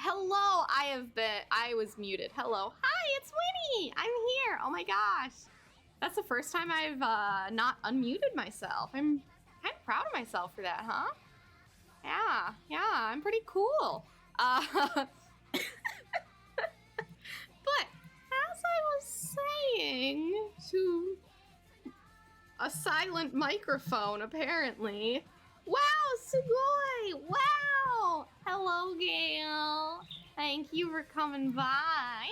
hello. I was muted. Hello. Hi, it's Winnie. I'm here. Oh my gosh. That's the first time I've not unmuted myself. I'm kind of proud of myself for that, huh? Yeah, I'm pretty cool. But as I was saying to a silent microphone, apparently. Wow, Sugoi! Wow! Hello, Gail. Thank you for coming by.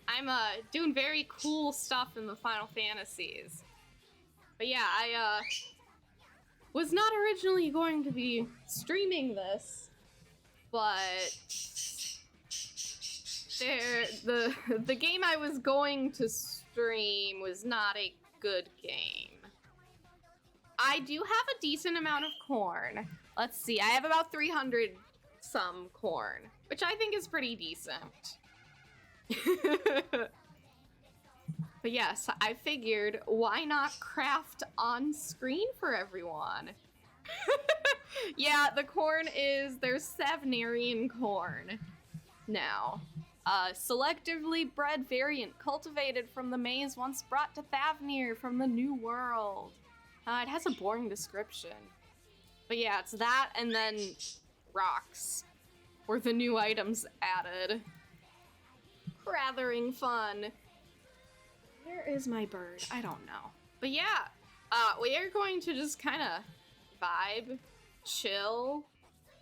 I'm doing very cool stuff in the Final Fantasies. But yeah, I was not originally going to be streaming this, but the game I was going to stream was not a good game. I do have a decent amount of corn. Let's see, I have about 300 some corn, which I think is pretty decent. But yes, I figured, why not craft on screen for everyone? Yeah, the corn is, there's Savnarian corn now. Selectively bred variant cultivated from the maize once brought to Thavnir from the New World. It has a boring description. But yeah, it's that and then rocks were the new items added. Rathering fun. Where is my bird? I don't know. But yeah, we are going to just kind of vibe, chill,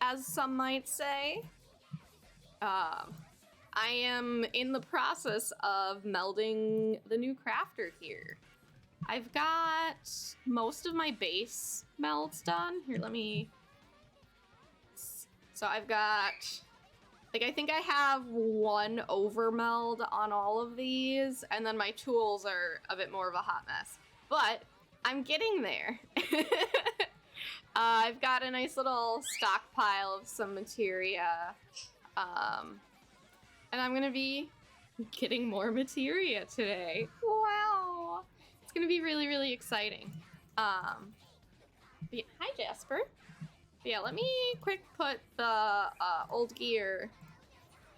as some might say. I am in the process of melding the new crafter here. I've got most of my base melds done. Here, let me... So I've got... Like, I think I have one over meld on all of these, and then my tools are a bit more of a hot mess. But I'm getting there. I've got a nice little stockpile of some materia. And I'm gonna be getting more materia today. Wow. It's gonna be really, really exciting. Yeah, hi, Jasper. But yeah, let me quick put the old gear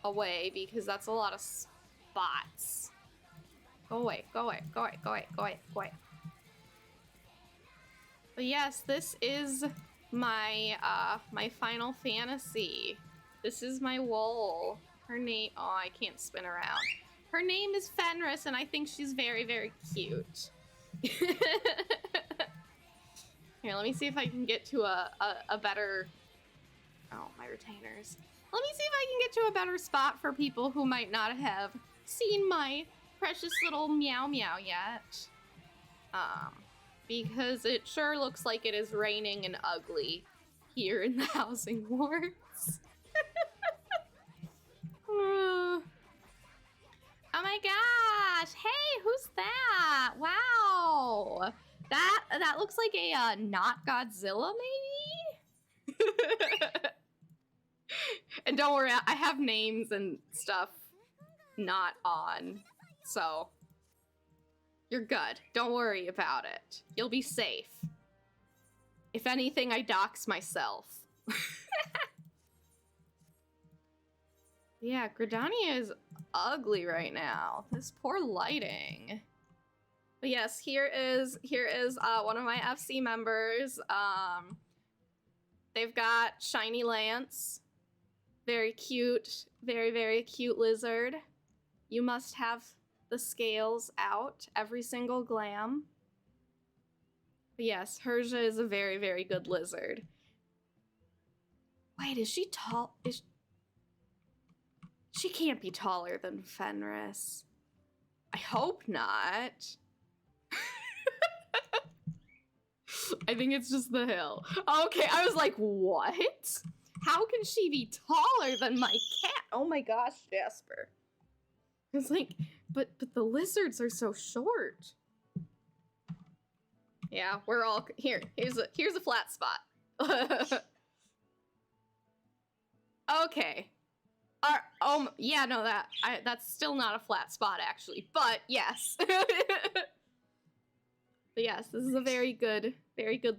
away because that's a lot of spots. Go away, go away, go away, go away, go away, go away. But yes, this is my my Final Fantasy. This is my wool. Her name, oh, I can't spin around. Her name is Fenris, and I think she's very, very cute. Here, let me see if I can get to a better... Oh, my retainers. Let me see if I can get to a better spot for people who might not have seen my precious little meow meow yet. Because it sure looks like it is raining and ugly here in the housing wards. Oh my gosh! Hey, who's that? Wow, that looks like a not Godzilla, maybe. And don't worry, I have names and stuff not on, so you're good. Don't worry about it. You'll be safe. If anything, I dox myself. Yeah, Gridania is ugly right now. This poor lighting. But yes, here is one of my FC members. They've got shiny Lance. Very cute, very, very cute lizard. You must have the scales out, every single glam. But yes, Herja is a very, very good lizard. Wait, is she tall? She can't be taller than Fenris. I hope not. I think it's just the hill. Okay, I was like, what? How can she be taller than my cat? Oh my gosh, Jasper. It's like, but the lizards are so short. Yeah, we're all here's a flat spot. Okay. Yeah, no, that's still not a flat spot actually, but yes. But yes, this is a very good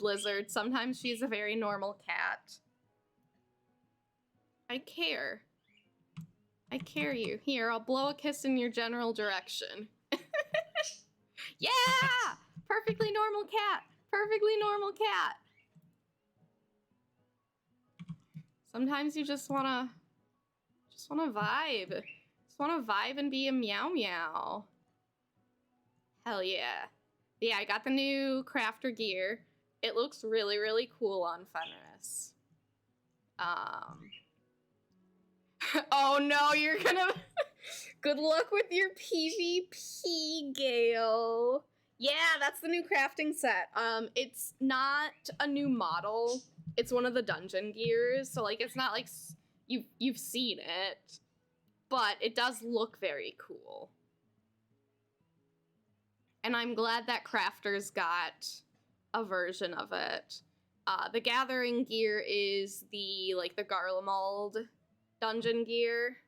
lizard. Sometimes she's a very normal cat. I care. I carry you. Here, I'll blow a kiss in your general direction. Yeah! Perfectly normal cat. Perfectly normal cat. Sometimes you just wanna vibe. Just wanna vibe and be a meow meow. Hell yeah. Yeah, I got the new crafter gear. It looks really, really cool on Fenris. Oh no, you're gonna... Good luck with your PvP, Gale. Yeah, that's the new crafting set. It's not a new model. It's one of the dungeon gears, so like it's not like you've seen it, but it does look very cool. And I'm glad that crafters got a version of it. The gathering gear is the Garlemald dungeon gear,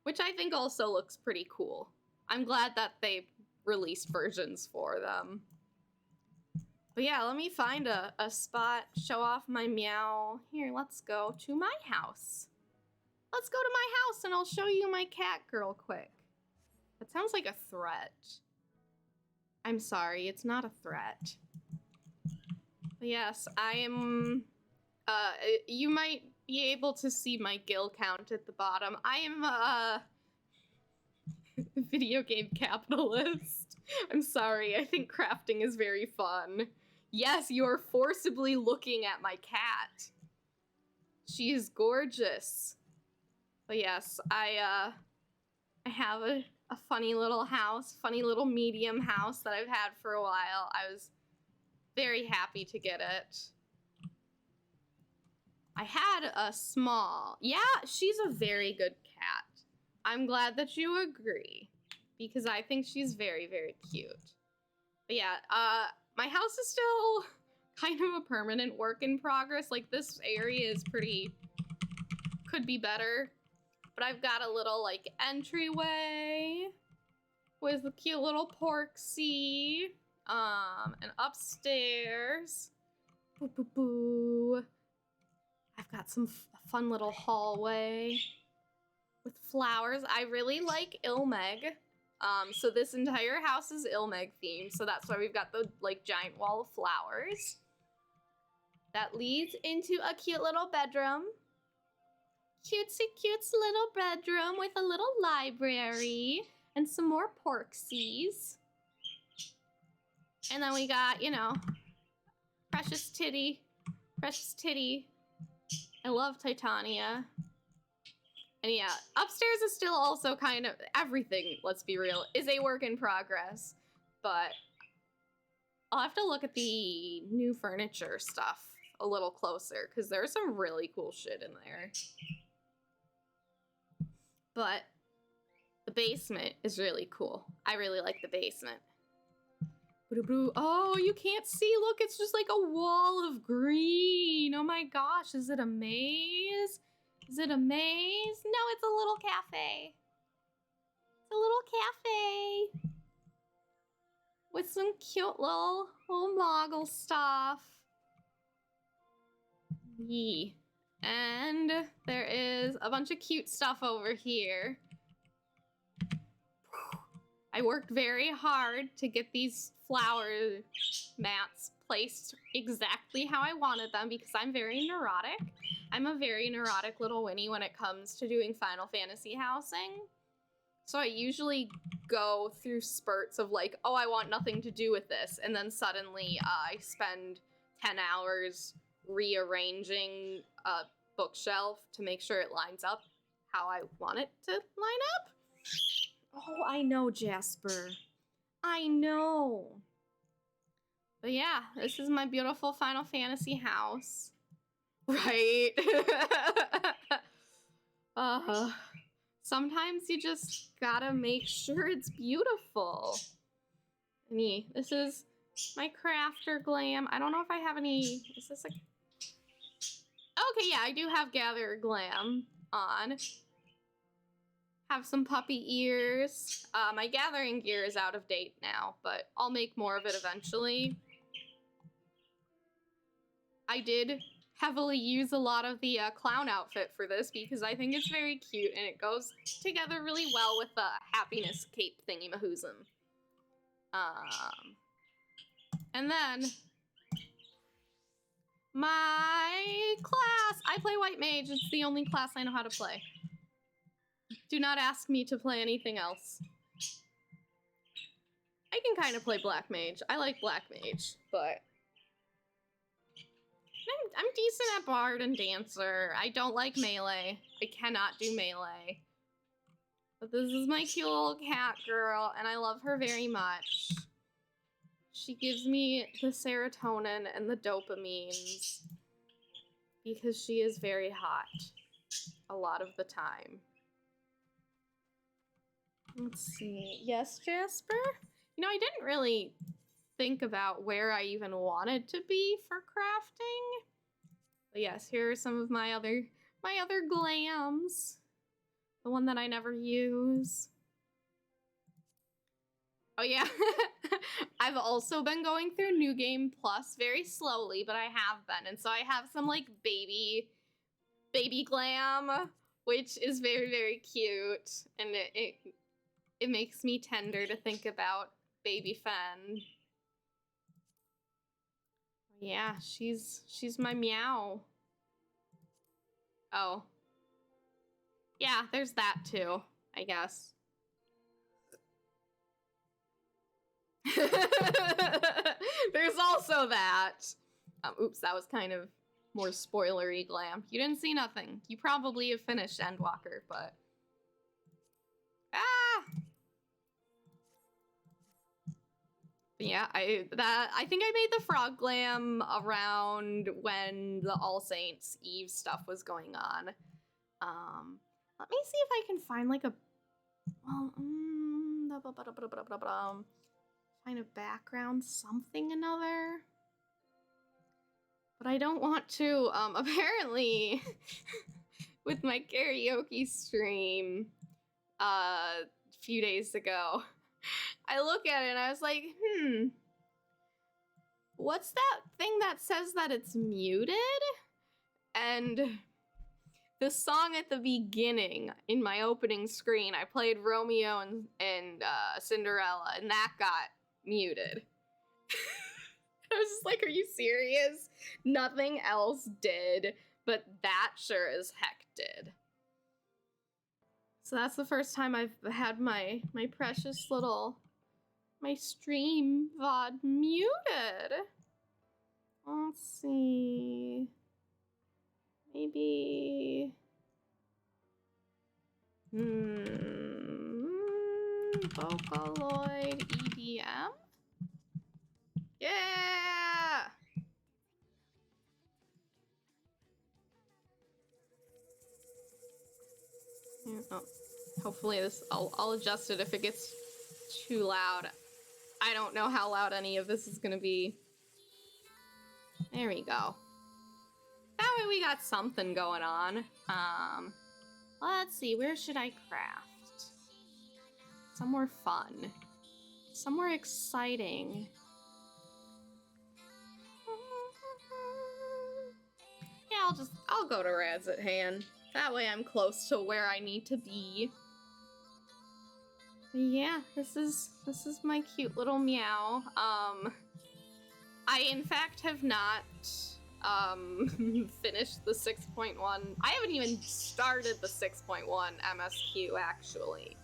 which I think also looks pretty cool. I'm glad that they released versions for them. But yeah, let me find a spot, show off my meow. Here, let's go to my house. Let's go to my house and I'll show you my cat girl quick. That sounds like a threat. I'm sorry, it's not a threat. But yes, I am... you might be able to see my guild count at the bottom. I am a video game capitalist. I'm sorry, I think crafting is very fun. Yes, you are forcibly looking at my cat. She is gorgeous. But yes, I have a funny little house, funny little medium house that I've had for a while. I was very happy to get it. I had a small... Yeah, she's a very good cat. I'm glad that you agree, because I think she's very, very cute. But yeah, my house is still kind of a permanent work in progress. Like, this area is pretty... could be better. But I've got a little, like, entryway with a cute little porksy. And upstairs... Boo, boo, boo. I've got some fun little hallway with flowers. I really like Ilmeg. So this entire house is Ilmeg themed. So that's why we've got the giant wall of flowers. That leads into a cute little bedroom. Cutesy cutes little bedroom with a little library and some more porksies. And then we got, you know, Precious Titty. Precious Titty. I love Titania. And yeah, upstairs is still also kind of... everything, let's be real, is a work in progress. But I'll have to look at the new furniture stuff a little closer, because there's some really cool shit in there. But the basement is really cool. I really like the basement. Oh, you can't see. Look, it's just like a wall of green. Oh my gosh, is it a maze? Is it a maze? No, it's a little cafe. It's a little cafe with some cute little Moggle stuff. Yee. And there is a bunch of cute stuff over here. I worked very hard to get these flower mats placed exactly how I wanted them because I'm very neurotic. I'm a very neurotic little Winnie when it comes to doing Final Fantasy housing. So I usually go through spurts of like, oh, I want nothing to do with this. And then suddenly I spend 10 hours rearranging a bookshelf to make sure it lines up how I want it to line up. Oh, I know, Jasper. I know. But yeah, this is my beautiful Final Fantasy house. Right? Sometimes you just gotta make sure it's beautiful. And yeah, this is my crafter glam. I don't know if I have any... Is this like... Okay, yeah, I do have gather glam on. Have some puppy ears. My gathering gear is out of date now, but I'll make more of it eventually. I did heavily use a lot of the clown outfit for this because I think it's very cute and it goes together really well with the happiness cape thingy-mahoozum. And then my class, I play White Mage. It's the only class I know how to play. Do not ask me to play anything else. I can kind of play Black Mage. I like Black Mage, but I'm decent at Bard and Dancer. I don't like melee. I cannot do melee. But this is my cute little cat girl, and I love her very much. She gives me the serotonin and the dopamines because she is very hot a lot of the time. Let's see. Yes, Jasper? You know, I didn't really think about where I even wanted to be for crafting. But yes, here are some of my other glams. The one that I never use. Oh yeah, I've also been going through New Game Plus very slowly, but I have been. And so I have some like baby glam, which is very, very cute. And it makes me tender to think about baby Fen. Yeah, she's my meow. Oh. Yeah, there's that too, I guess. There's also that. Oops, that was kind of more spoilery glam. You didn't see nothing. You probably have finished Endwalker, but... Ah! Yeah, I think I made the frog glam around when the All Saints Eve stuff was going on. Let me see if I can find like a find a background something another. But I don't want to apparently with my karaoke stream a few days ago. I look at it and I was like, what's that thing that says that it's muted? And the song at the beginning in my opening screen, I played Romeo and Cinderella, and that got muted. I was just like, are you serious? Nothing else did, but that sure as heck did. So that's the first time I've had my precious little, my stream VOD muted. Let's see. Maybe... Vocaloid EDM? Yeah! Oh, hopefully this, I'll adjust it if it gets too loud. I don't know how loud any of this is gonna be. There we go. That way we got something going on. Let's see, where should I craft? Somewhere fun. Somewhere exciting. Yeah, I'll go to Rad's at Hand. That way I'm close to where I need to be. Yeah, this is my cute little meow. I in fact have not finished the 6.1. I haven't even started the 6.1 MSQ actually.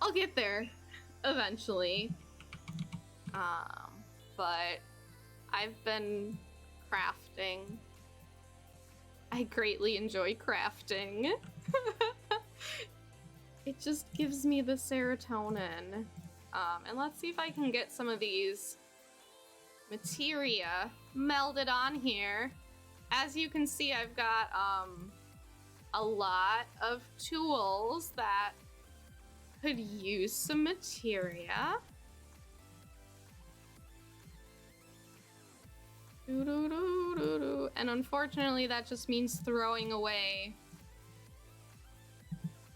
I'll get there eventually. But I've been crafting. I greatly enjoy crafting. It just gives me the serotonin. And let's see if I can get some of these materia melded on here. As you can see, I've got a lot of tools that could use some materia. And unfortunately, that just means throwing away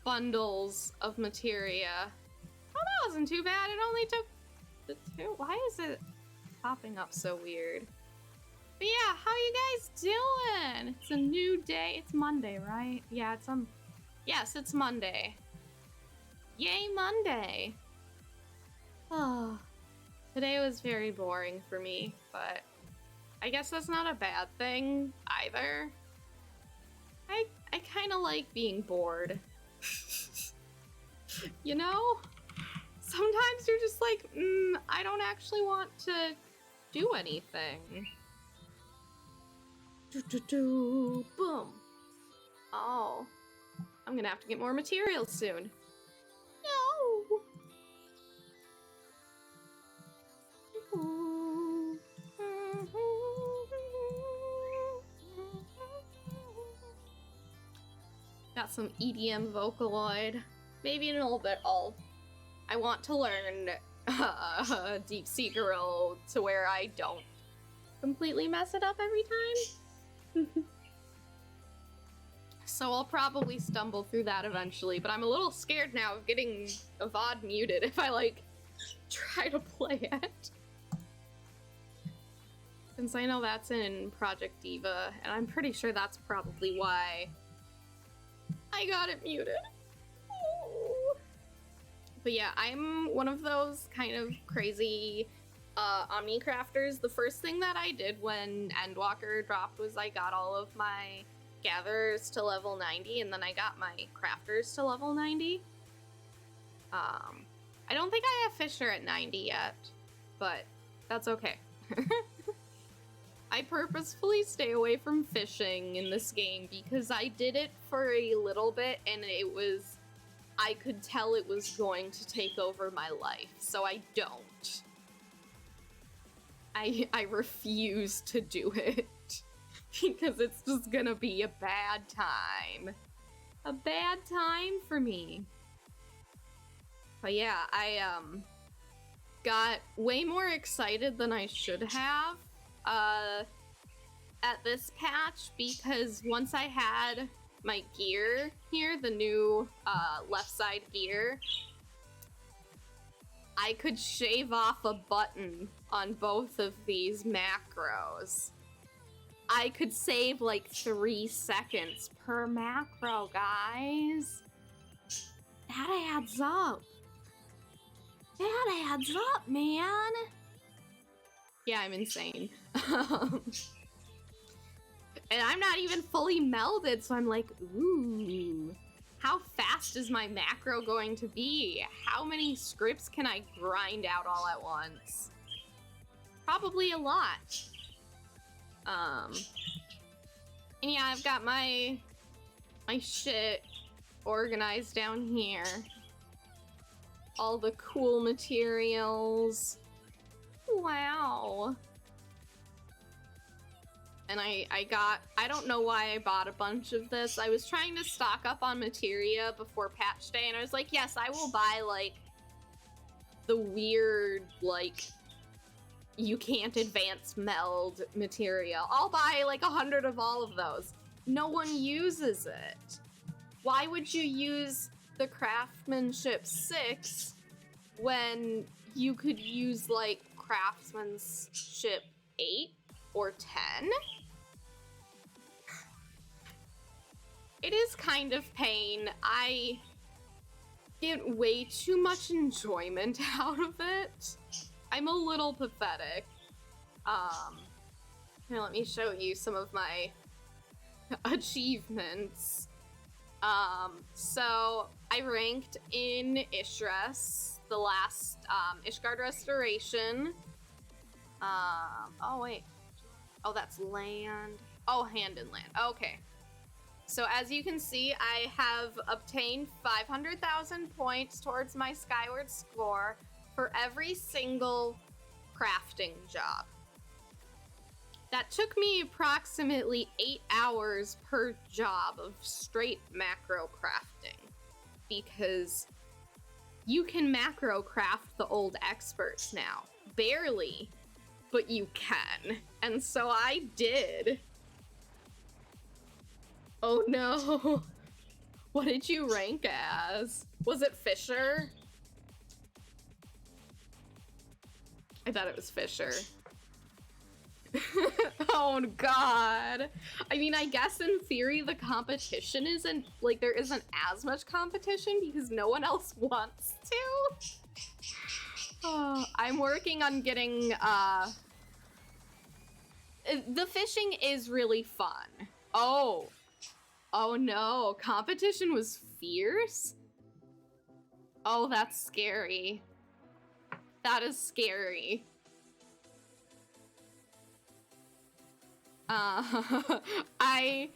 bundles of materia. Oh, that wasn't too bad. It only took the two. Why is it popping up so weird? But yeah, how you guys doing? It's a new day. It's Monday, right? Yeah, yes, it's Monday. Yay, Monday. Oh, today was very boring for me, but I guess that's not a bad thing either. I kind of like being bored. You know? Sometimes you're just like, I don't actually want to do anything. Boom. Oh. I'm gonna have to get more materials soon. No! Got some EDM Vocaloid. Maybe in a little bit I want to learn Deep Sea Girl to where I don't completely mess it up every time. So I'll probably stumble through that eventually, but I'm a little scared now of getting a VOD muted if I, like, try to play it. Since I know that's in Project Diva, and I'm pretty sure that's probably why I got it muted. Oh. But yeah, I'm one of those kind of crazy Omnicrafters. The first thing that I did when Endwalker dropped was I got all of my gatherers to level 90, and then I got my crafters to level 90. I don't think I have Fisher at 90 yet, but that's okay. I purposefully stay away from fishing in this game because I did it for a little bit and I could tell it was going to take over my life, so I don't. I refuse to do it because it's just gonna be a bad time. A bad time for me. But yeah, I got way more excited than I should have at this patch because once I had my gear here, the new left side gear, I could shave off a button on both of these macros. I could save like 3 seconds per macro, guys. That adds up. That adds up, man. Yeah, I'm insane. And I'm not even fully melded, so I'm like, ooh, how fast is my macro going to be? How many scripts can I grind out all at once? Probably a lot. And yeah, I've got my shit organized down here. All the cool materials. Wow. And I don't know why I bought a bunch of this. I was trying to stock up on materia before patch day, and I was like, yes, I will buy, like, the weird, like, you can't advance meld material. I'll buy, like, 100 of all of those. No one uses it. Why would you use the Craftsmanship 6 when you could use, like, Craftsmanship 8 or 10? It is kind of pain. I get way too much enjoyment out of it. I'm a little pathetic. Here, let me show you some of my achievements. So I ranked in Ishres, the last Ishgard Restoration. Oh wait. Oh, that's land. Oh, hand in land. Okay. So as you can see, I have obtained 500,000 points towards my Skyward score for every single crafting job. That took me approximately 8 hours per job of straight macro crafting, because you can macro craft the old experts now. Barely, but you can. And so I did. Oh no. What did you rank as? Was it Fisher? I thought it was Fisher. Oh god. I mean, I guess in theory the competition isn't, like, there isn't as much competition because no one else wants to. Oh, I'm working on getting, the fishing is really fun. Oh. Oh no, competition was fierce? Oh, that's scary. That is scary. I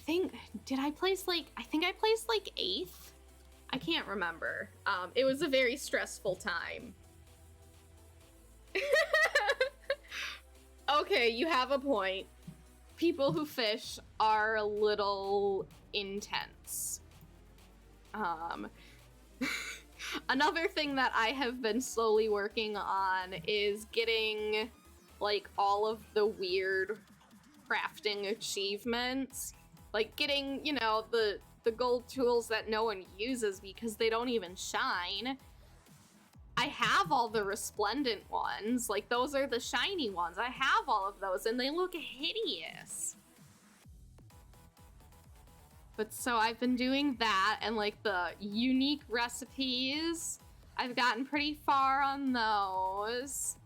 think, did I place like, I think I placed like 8th? I can't remember. It was a very stressful time. Okay, you have a point. People who fish are a little intense. Another thing that I have been slowly working on is getting like all of the weird crafting achievements. Like getting, you know, the gold tools that no one uses because they don't even shine. I have all the resplendent ones, like those are the shiny ones. I have all of those and they look hideous. But so I've been doing that and like the unique recipes. I've gotten pretty far on those.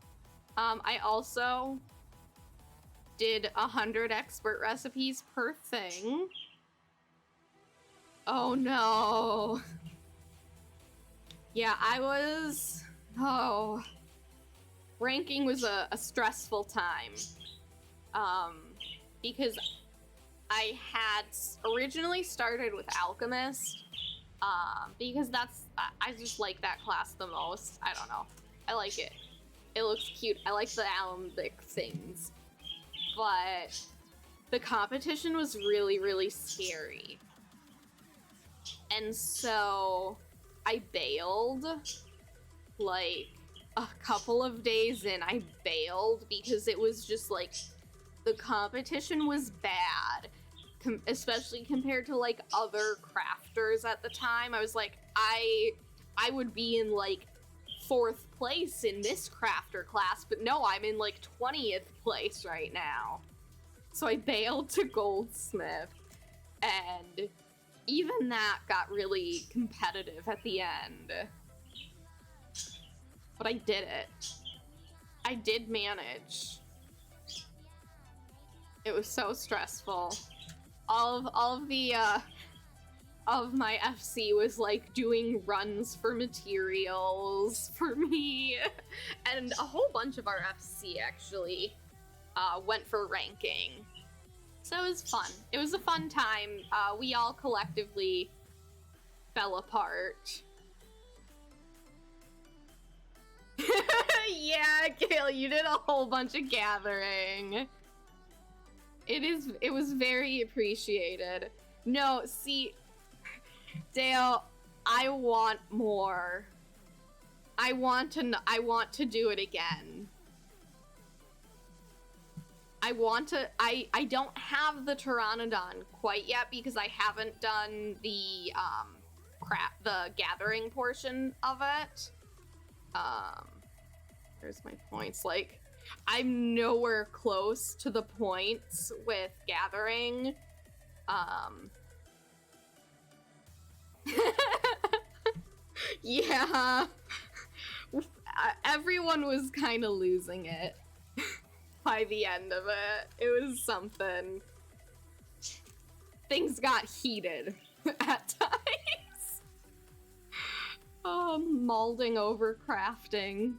I also did 100 expert recipes per thing. Oh no. Yeah, I was, ranking was a stressful time. Because I had originally started with Alchemist, because that's, I just like that class the most. I don't know. I like it. It looks cute. I like the alembic things. But the competition was really, really scary. And so I bailed, like, a couple of days in, I bailed because it was just, like, the competition was bad, especially compared to, like, other crafters at the time. I was like, I would be in, like, 4th place in this crafter class, but no, I'm in, like, 20th place right now. So I bailed to Goldsmith, and even that got really competitive at the end. But I did it. I did manage. It was so stressful. All of my FC was like doing runs for materials for me. And a whole bunch of our FC actually went for ranking. So it was fun. It was a fun time. We all collectively fell apart. Yeah, Gail, you did a whole bunch of gathering. It was very appreciated. No, see, Dale, I want more. I want to do it again. I don't have the Pteranodon quite yet because I haven't done the the gathering portion of it. There's my points. Like, I'm nowhere close to the points with gathering. Yeah. Everyone was kind of losing it by the end of it. It was something. Things got heated at times. Molding over crafting.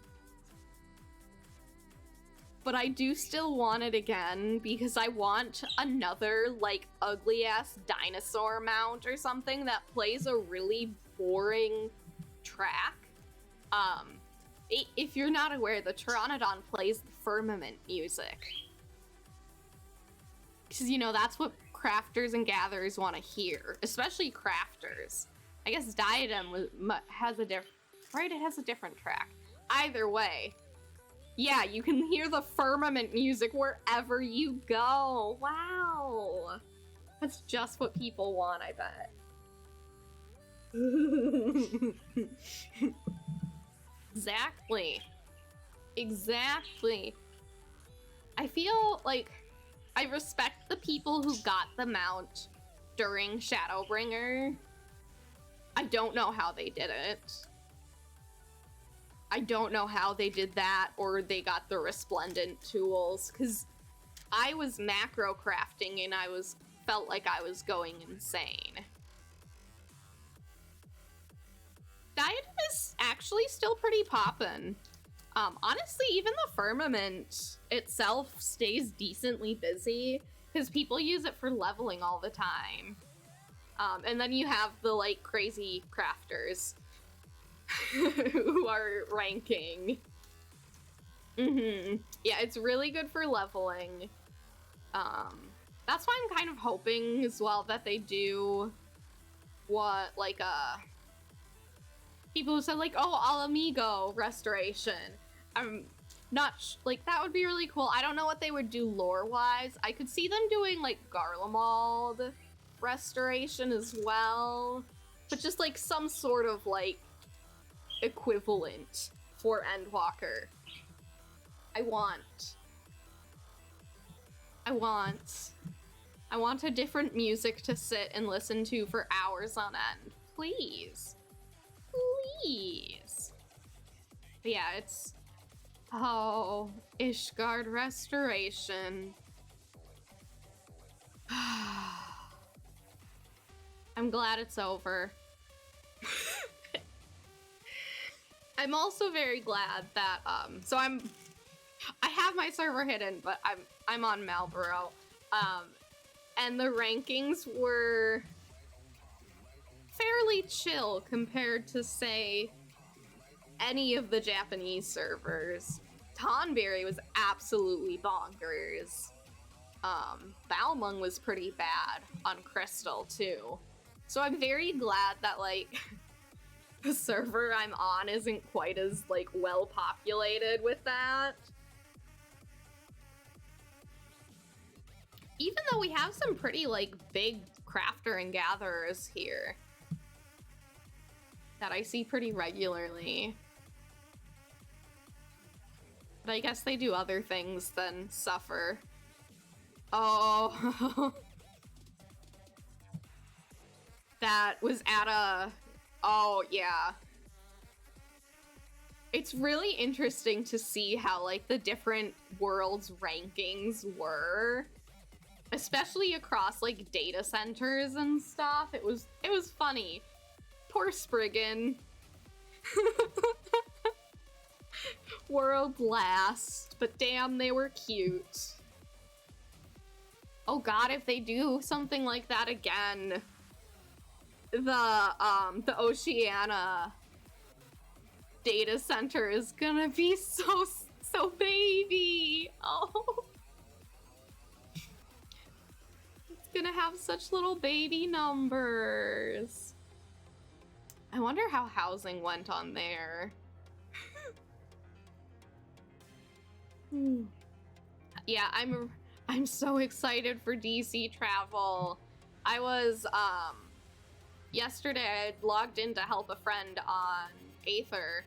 But I do still want it again because I want another, like, ugly-ass dinosaur mount or something that plays a really boring track. If you're not aware, the Pteranodon plays the firmament music. Because, you know, that's what crafters and gatherers want to hear. Especially crafters. I guess Diadem has a different... Right, it has a different track. Either way. Yeah, you can hear the firmament music wherever you go. Wow. That's just what people want, I bet. Exactly. Exactly. I feel like I respect the people who got the mount during Shadowbringer. I don't know how they did it. I don't know how they did that, or they got the resplendent tools, because I was macro crafting and I felt like I was going insane. Diadem is actually still pretty poppin'. Honestly, even the firmament itself stays decently busy because people use it for leveling all the time. And then you have the like crazy crafters who are ranking. Yeah, it's really good for leveling. That's why I'm kind of hoping as well that they do what like people who said like, oh, Al Amigo restoration. I'm not like that would be really cool. I don't know what they would do lore wise. I could see them doing like Garlemald restoration as well, but just like some sort of like equivalent for Endwalker. I want a different music to sit and listen to for hours on end. Please. Please. But yeah, it's... Oh, Ishgard restoration. I'm glad it's over. I'm also very glad that, so I have my server hidden, but I'm on Malboro. And the rankings were fairly chill compared to, say, any of the Japanese servers. Tonberry was absolutely bonkers. Balmung was pretty bad on Crystal, too. So I'm very glad that, like, the server I'm on isn't quite as, like, well-populated with that. Even though we have some pretty, like, big crafter and gatherers here that I see pretty regularly. But I guess they do other things than suffer. Oh. That was at a... Oh, yeah. It's really interesting to see how, like, the different worlds' rankings were. Especially across, like, data centers and stuff. It was funny. Poor Spriggan. World last, but damn, they were cute. Oh god, if they do something like that again, the Oceania data center is gonna be so baby. Oh. It's gonna have such little baby numbers. I wonder how housing went on there. Yeah, I'm so excited for DC travel. I was yesterday I logged in to help a friend on Aether.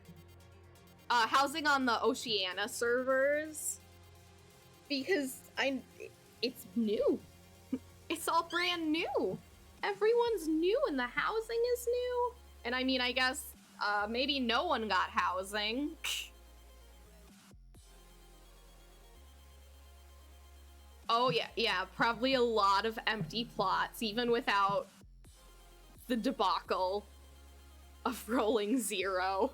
Housing on the Oceania servers because it's new. It's all brand new. Everyone's new and the housing is new. And I mean, I guess maybe no one got housing. Oh yeah, probably a lot of empty plots, even without the debacle of rolling 0.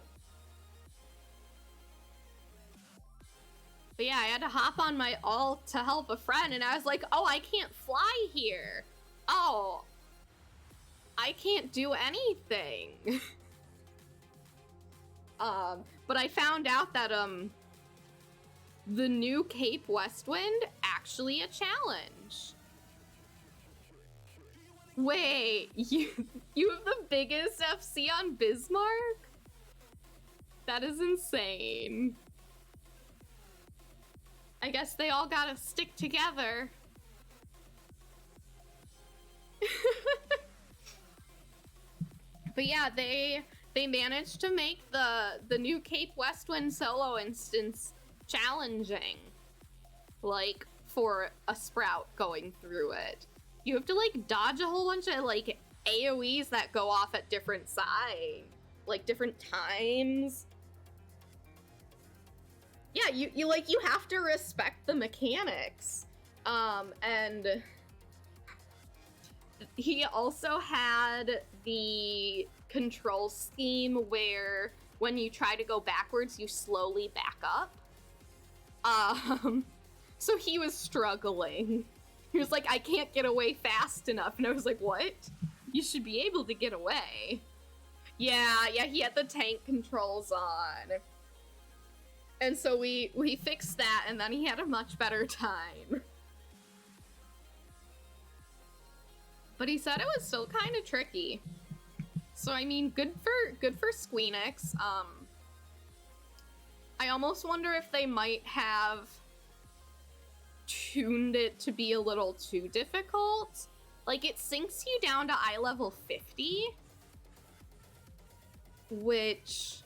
But yeah, I had to hop on my alt to help a friend, and I was like, oh, I can't fly here. Oh, I can't do anything. But I found out that, the new Cape Westwind actually a challenge. Wait, you have the biggest FC on Bismarck? That is insane. I guess they all gotta stick together. But yeah, they managed to make the new Cape Westwind solo instance challenging. like, for a sprout going through it. You have to, like, dodge a whole bunch of, like, AoEs that go off at different like, different times. Yeah, you have to respect the mechanics. And he also had the control scheme where when you try to go backwards, you slowly back up. So he was struggling. He was like, I can't get away fast enough. And I was like, what? You should be able to get away. Yeah, he had the tank controls on. And so we fixed that, and then he had a much better time. But he said it was still kind of tricky. So I mean, good for Squeenix. I almost wonder if they might have tuned it to be a little too difficult. Like, it sinks you down to eye level 50, which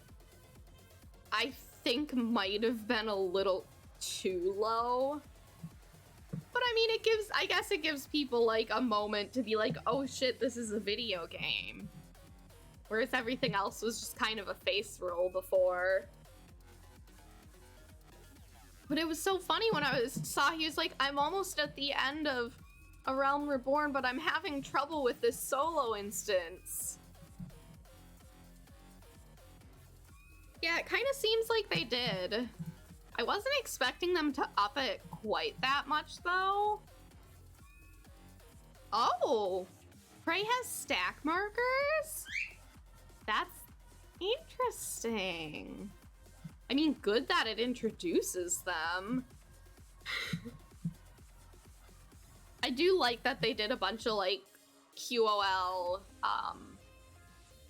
I think might have been a little too low. But I mean, I guess it gives people like a moment to be like, oh shit, this is a video game. Whereas everything else was just kind of a face roll before. But it was so funny when I saw he was like, I'm almost at the end of A Realm Reborn, but I'm having trouble with this solo instance. Yeah, it kind of seems like they did. I wasn't expecting them to up it quite that much, though. Oh! Prey has stack markers? That's interesting. I mean, good that it introduces them. I do like that they did a bunch of, like, QOL,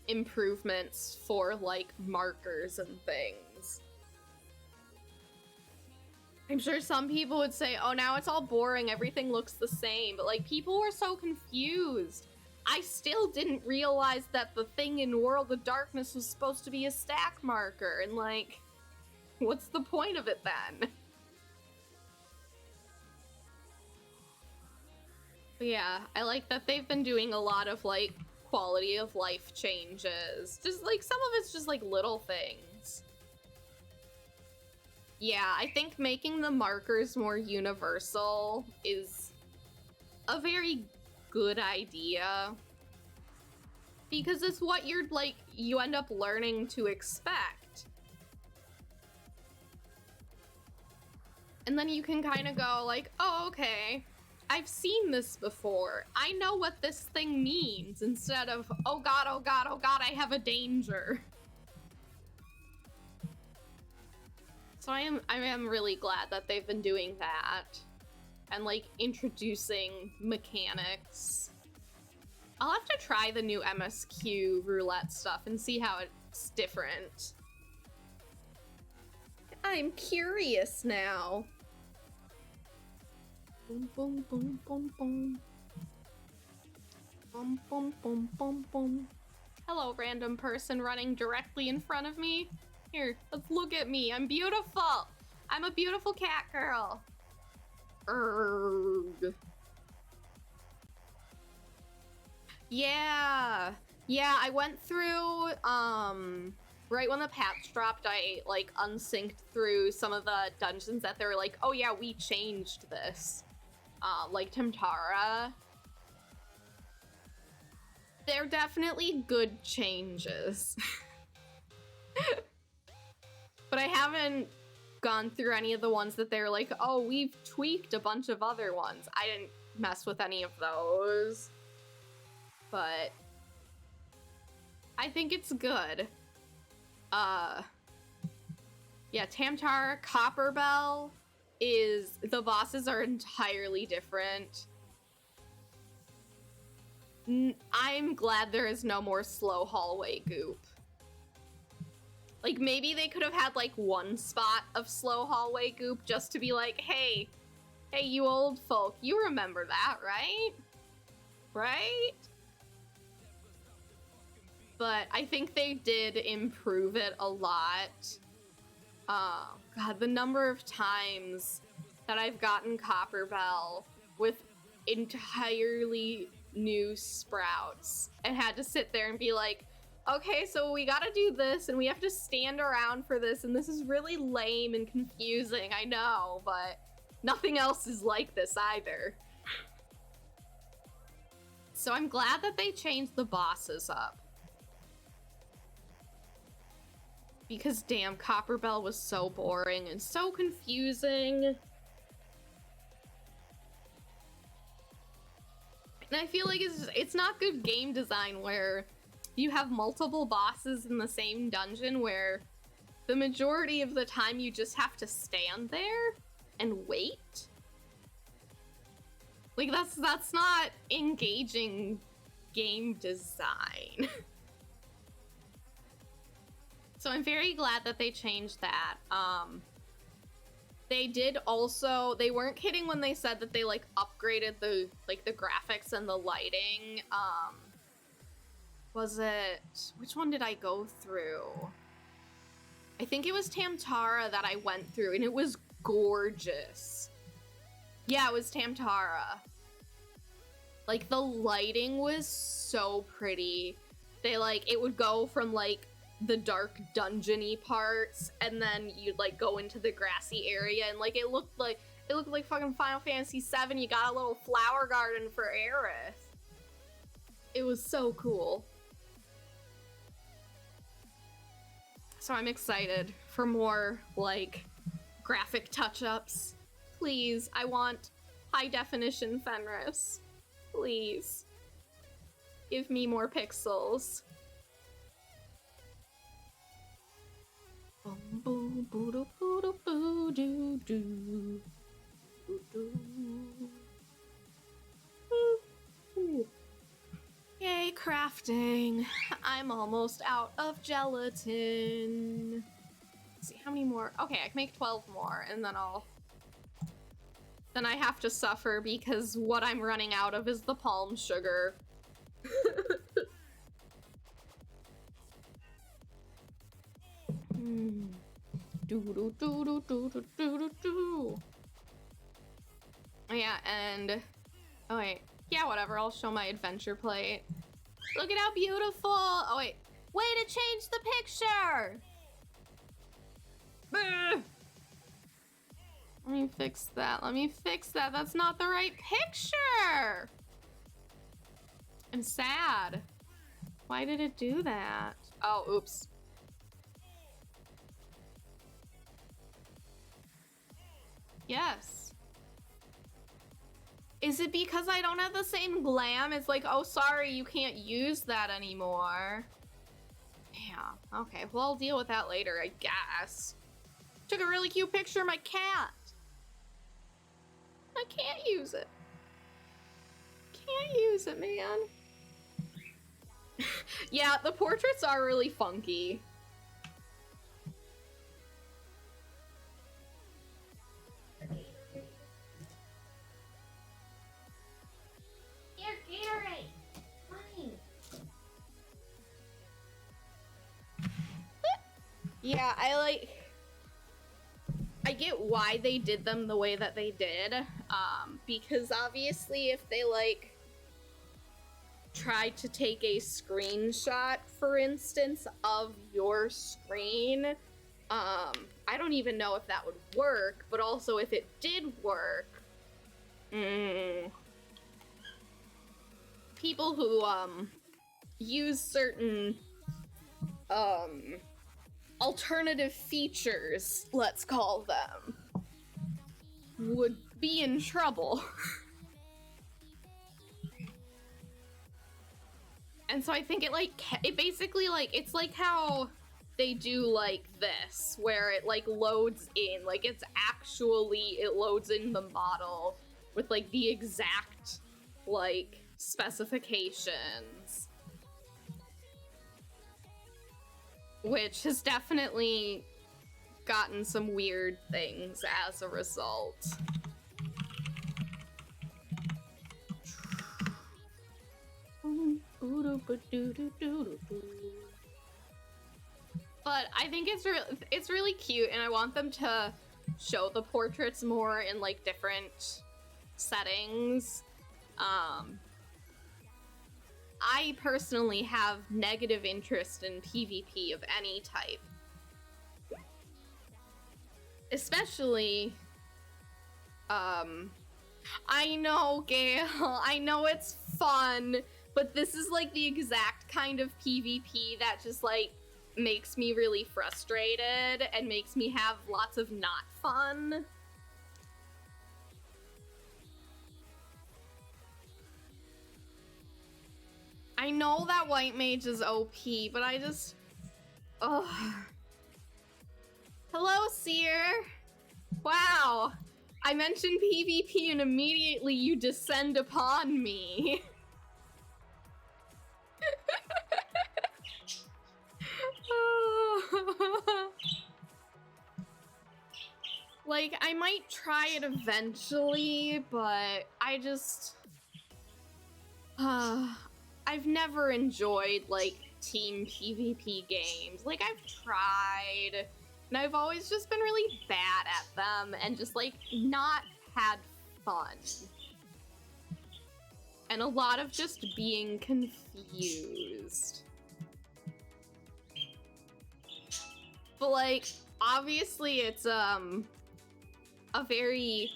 improvements for, like, markers and things. I'm sure some people would say, oh, now it's all boring, everything looks the same, but, like, people were so confused. I still didn't realize that the thing in World of Darkness was supposed to be a stack marker, and, like, what's the point of it then? But yeah, I like that they've been doing a lot of, like, quality of life changes. Just, like, some of it's just, like, little things. Yeah, I think making the markers more universal is a very good idea. Because it's what you're, like, you end up learning to expect. And then you can kind of go, like, oh, okay, I've seen this before. I know what this thing means, instead of, oh god, oh god, oh god, I have a danger. So I am really glad that they've been doing that. And, like, introducing mechanics. I'll have to try the new MSQ roulette stuff and see how it's different. I'm curious now. Boom, boom, boom, boom, boom. Boom, boom, boom, boom, boom. Hello, random person running directly in front of me. Here, let's look at me. I'm beautiful. I'm a beautiful cat girl. Erg. Yeah, I went through, right when the patch dropped, I, like, unsynced through some of the dungeons that they were like, oh yeah, we changed this. Like Temtara. They're definitely good changes. But I haven't gone through any of the ones that they're like, oh, we've tweaked a bunch of other ones. I didn't mess with any of those. But I think it's good. Yeah, Tamtar, Copperbell is, the bosses are entirely different. I'm glad there is no more slow hallway goop. Like, maybe they could have had, like, one spot of slow hallway goop just to be like, hey, you old folk, you remember that, right? Right? But I think they did improve it a lot. Oh, God, the number of times that I've gotten Copper Bell with entirely new sprouts and had to sit there and be like, okay, so we gotta do this and we have to stand around for this and this is really lame and confusing, I know, but nothing else is like this either. So I'm glad that they changed the bosses up. Because damn, Copper Bell was so boring and so confusing. And I feel like it's not good game design where you have multiple bosses in the same dungeon where the majority of the time you just have to stand there and wait. Like, that's not engaging game design. So I'm very glad that they changed that. They did also, they weren't kidding when they said that they like upgraded the graphics and the lighting. Was it, which one did I go through? I think it was Tamtara that I went through and it was gorgeous. Yeah, it was Tamtara. Like, the lighting was so pretty. They, like, it would go from, like, the dark dungeony parts, and then you'd, like, go into the grassy area, and, like, it looked like fucking Final Fantasy VII. You got a little flower garden for Aerith. It was so cool. So I'm excited for more, like, graphic touch-ups. Please, I want high-definition Fenris. Please. Give me more pixels. Yay, crafting. I'm almost out of gelatin. Let's see, how many more? Okay, I can make 12 more, and then Then I have to suffer because what I'm running out of is the palm sugar. Yeah, and oh wait, yeah, whatever. I'll show my adventure plate. Look at how beautiful! Oh wait, way to change the picture. Let me fix that. Let me fix that. That's not the right picture. I'm sad. Why did it do that? Oh, oops. Yes. Is it because I don't have the same glam? It's like, oh, sorry, you can't use that anymore. Yeah, okay, well, I'll deal with that later, I guess. Took a really cute picture of my cat. I can't use it. Can't use it, man. Yeah, the portraits are really funky. Yeah, I get why they did them the way that they did, because obviously if they, like, tried to take a screenshot, for instance, of your screen, I don't even know if that would work, but also if it did work, people who, use certain, alternative features, let's call them, would be in trouble. And so I think it basically, like, it's like how they do, like, this, where it, like, loads in, like, it loads in the model with, like, the exact, like, specifications. Which has definitely gotten some weird things as a result. But I think it's really cute, and I want them to show the portraits more in like different settings. I personally have negative interest in PvP of any type. Especially, I know, Gail, I know it's fun, but this is like the exact kind of PvP that just like makes me really frustrated and makes me have lots of not fun. I know that white mage is OP, but I just... Ugh. Hello, Seer. Wow. I mentioned PvP and immediately you descend upon me. Like, I might try it eventually, but I just... I've never enjoyed, like, team PvP games. Like, I've tried, and I've always just been really bad at them and just, like, not had fun. And a lot of just being confused. But, like, obviously it's, a very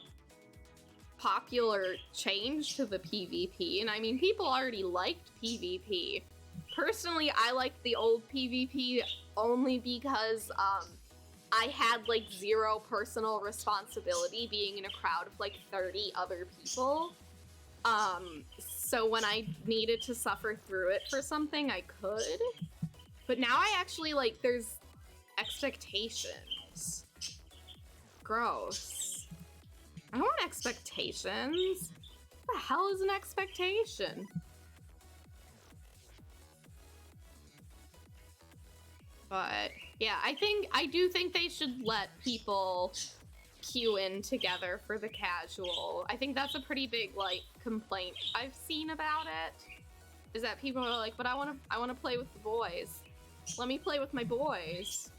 popular change to the PvP, and I mean, people already liked PvP. Personally, I liked the old PvP only because I had like zero personal responsibility being in a crowd of like 30 other people. So when I needed to suffer through it for something, I could. But now I actually like, there's expectations. Gross. I don't want expectations. What the hell is an expectation? But yeah, I do think they should let people queue in together for the casual. I think that's a pretty big like complaint I've seen about it. Is that people are like, but I wanna play with the boys. Let me play with my boys.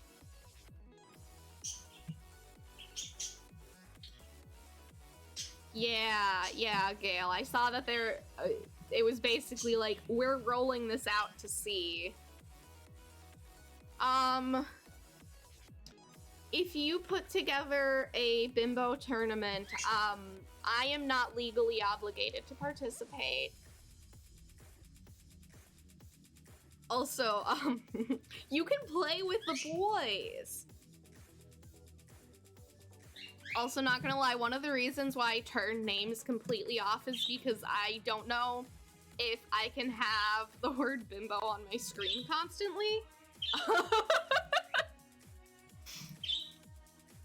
Yeah, Gail. I saw that there. It was basically like, we're rolling this out to see. If you put together a bimbo tournament, I am not legally obligated to participate. Also, you can play with the boys. Also, not gonna lie, one of the reasons why I turn names completely off is because I don't know if I can have the word bimbo on my screen constantly.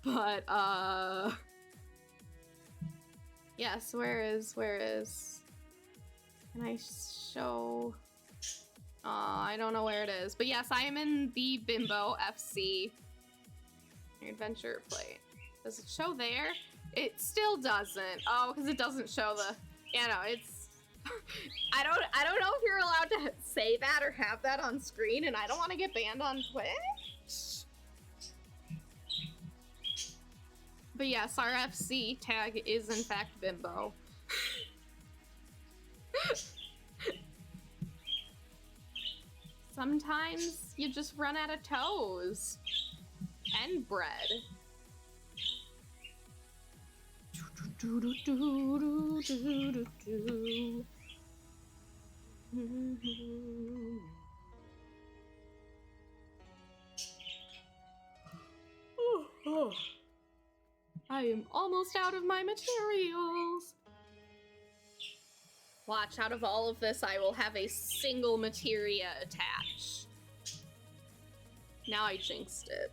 But, yes, where is, can I show, I don't know where it is, but yes, I am in the Bimbo FC adventure plate. Does it show there? It still doesn't. Oh, because it doesn't show the, yeah, no, it's, I don't know if you're allowed to say that or have that on screen, and I don't want to get banned on Twitch. But yes, our FC tag is in fact Bimbo. Sometimes you just run out of toes. And bread. I am almost out of my materials. Watch, out of all of this, I will have a single materia attached. Now I jinxed it.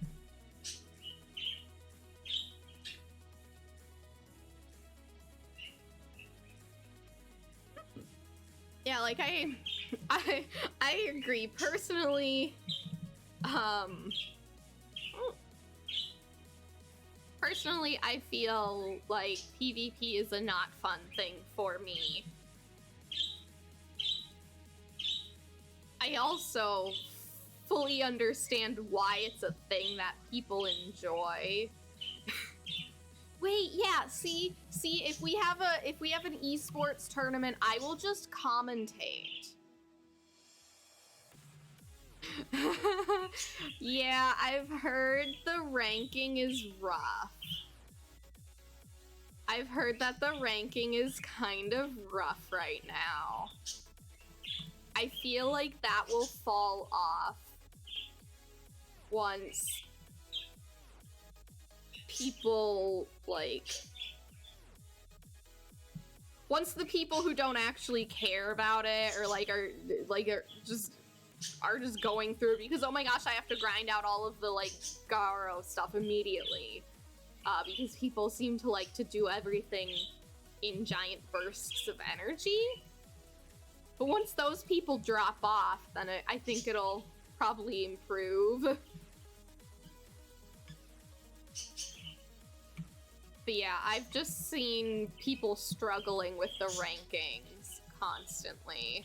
Yeah, like I agree. Personally, personally, I feel like PvP is a not fun thing for me. I also fully understand why it's a thing that people enjoy. Wait, yeah, see, if we have an esports tournament, I will just commentate. Yeah, I've heard the ranking is rough. I've heard that the ranking is kind of rough right now. I feel like that will fall off once people, like... Once the people who don't actually care about it, or are just going through, because oh my gosh, I have to grind out all of the like Garo stuff immediately, because people seem to like to do everything in giant bursts of energy. But once those people drop off, then I think it'll probably improve. But yeah, I've just seen people struggling with the rankings constantly.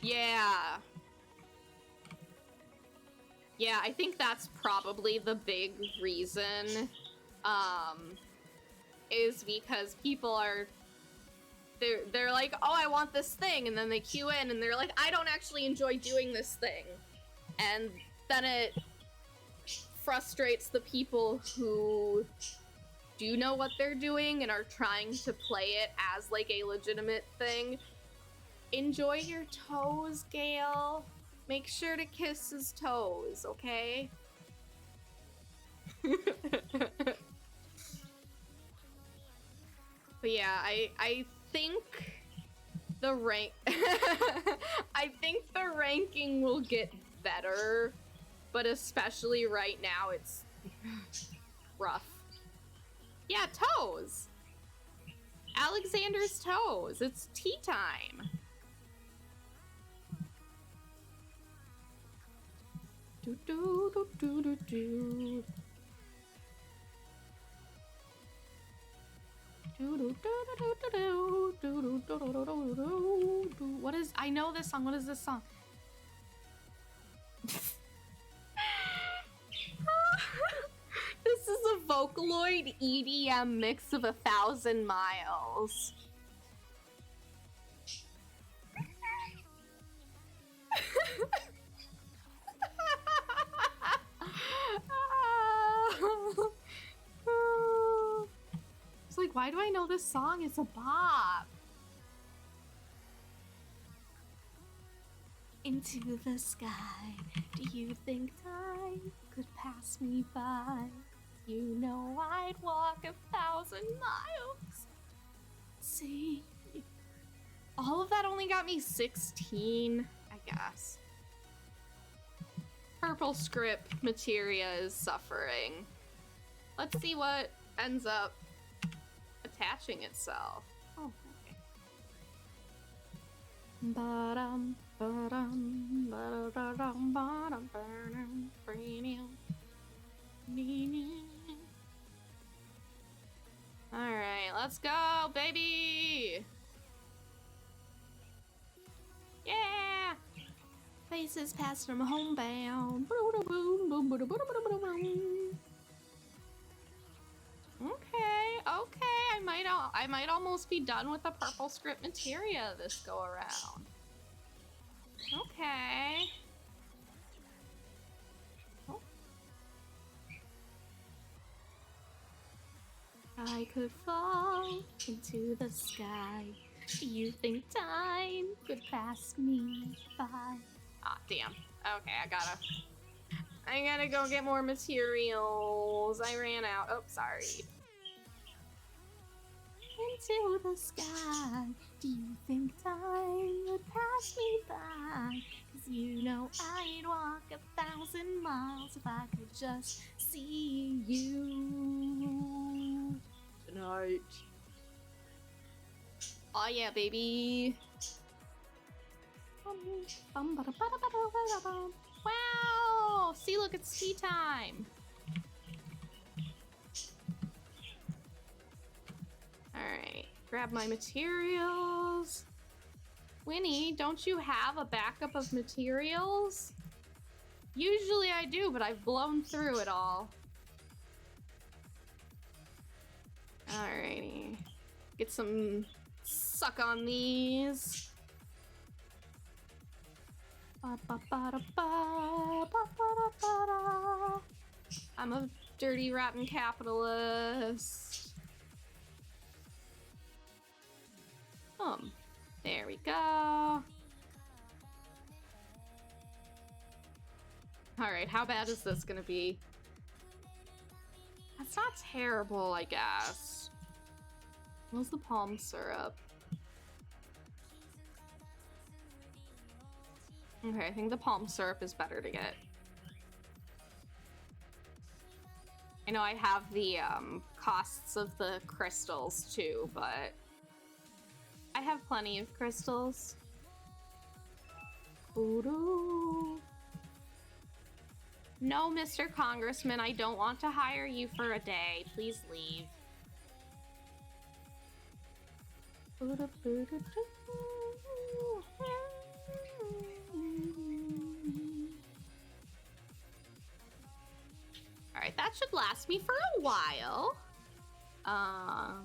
Yeah. Yeah, I think that's probably the big reason, is because people are, they're like, oh, I want this thing, and then they queue in, and they're like, I don't actually enjoy doing this thing. And then it frustrates the people who do know what they're doing and are trying to play it as, like, a legitimate thing. Enjoy your toes, Gale. Make sure to kiss his toes, okay? But yeah, I think the rank... I think the ranking will get better, but especially right now, it's rough. Yeah, toes! Alexander's toes. It's tea time. Do do do do do do. What is, I know this song. What is this song? This is a Vocaloid EDM mix of 1,000 Miles. It's like, why do I know this song? It's a bop. Into the sky, do you think time could pass me by? You know I'd walk 1,000 miles. See, all of that only got me 16, I guess. Purple script materia is suffering. Let's see what ends up attaching itself. Oh, okay. Ba-dum, ba-dum, ba-da-dum, ba-dum, ba-dum, premium. Alright, let's go, baby! Yeah! Faces past from homebound. Okay, I might almost be done with the purple script materia this go around. Okay. Oh. I could fall into the sky. Do you think time could pass me by? Ah, damn. Okay, I gotta go get more materials. I ran out. Oh, sorry. Into the sky. Do you think time would pass me by? 'Cause you know I'd walk 1,000 miles if I could just see you tonight. Oh yeah, baby. Wow! See, look, it's tea time. Alright, grab my materials. Winnie, don't you have a backup of materials? Usually I do, but I've blown through it all. Alrighty. Get some suck on these. I'm a dirty, rotten capitalist. There we go. Alright, how bad is this gonna be? That's not terrible, I guess. Where's the palm syrup? Okay, I think the palm syrup is better to get. I know I have the costs of the crystals too, but I have plenty of crystals. Ooh. No, Mr. Congressman, I don't want to hire you for a day. Please leave. Alright, that should last me for a while. I'll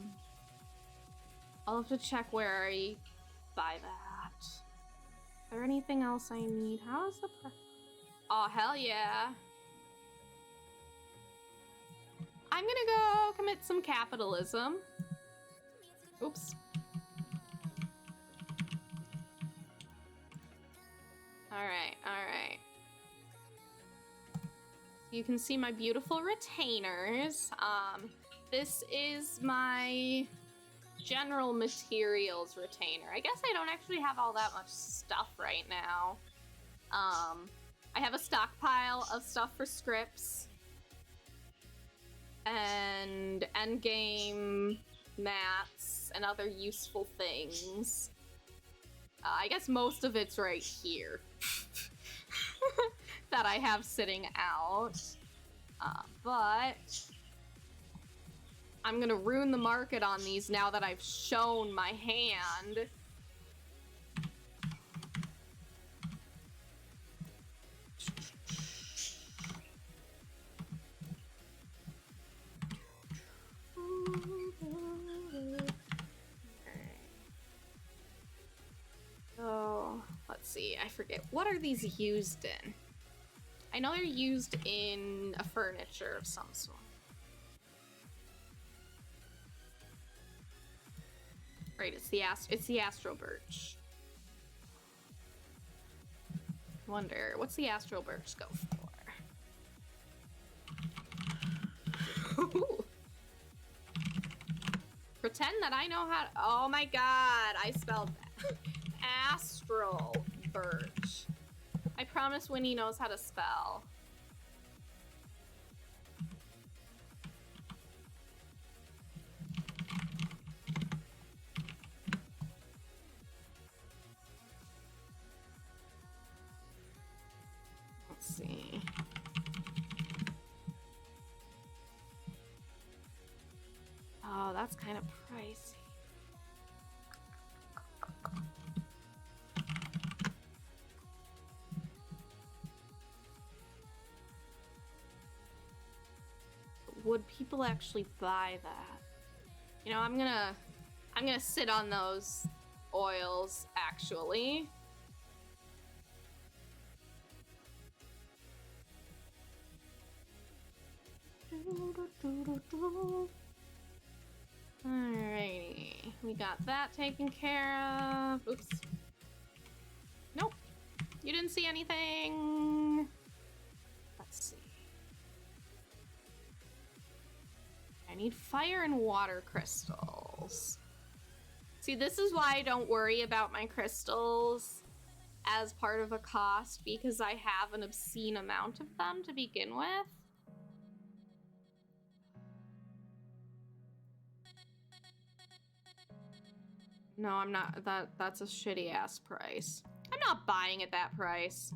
have to check where I buy that. Is there anything else I need? How is the price? Oh, hell yeah. I'm gonna go commit some capitalism. Oops. Alright, alright. You can see my beautiful retainers. This is my general materials retainer. I guess I don't actually have all that much stuff right now. I have a stockpile of stuff for scripts and endgame mats and other useful things. I guess most of it's right here that I have sitting out. But I'm gonna ruin the market on these now that I've shown my hand. Oh, let's see. I forget. What are these used in? I know they're used in a furniture of some sort. Right, it's the astral birch. Wonder, what's the astral birch go for? Pretend that I know how to, oh my god, I spelled that. Astral birch. I promise Winnie knows how to spell. Let's see. Oh, that's kind of pricey. Would people actually buy that? You know, I'm gonna sit on those oils actually. Alrighty, we got that taken care of. Oops. Nope, you didn't see anything. Let's see. I need fire and water crystals. See, this is why I don't worry about my crystals as part of a cost, because I have an obscene amount of them to begin with. No, I'm not. That's a shitty ass price. I'm not buying at that price.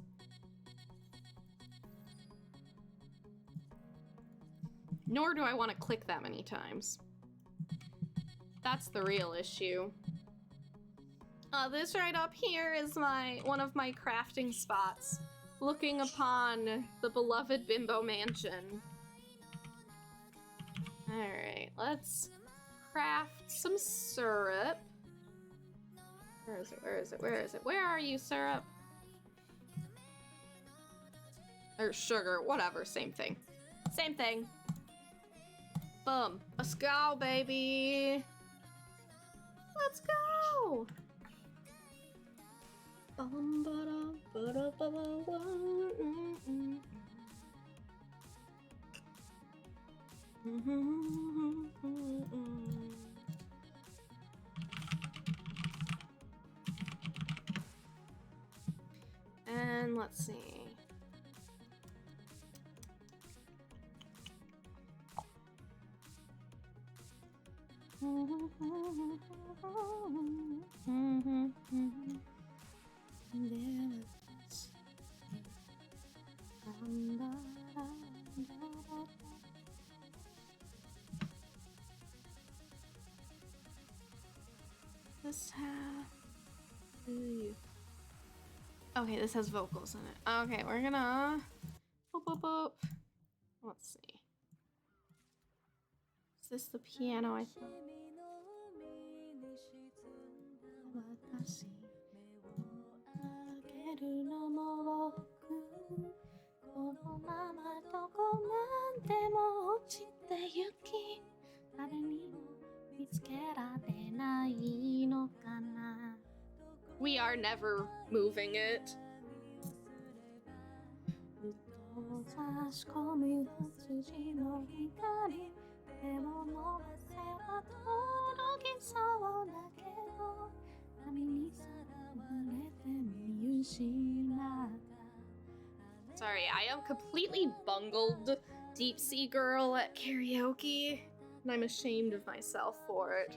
Nor do I want to click that many times. That's the real issue. This right up here is one of my crafting spots. looking upon the beloved Bimbo Mansion. Alright, let's craft some syrup. Where is it? Where is it? Where is it? Where are you, syrup? Or sugar, whatever, same thing. Same thing. Boom. Let's go, baby. Let's go. And let's see. This okay, this has vocals in it. Okay, we're gonna boop, boop, boop. Let's see. Is this the piano? I think. We are never moving it. Sorry, I am completely bungled deep sea girl at karaoke, and I'm ashamed of myself for it.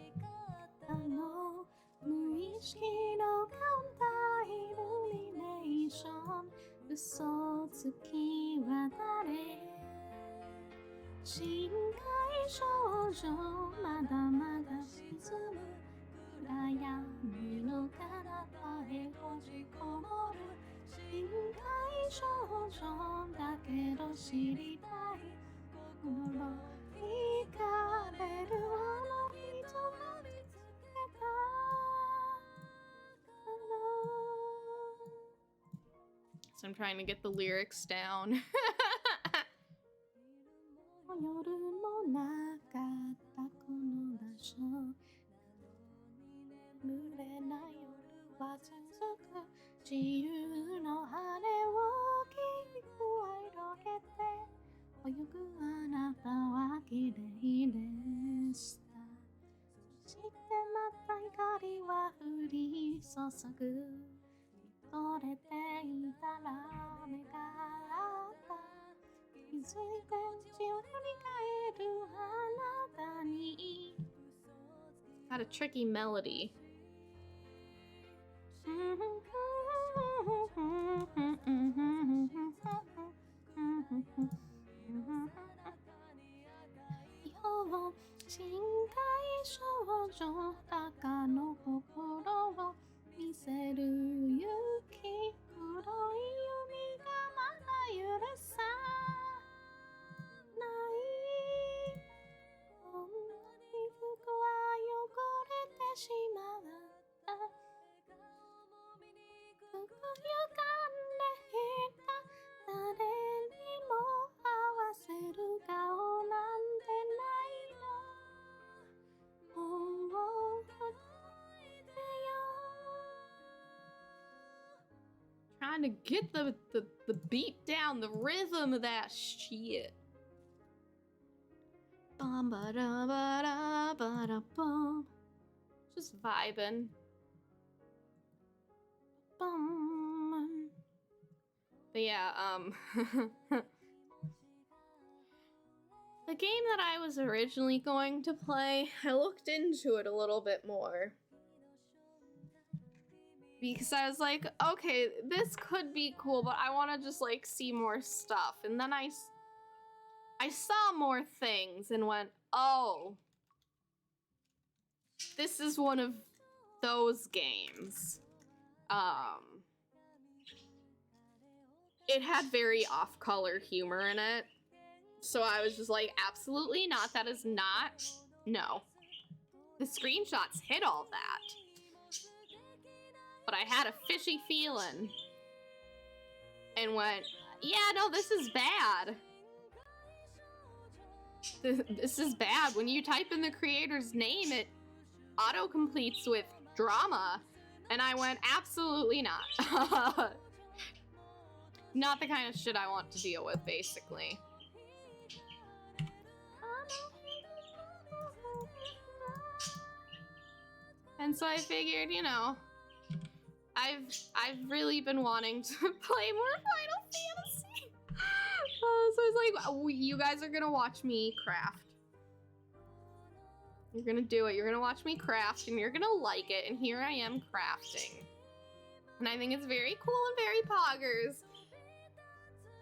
So I'm trying to get the lyrics down. Got a tricky melody. Trying to get the beat down, the rhythm of that shit. Bum ba da ba da ba da bum. Just vibing. Bum. But yeah, the game that I was originally going to play, I looked into it a little bit more. Because I was like, okay, this could be cool, but I want to just, like, see more stuff. And then I saw more things and went, oh, this is one of those games. it had very off-color humor in it. So I was just like, absolutely not. That is not, no. The screenshots hit all that. But I had a fishy feeling. And went, yeah, no, this is bad. This is bad. When you type in the creator's name, it auto-completes with drama. And I went, absolutely not. Not the kind of shit I want to deal with, basically. And so I figured, you know, I've really been wanting to play more Final Fantasy. So I was like, you guys are gonna watch me craft. You're gonna do it. You're gonna watch me craft, and you're gonna like it. And here I am crafting. And I think it's very cool and very poggers.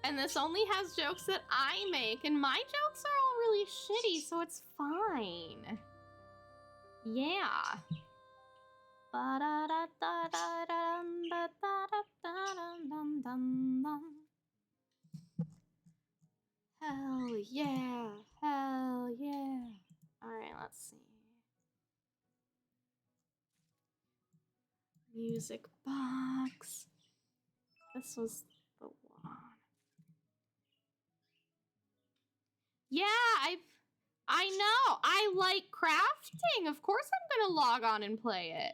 And this only has jokes that I make, and my jokes are all really shitty, so it's fine. Yeah. Hell yeah. Hell yeah. Alright, let's see. Music box. This was the one. Yeah, I know. I like crafting. Of course I'm gonna log on and play it.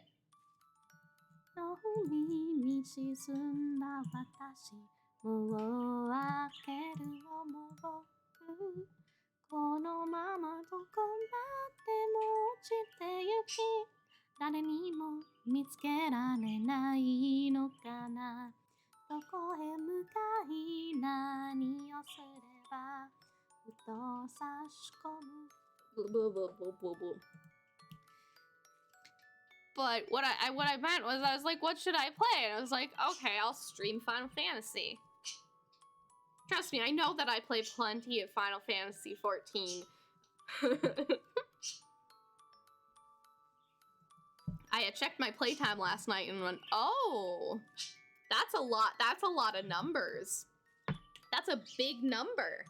But what I meant was, I was like, what should I play? And I was like, okay, I'll stream Final Fantasy. Trust me, I know that I play plenty of Final Fantasy 14. I had checked my playtime last night and went, oh, that's a lot of numbers. That's a big number.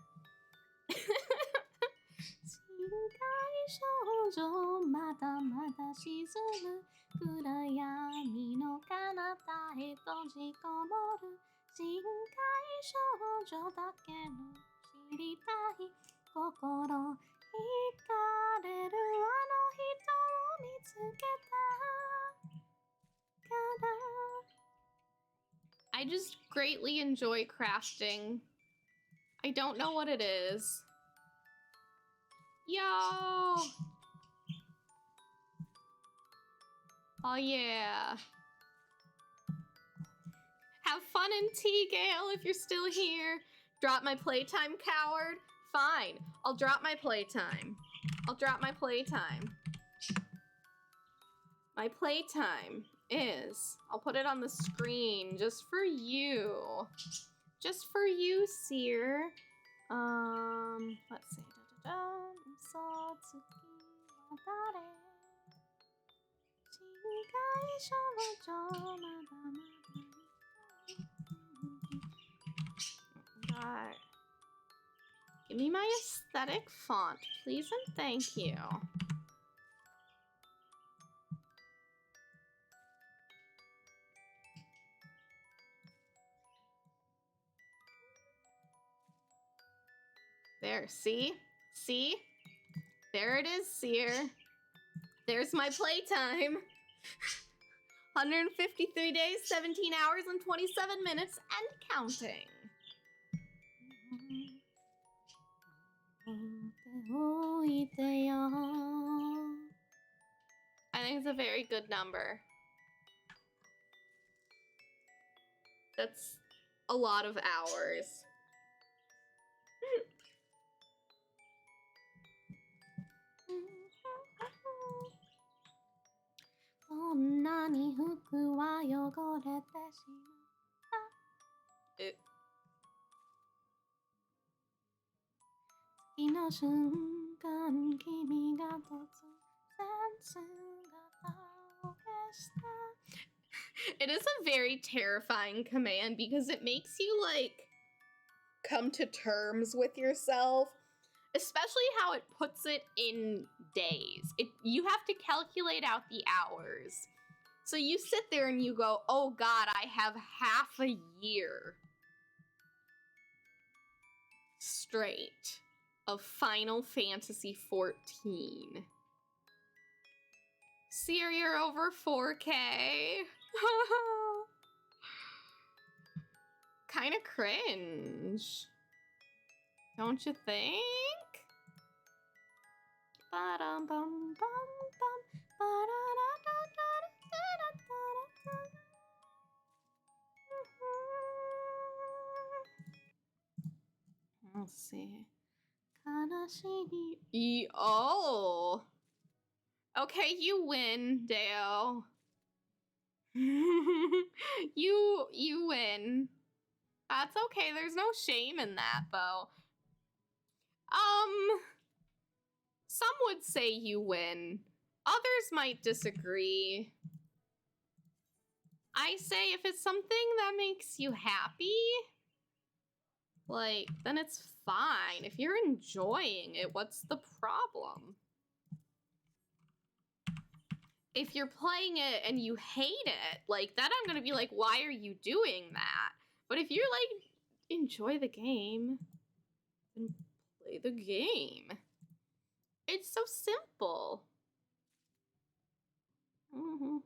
I just greatly enjoy crafting. I don't know what it is. Yo! Oh yeah. Have fun in tea, Gale, if you're still here. Drop my playtime, coward? Fine. I'll drop my playtime. I'll drop my playtime. My playtime is... I'll put it on the screen just for you. Just for you, Seer. Let's see. God. Give me my aesthetic font, please and thank you. There, see? See? There it is, Seer. There's my playtime. 153 days, 17 hours, and 27 minutes, and counting. I think it's a very good number. That's a lot of hours. It is a very terrifying command because it makes you like come to terms with yourself, especially how it puts it in days. You have to calculate out the hours. So you sit there and you go, oh God, I have half a year straight of Final Fantasy XIV. Seer, you're over 4K. Kind of cringe. Don't you think? Let's see. Oh. Okay, you win, Deo. you win. That's okay. There's no shame in that, though. Some would say you win. Others might disagree. I say if it's something that makes you happy, like, then it's fine. If you're enjoying it, what's the problem? If you're playing it and you hate it, like, then I'm gonna be like, why are you doing that? But if you're like, enjoy the game, then play the game. It's so simple. Let's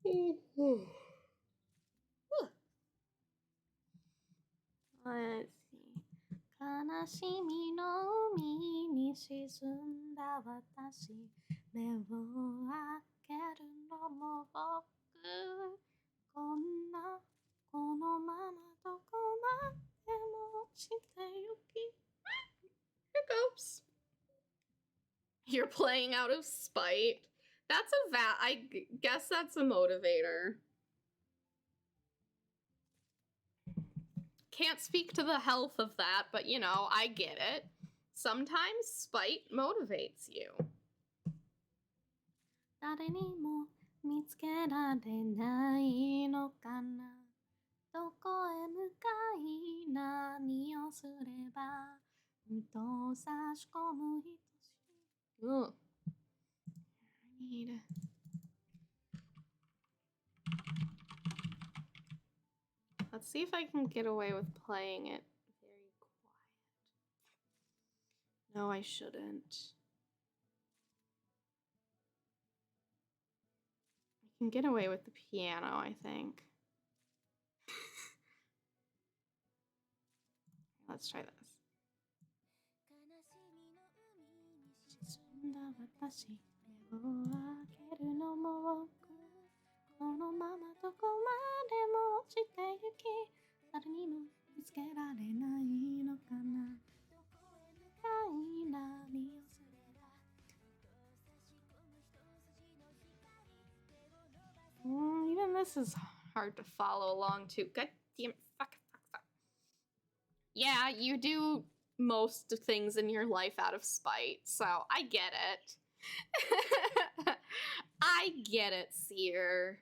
see. 悲しみの海に沈んだ私、目を開けるのも僕、このままどこまでも落ちてゆき。Hiccups. You're playing out of spite. That's I guess that's a motivator. Can't speak to the health of that, but you know, I get it. Sometimes spite motivates you. 誰にも見つけられないのかな。どこへ向かい何をすればふと差し込む愛しい。Ugh. I need. Let's see if I can get away with playing it very quiet. No, I shouldn't. I can get away with the piano, I think. Let's try this. Even this is hard to follow along to. God damn it. Fuck. Yeah, you do most things in your life out of spite, so I get it. I get it, Seer.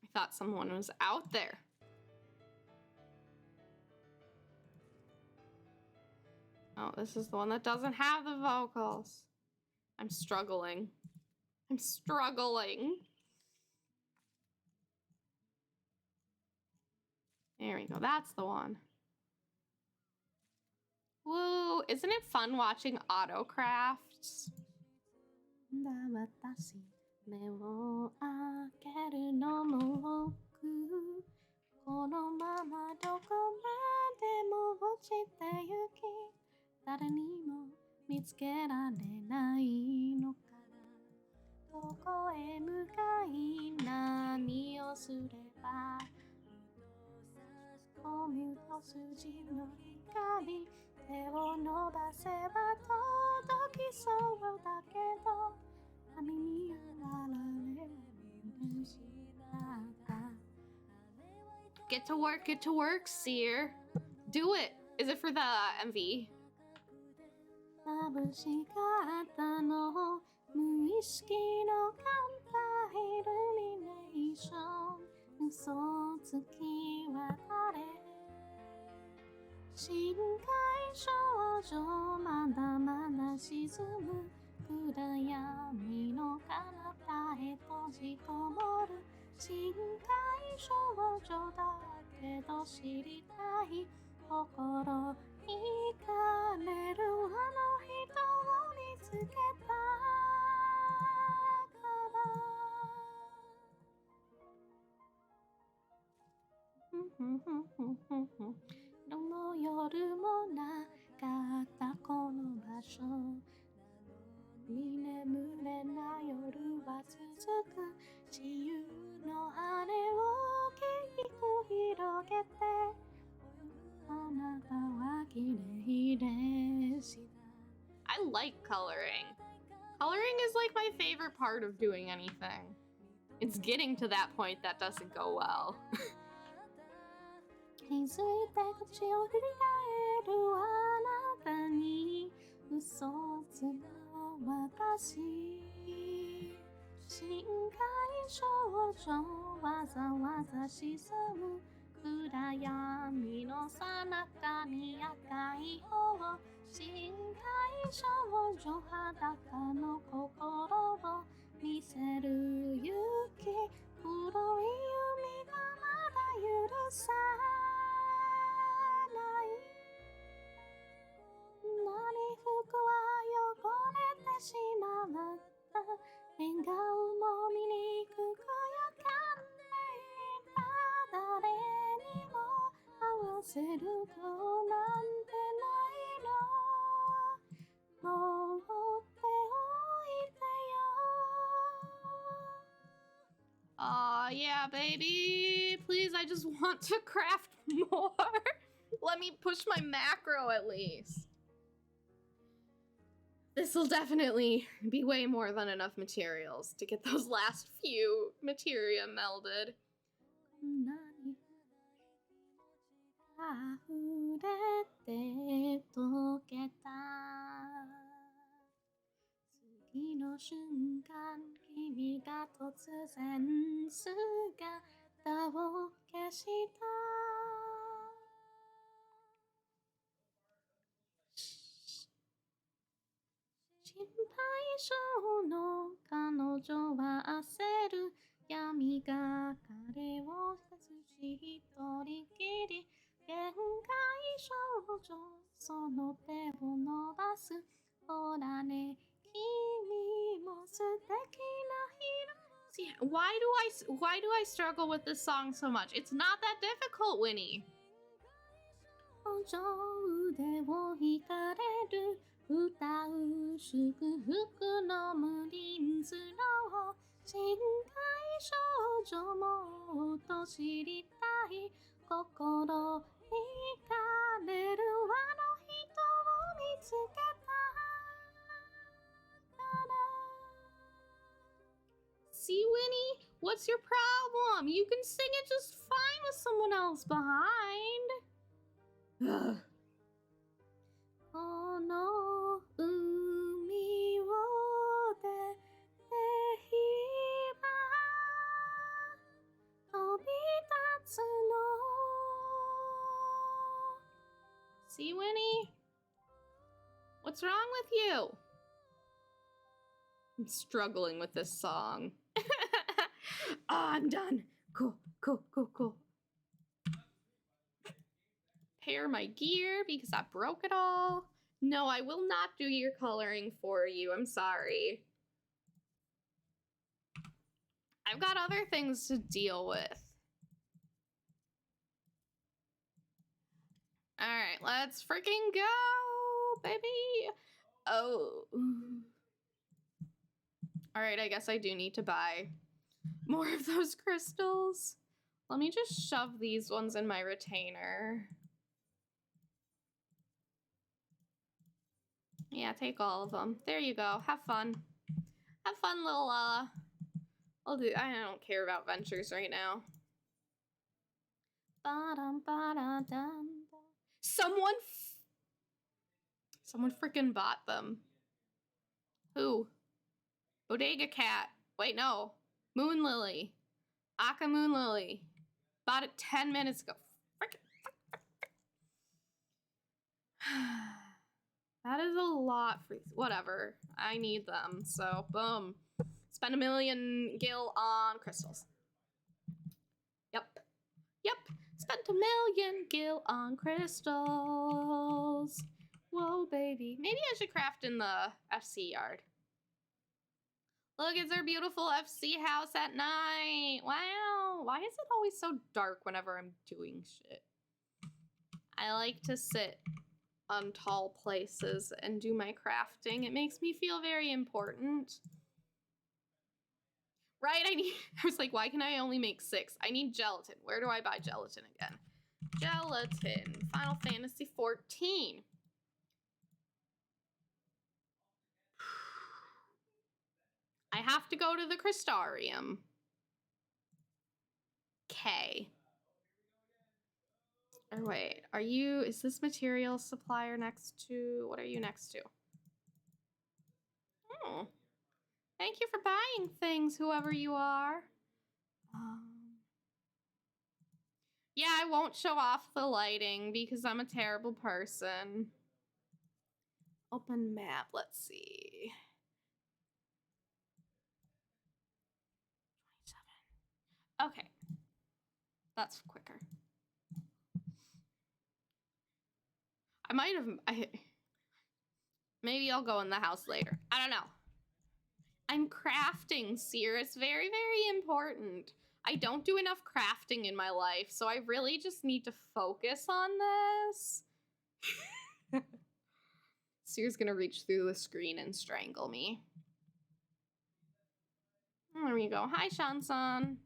I thought someone was out there. Oh, this is the one that doesn't have the vocals. I'm struggling. There we go. That's the one. Woo! Isn't it fun watching autocrafts? Get to work, Seer. Do it. Is it for the MV? ルミネーション嘘つきは誰深海少女まだまだ沈む暗闇の彼方へ閉じこもる深海少女だけど知りたい心惹かれるあの人を見つけたどの夜もなかったこの場所に眠れない夜は続く自由の羽を大きく広げてあなたは綺麗でした I like coloring. Coloring is like my favorite part of doing anything. It's getting to that point that doesn't go well. 気づいて口を振り返るあなたに嘘をつく私深海少女わざわざ沈む暗闇の彼方に赤い方深海少女裸の心を見せる勇気黒い海がまだ許さない何服は汚れてしまった笑顔も醜くやかんでいた誰にも合わせる子なんてないの放っておいてよAw, yeah, baby. Please, I just want to craft more. Let me push my macro at least. This will definitely be way more than enough materials to get those last few materia melded. 溢れて溶けた次の瞬間君が突然姿を消した心配性の彼女は焦る闇が彼を一し一人きり限界少女その手を伸ばすほらね君も素敵な色 See, why do I struggle with this song so much? It's not that difficult, Winnie. 上腕を引かれる歌う祝福の無輪スロー深海少女もっと知りたい心惹かれるあの人を見つけた See, Winnie, what's your problem? You can sing it just fine with someone else behind. Ugh. この海を出て今飛び立つの See, Winnie? What's wrong with you? I'm struggling with this song. Oh, I'm done. Cool. Repair my gear because I broke it all. No, I will not do your coloring for you. I'm sorry. I've got other things to deal with. All right, let's freaking go, baby. Oh. All right, I guess I do need to buy more of those crystals. Let me just shove these ones in my retainer. Yeah, take all of them. There you go. Have fun. Have fun, little I don't care about ventures right now. Someone freaking bought them. Who? Bodega Cat. Wait, no. Moon Lily. Aka Moon Lily. Bought it 10 minutes ago. Frickin'. That is a lot for whatever. I need them. So, boom. Spend 1 million gil on crystals. Yep. Yep. Spent 1 million gil on crystals. Whoa, baby. Maybe I should craft in the FC yard. Look, it's our beautiful FC house at night. Wow. Why is it always so dark whenever I'm doing shit? I like to sit on tall places and do my crafting. It makes me feel very important. Right? I was like, why can I only make 6? I need gelatin. Where do I buy gelatin again? Gelatin. Final Fantasy 14. I have to go to the Crystarium. K. Or wait, are you, is this material supplier next to, what are you next to? Oh, thank you for buying things, whoever you are. Yeah, I won't show off the lighting because I'm a terrible person. Open map, let's see. 27. Okay, that's quicker. I might have, maybe I'll go in the house later. I don't know. I'm crafting, Seer. It's very, very important. I don't do enough crafting in my life, so I really just need to focus on this. Seer's gonna reach through the screen and strangle me. There we go. Hi, Shansan.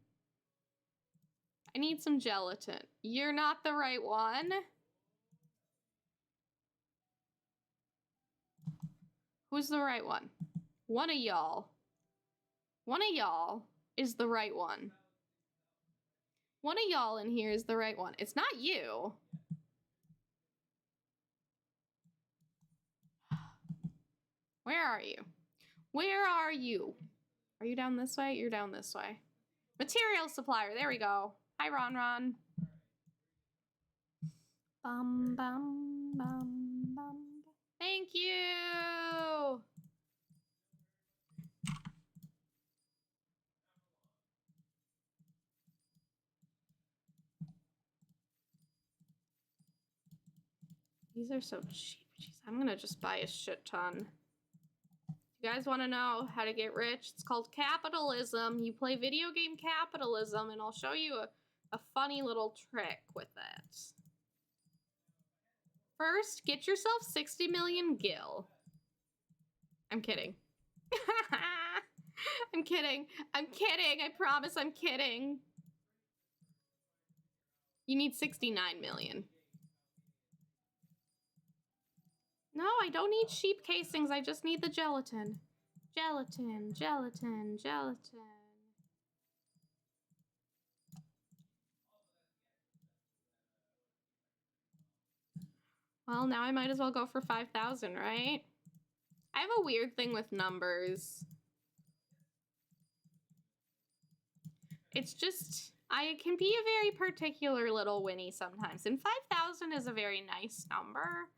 I need some gelatin. You're not the right one. Who's the right one? One of y'all. One of y'all is the right one. One of y'all in here is the right one. It's not you. Where are you? Where are you? Are you down this way? You're down this way. Material supplier. There we go. Hi, Ron Ron. Bum, bum, bum, bum. Thank you. These are so cheap. Jeez, I'm gonna just buy a shit ton. You guys want to know how to get rich? It's called capitalism. You play video game capitalism, and I'll show you a funny little trick with it. First, get yourself 60 million gil. I'm kidding. I'm kidding. I'm kidding. I promise I'm kidding. You need 69 million. No, I don't need sheep casings. I just need the gelatin. Gelatin, gelatin, gelatin. Well, now I might as well go for 5,000, right? I have a weird thing with numbers. It's just, I can be a very particular little Winnie sometimes. And 5,000 is a very nice number.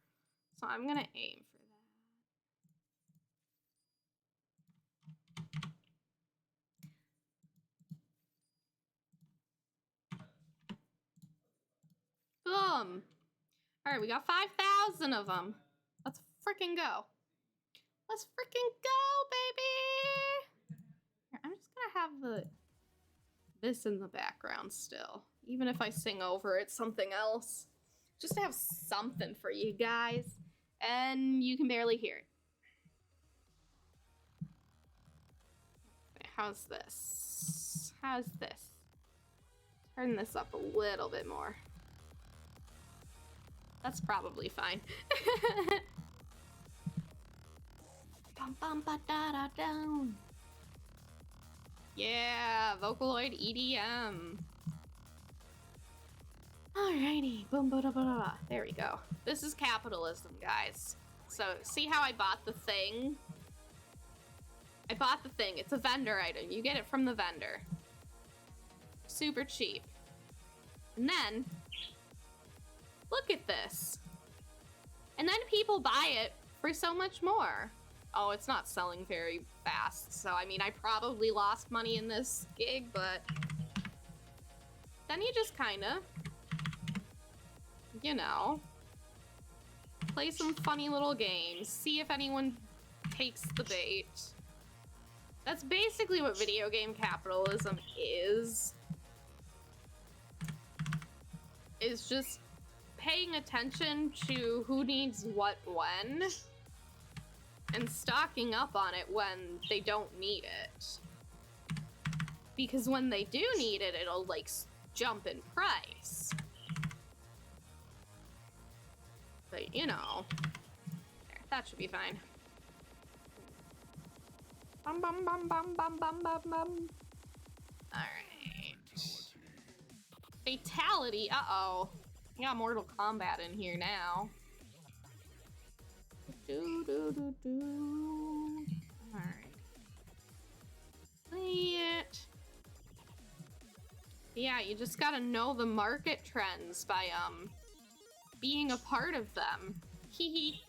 So I'm gonna aim for that. Boom. All right, we got 5,000 of them. Let's freaking go. Let's freaking go, baby. Here, I'm just gonna have this in the background still. Even if I sing over it, something else. Just to have something for you guys. And you can barely hear it. How's this? How's this? Turn this up a little bit more. That's probably fine. Bum, bum, ba, da, da, down. Yeah, Vocaloid EDM. Alrighty, boom, ba, da, ba, da. There we go. This is capitalism, guys. So, see how I bought the thing? I bought the thing. It's a vendor item. You get it from the vendor. Super cheap. And then, look at this. And then people buy it for so much more. Oh, it's not selling very fast. So, I mean, I probably lost money in this gig, but then you just kind of, you know, play some funny little games. See if anyone takes the bait. That's basically what video game capitalism is. Is just paying attention to who needs what when and stocking up on it when they don't need it. Because when they do need it, it'll like jump in price. But you know, there, that should be fine. Bum bum bum bum bum bum bum bum. Alright. Fatality, uh-oh. We got Mortal Kombat in here now. Alright. Play it. Yeah, you just gotta know the market trends by, being a part of them. Hee hee.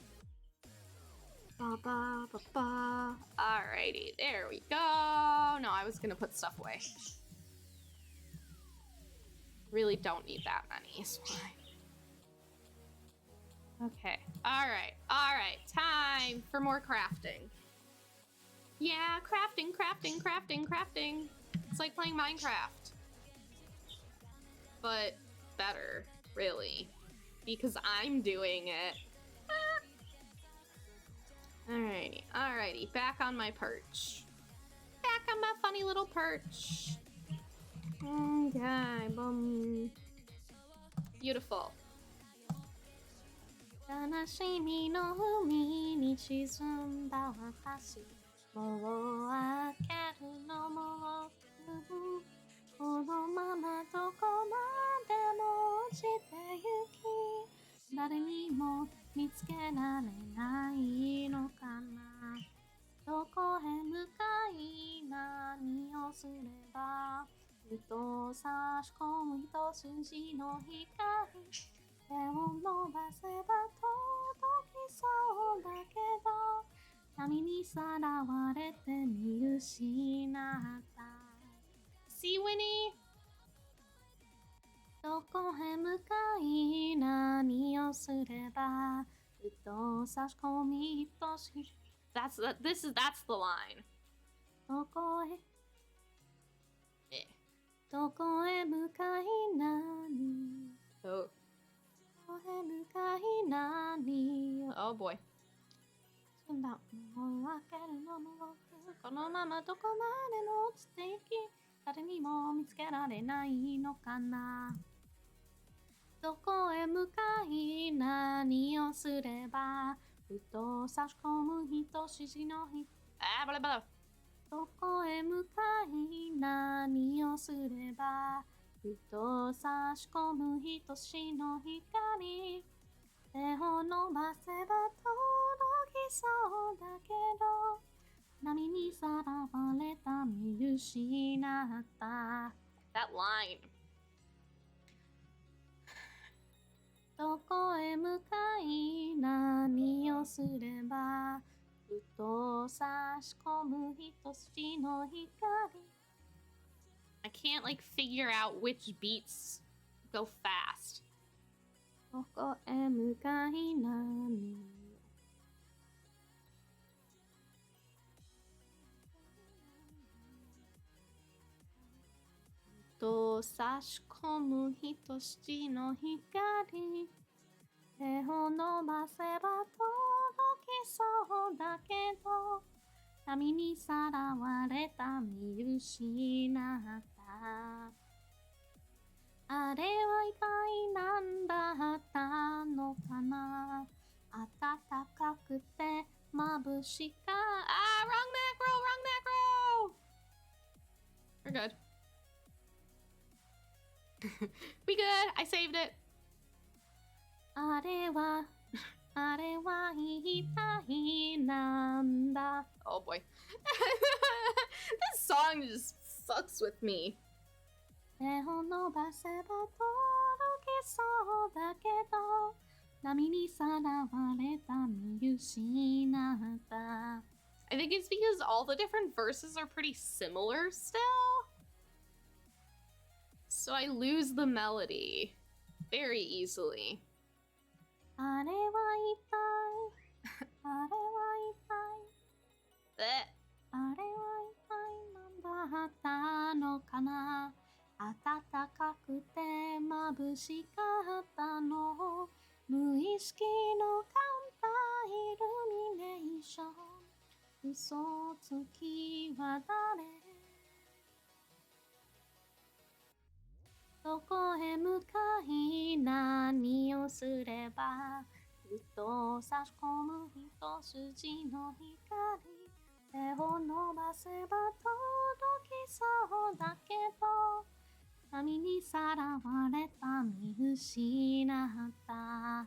Ba ba ba ba. Alrighty, there we go. No, I was gonna put stuff away. Really don't need that many, it's fine. Okay, alright, time for more crafting. Yeah, crafting. It's like playing Minecraft. But better, really. Because I'm doing it. Alrighty, back on my perch. Back on my funny little perch. Okay, boom. Beautiful. 悲しみの海に沈んだ私もう開けるのもこのままどこまでも落ちてゆき誰にも見つけられないのかなどこへ向かい何をすればふと差し込む一筋の光手を伸ばせば届きそうだけど波にさらわれて見失った See, Winnie? どこへ向かい何をすればふと差し込み愛しい That's the line. どこへどこへ向かい何 Oh. どこへ向かい何 Oh boy. そんなもう開けるのもこのままどこまでも落ちていき誰にも見つけられないのかなどこへ向かい何をすればふと差し込む一筋の光 Ah, blah, blah. どこへ向かい何をすればふと差し込む一筋の光手を伸ばせば届きそうだけど波にさらわれた見失った That line. どこへ向かい何をすればふと差し込む一筋の光 I can't like figure out which beats go fast. どこへ向かい何と差し込む一筋の光手を伸ばせば届きそうだけど波にさらわれた見失ったあれは一体何だったのかな暖かくて眩しか Ah, wrong macro. We're good. We good. I saved it. あれは一体なんだ Oh Oh boy. This song just fucks with me. 手を伸ばせば届きそうだけど波にさらわれた見失った I think it's because all the different verses are pretty similar still. So I lose the melody very easily. あれは一体あれは一体 Blech. あれは一体何だったのかな暖かくて眩しかったの無意識のカウンターイルミネーション嘘つきは誰どこへ向かい何をすればふと差し込む一筋の光手を伸ばせば届きそうだけど波にさらわれた見失ったあ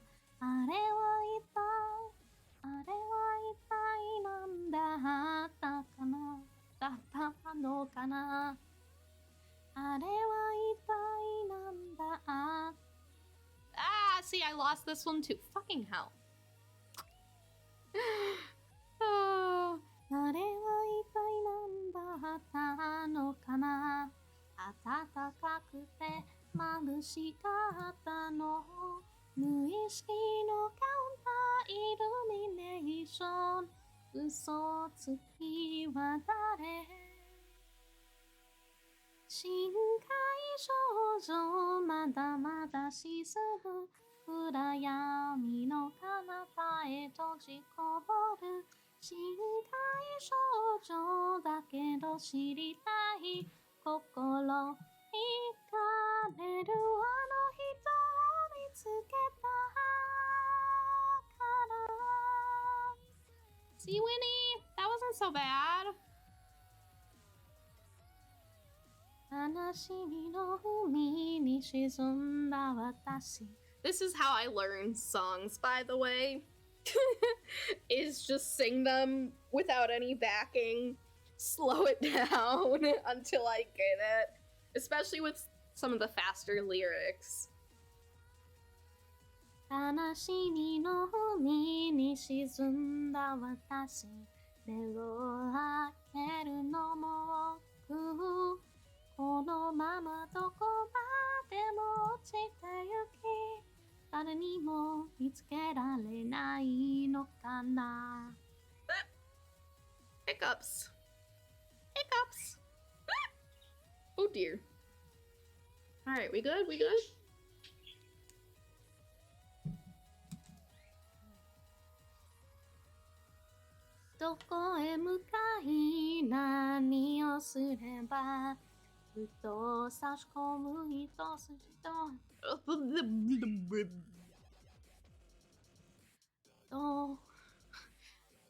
れは一体あれは一体何だったかなだったのかなあれは一体何だ Ah, see, I lost this one too. Fucking hell. Oh. あれは一体何だったのかな暖かくて眩しかったの無意識のカウンターイルミネーション嘘つきは誰深海少女まだまだ沈む暗闇の彼方へ閉じこぼる深海少女だけど知りたい心惹かれるあの人を見つけたから See, Winnie, that wasn't so bad. 悲しみの海に沈んだ私 This is how I learn songs, by the way. Is just sing them without any backing, slow it down until I get it. Especially with some of the faster lyrics. 悲しみの海に沈んだ私目を開けるのも億劫このままどこまでも落ちてゆき誰にも見つけられないのかな Hiccups. Hiccups. Oh dear. Alright, we good? We good? どこへ向かい何をすればふと差し込む一筋と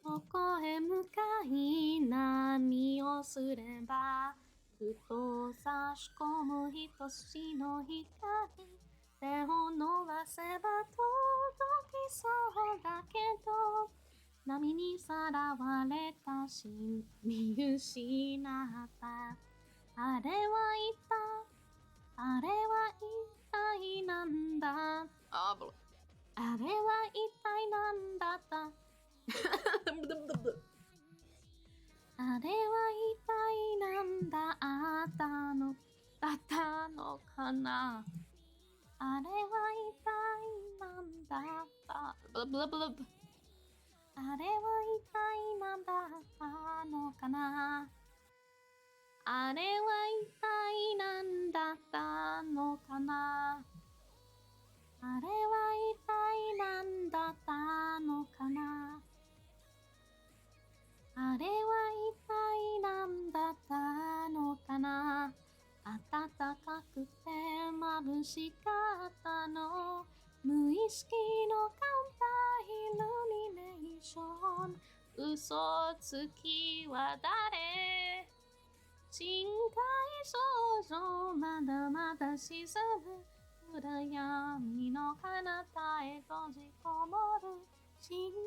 どこへ向かい何をすればふと差し込む一筋の光手を伸ばせば届きそうだけど波にさらわれたし見失ったあれは一体あれは一体なんだ Ah, but あれは一体なんだったあれは一体なんだったのかなあれは一体なんだった blah, blah, blah. あれは一体なんだったのかなあれは一体なんだったのかなあれは一体なんだったのかなあれは一体なんだったのかな暖かくて眩しかったの無意識のカウンターイルミネーション嘘つきは誰深海少女まだまだ沈む暗闇の彼方へ閉じこもる深海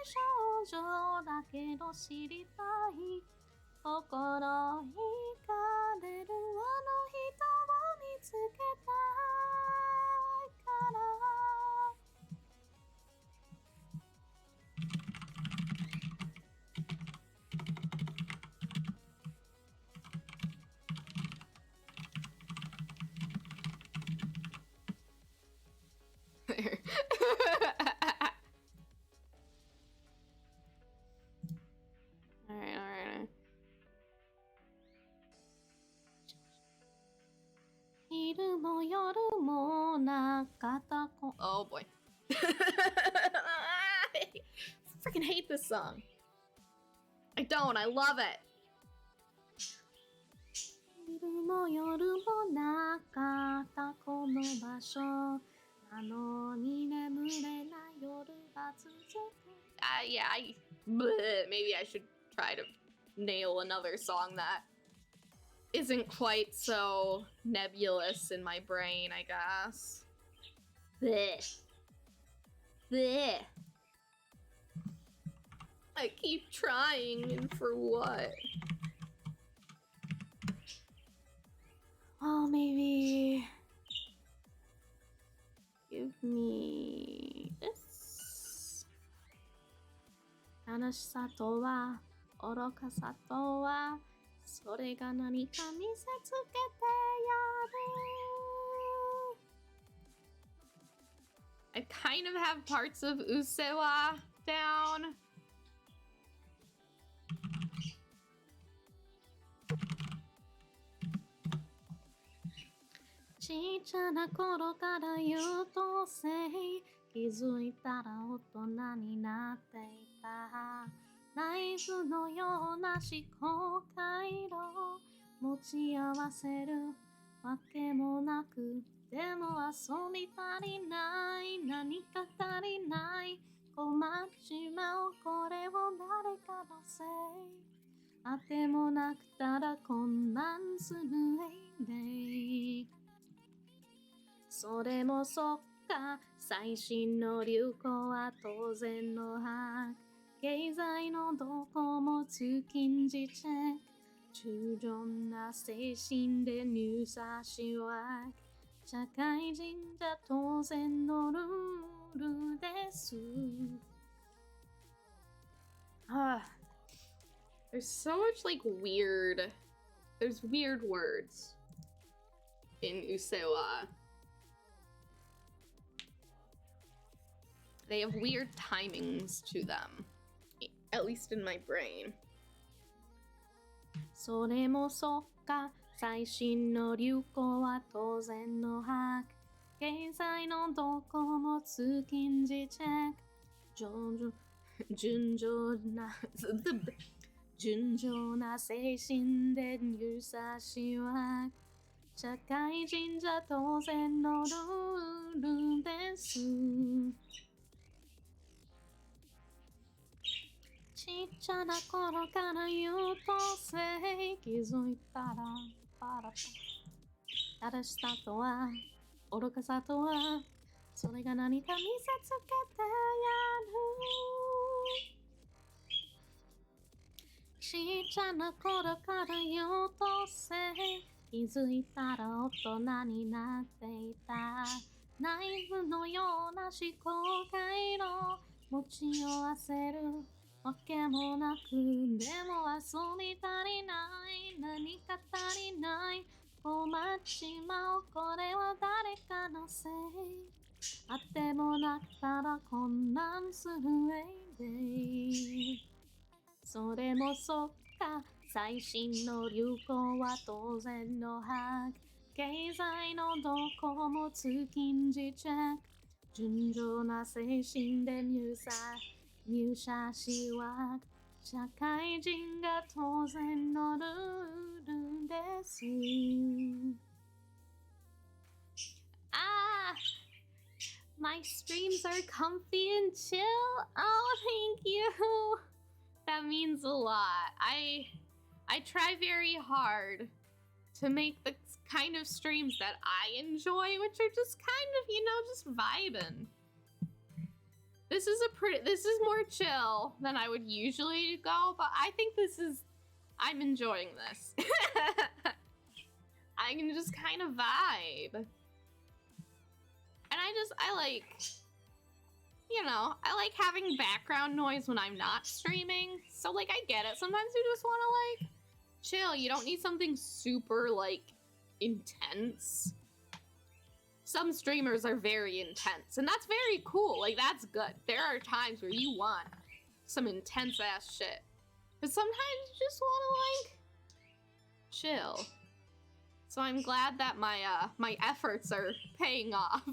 少女だけど知りたい心惹かれるあの人を見つけたいからAlright. 昼も夜もなかったこ Oh boy. I freaking hate this song. I don't. I love it. 昼も夜もなかったこの場所なのに眠れない夜が続く Yeah, maybe I should try to nail another song that isn't quite so nebulous in my brain, I guess. Bleh. Bleh. I keep trying, and for what? Oh, maybe give me this. 悲しさとは愚かさとはそれが何か見せつけてやる I kind of have parts of Usewa down.「ちっちゃな頃から優等生」「気づいたら大人になっていた」「ナイフのような思考回路」「持ち合わせるわけもなく」「でも遊び足りない何か足りない」「困っちまうこれを誰かのせい」「あてもなくただ混乱するエイデイ」それもそっか最新の流行は当然の把握経済のどこも通勤時チェック従順な精神で入社しわ社会人じゃ当然のルールです There's so much there's weird words in Usewa. They have weird timings to them, at least in my brain. それもそっか最新の流行は当然の把握経済のどこも通勤時チェック順調な精神で入社しは社会人じゃ当然のルールですちっちゃな頃から優等生気づいたらパラパ正しさとは愚かさとはそれが何か見せつけてやるちっちゃな頃から優等生気づいたら大人になっていたナイフのような思考回路持ち合わせるわけもなくでも遊び足りない何か足りない困っちまうこれは誰かのせいあてもなくただ混乱するエイデイそれもそっか最新の流行は当然の把握経済のどこも通勤時チェック順調な精神で入社しは社会人が当然のルールです My streams are comfy and chill. Oh, thank you. That means a lot. I try very hard to make the kind of streams that I enjoy, which are just kind of, just vibing. This is more chill than I would usually go, but I think I'm enjoying this. I can just kind of vibe. And I like, you know, I like having background noise when I'm not streaming. So, like, I get it. Sometimes you just want to, like, chill. You don't need something super, like, intense. Some streamers are very intense, and that's very cool. Like, that's good. There are times where you want some intense-ass shit. But sometimes you just want to, like, chill. So I'm glad that my efforts are paying off.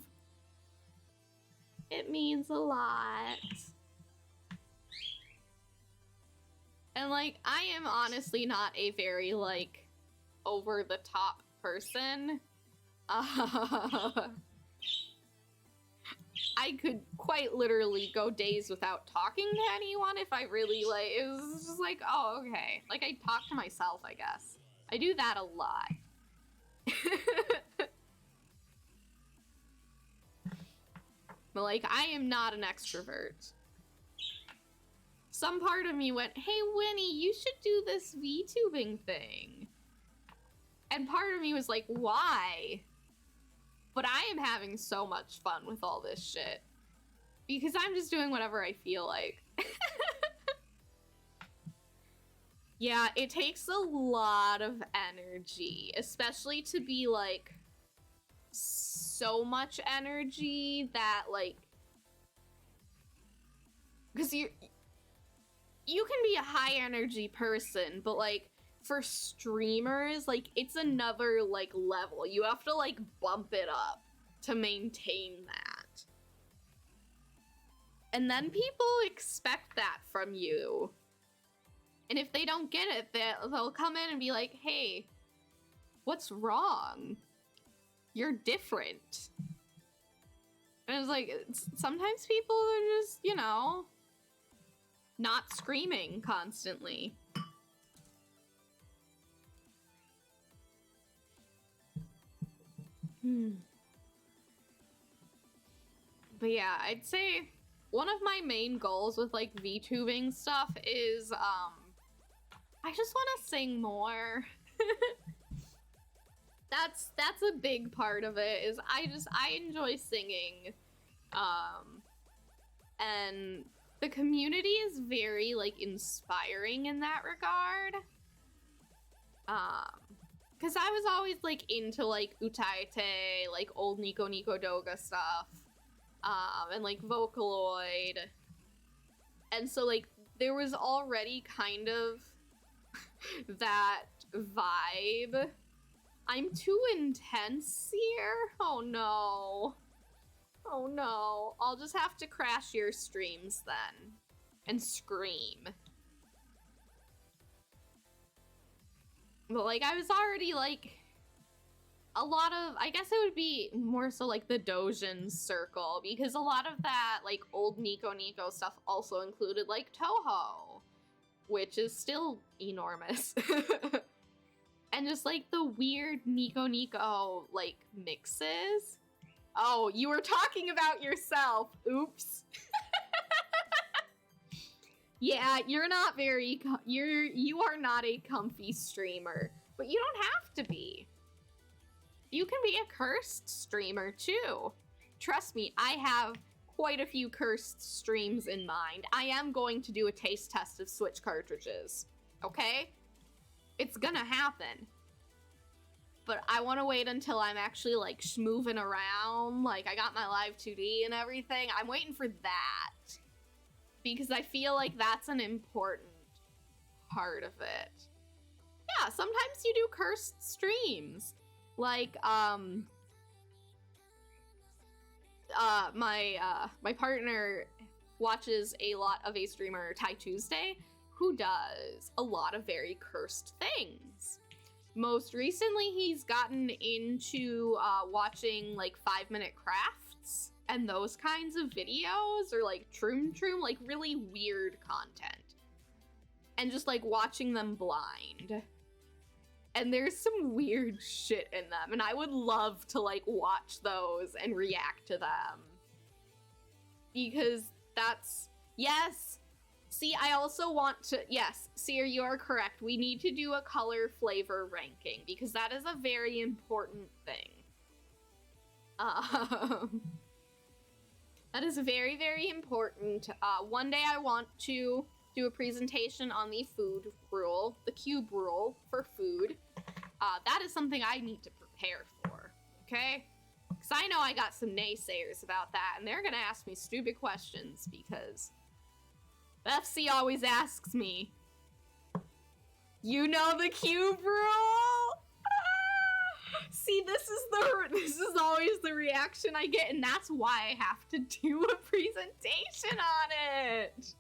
It means a lot. And, like, I am honestly not a very, like, over-the-top person. I could quite literally go days without talking to anyone if I really, like, it was just like, oh, okay. Like, I talk to myself, I guess. I do that a lot. But, like, I am not an extrovert. Some part of me went, hey, Winnie, you should do this VTubing thing. And part of me was like, why? But I am having so much fun with all this shit. Because I'm just doing whatever I feel like. Yeah, it takes a lot of energy, especially to be, like, so much energy that, like, because you can be a high energy person, but, like, for streamers, like, it's another, like, level. You have to, like, bump it up to maintain that. And then people expect that from you. And if they don't get it, they'll come in and be like, hey, what's wrong? You're different. And it's like, sometimes people are just, you know, not screaming constantly. But yeah, I'd say one of my main goals with, like, VTubing stuff is, I just want to sing more. That's a big part of it, is I enjoy singing. And the community is very, like, inspiring in that regard. Because I was always, like, into, like, Utaite, like, old Nico Nico Doga stuff, and, like, Vocaloid. And so, like, there was already kind of that vibe. I'm too intense here? Oh no. Oh no. I'll just have to crash your streams then. And scream. But, like, I was already, like, a lot of, I guess it would be more so, like, the Dojin circle, because a lot of that, like, old Nico Nico stuff also included, like, Toho, which is still enormous. And just, like, the weird Nico Nico, like, mixes. Oh, you were talking about yourself. Oops. Yeah, you're not very, you are not a comfy streamer, but you don't have to be. You can be a cursed streamer too. Trust me, I have quite a few cursed streams in mind. I am going to do a taste test of Switch cartridges, okay? It's gonna happen. But I want to wait until I'm actually, like, schmooving around. Like, I got my live 2D and everything. I'm waiting for that. Because I feel like that's an important part of it. Yeah, sometimes you do cursed streams. Like, my partner watches a lot of a streamer, Ty Tuesday, who does a lot of very cursed things. Most recently, he's gotten into watching, like, 5-minute crafts and those kinds of videos, or, like, troom, like, really weird content. And just, like, watching them blind. And there's some weird shit in them, and I would love to, like, watch those and react to them. Because That's, yes. See, I also want to, yes, Seer, you are correct. We need to do a color flavor ranking because that is a very important thing. That is very, very important. One day I want to do a presentation on the food rule, the cube rule for food. That is something I need to prepare for, okay? Because I know I got some naysayers about that, and they're gonna ask me stupid questions because FC always asks me, you know the cube rule? See, this is always the reaction I get, and that's why I have to do a presentation on it.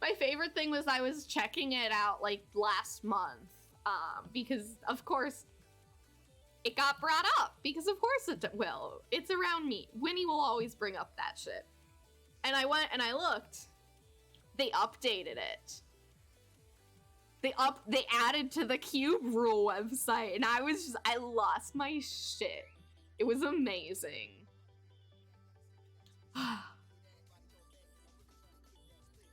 My favorite thing was I was checking it out like last month, because of course it got brought up, because of course it will. It's around me. Winnie will always bring up that shit. And I went and I looked. They updated it. They added to the Cube Rule website, and I lost my shit. It was amazing.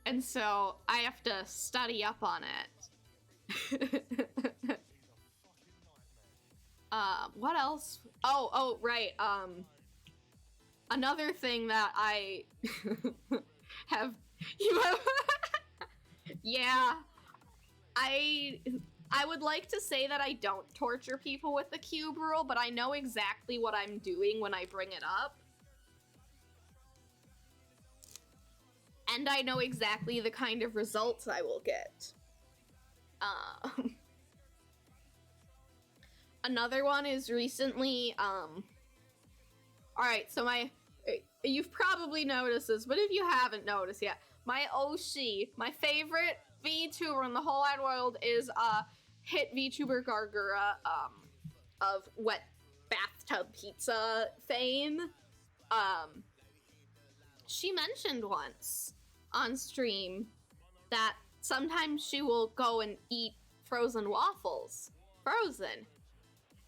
And so I have to study up on it. What else? Oh, right. Another thing that I have, yeah, I would like to say that I don't torture people with the cube rule, but I know exactly what I'm doing when I bring it up. And I know exactly the kind of results I will get. Another one is recently, alright, so you've probably noticed this, but if you haven't noticed yet, my Oshi, my favorite VTuber in the whole wide world is, hit VTuber Gargura, of Wet Bathtub Pizza fame. She mentioned once on stream that sometimes she will go and eat frozen waffles. Frozen.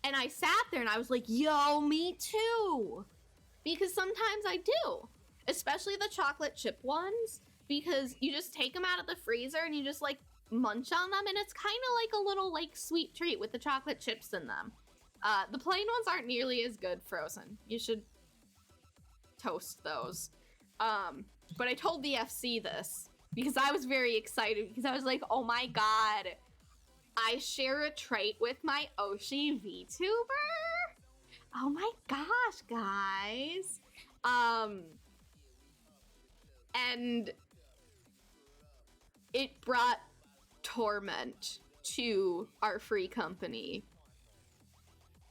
And I sat there and I was like, yo, me too. Because sometimes I do. Especially the chocolate chip ones. Because you just take them out of the freezer and you just like munch on them. And it's kind of like a little like sweet treat with the chocolate chips in them. The plain ones aren't nearly as good frozen. You should toast those. But I told the FC this because I was very excited because I was like, oh my god, I share a trait with my Oshi VTuber? Oh my gosh, guys. And it brought torment to our free company.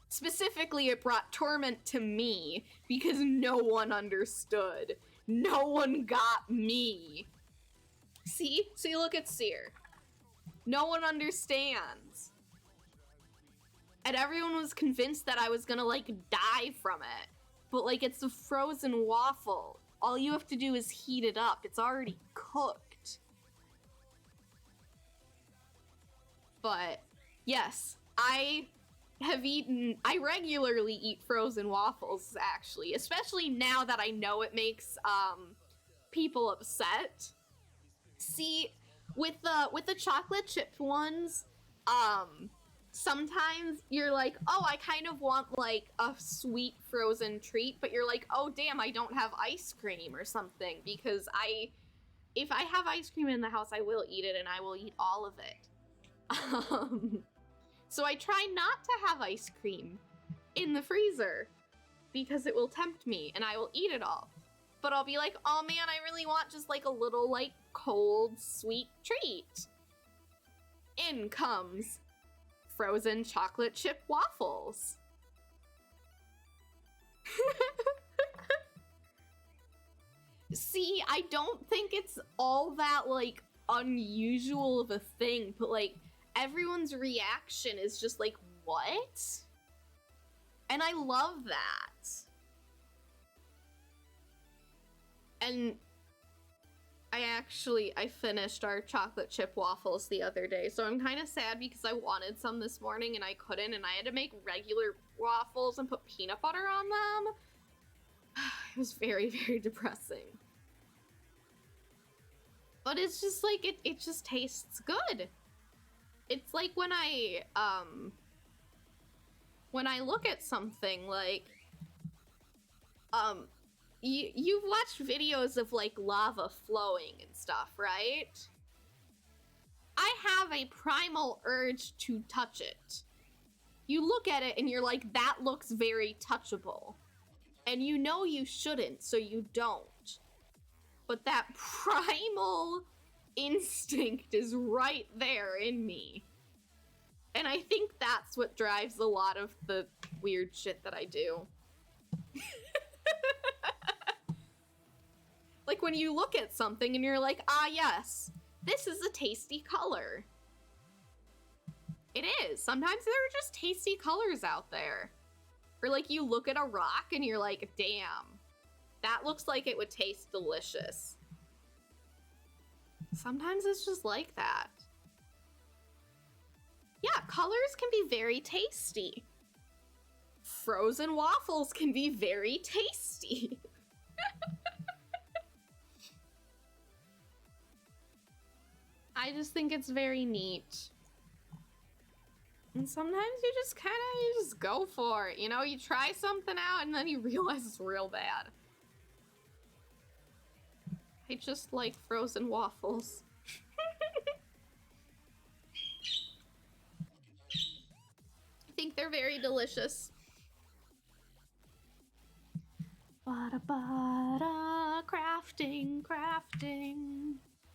Specifically, it brought torment to me because no one understood. No one got me. See, look at Seer. No one understands. And everyone was convinced that I was gonna, like, die from it. But, like, it's a frozen waffle. All you have to do is heat it up. It's already cooked. But, yes, I regularly eat frozen waffles, actually. Especially now that I know it makes, people upset. See, with the chocolate chip ones, sometimes you're like, oh, I kind of want, like, a sweet frozen treat, but you're like, oh, damn, I don't have ice cream or something, because if I have ice cream in the house, I will eat it, and I will eat all of it. So I try not to have ice cream in the freezer, because it will tempt me, and I will eat it all. But I'll be like, oh man, I really want just, like, a little, like, cold, sweet treat. In comes frozen chocolate chip waffles. See, I don't think it's all that, like, unusual of a thing, but, like, everyone's reaction is just like, what? And I love that. And I finished our chocolate chip waffles the other day, so I'm kind of sad because I wanted some this morning and I couldn't, and I had to make regular waffles and put peanut butter on them. It was very, very depressing. But it's just like, it just tastes good. It's like when I look at something like, you've watched videos of like lava flowing and stuff, right? I have a primal urge to touch it. You look at it and you're like, that looks very touchable. And you know you shouldn't, so you don't. But that primal instinct is right there in me. And I think that's what drives a lot of the weird shit that I do. Like when you look at something and you're like, ah yes, this is a tasty color. It is. Sometimes there are just tasty colors out there. Or like you look at a rock and you're like, damn, that looks like it would taste delicious. Sometimes it's just like that. Yeah, colors can be very tasty. Frozen waffles can be very tasty. I just think it's very neat. And sometimes you just go for it. You know, you try something out and then you realize it's real bad. I just like frozen waffles. I think they're very delicious. Bada, crafting.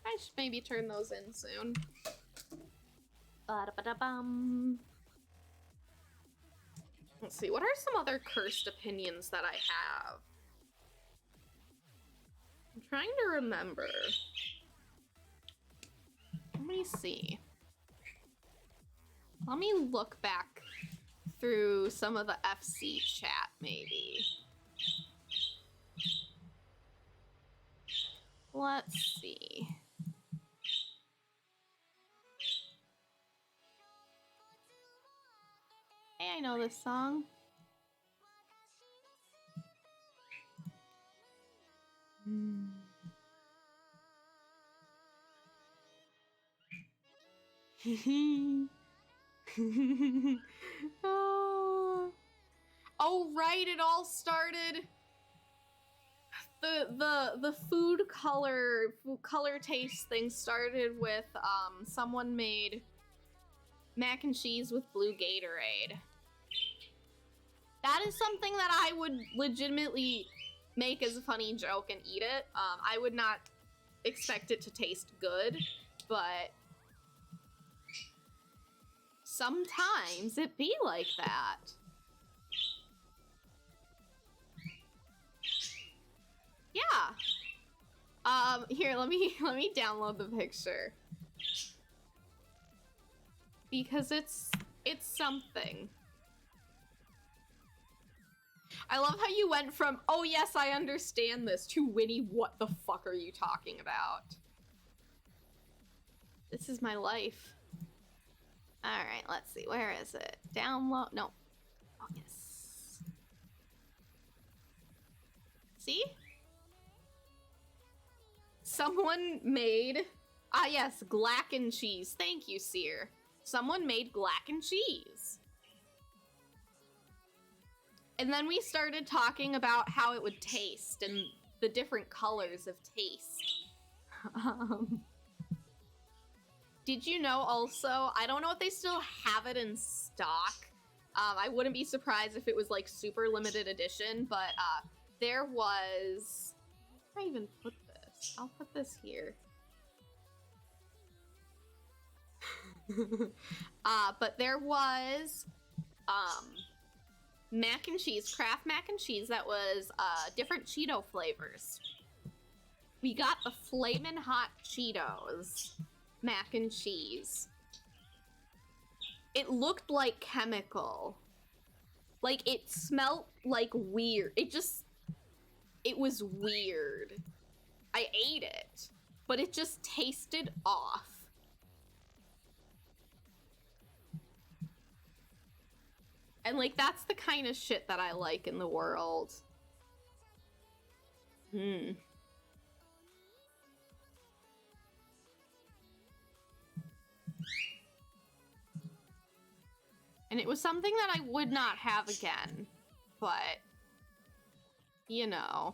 I should maybe turn those in soon. Bada-bada-bum. Let's see, what are some other cursed opinions that I have? I'm trying to remember. Let me see. Let me look back through some of the FC chat, maybe. Let's see. Hey, I know this song. Oh, right, it all started. The food color taste thing started with someone made mac and cheese with blue Gatorade. That is something that I would legitimately make as a funny joke and eat it. I would not expect it to taste good, but sometimes it be like that. Yeah. Here, let me download the picture. Because it's something. I love how you went from, oh yes, I understand this, to Winnie, what the fuck are you talking about? This is my life. Alright, let's see, where is it? Download, no. Oh, yes. See? Someone made, ah yes, glack and cheese. Thank you, Seer. Someone made glack and cheese. And then we started talking about how it would taste and the different colors of taste. Did you know also, I don't know if they still have it in stock. I wouldn't be surprised if it was like super limited edition, but there was, where did I even put this? I'll put this here. But there was mac and cheese, Kraft mac and cheese that was different Cheeto flavors. We got the Flamin' Hot Cheetos mac and cheese. It looked like chemical. Like it smelled like weird. It was weird. I ate it, but it just tasted off. And, like, that's the kind of shit that I like in the world. Hmm. And it was something that I would not have again, but, you know.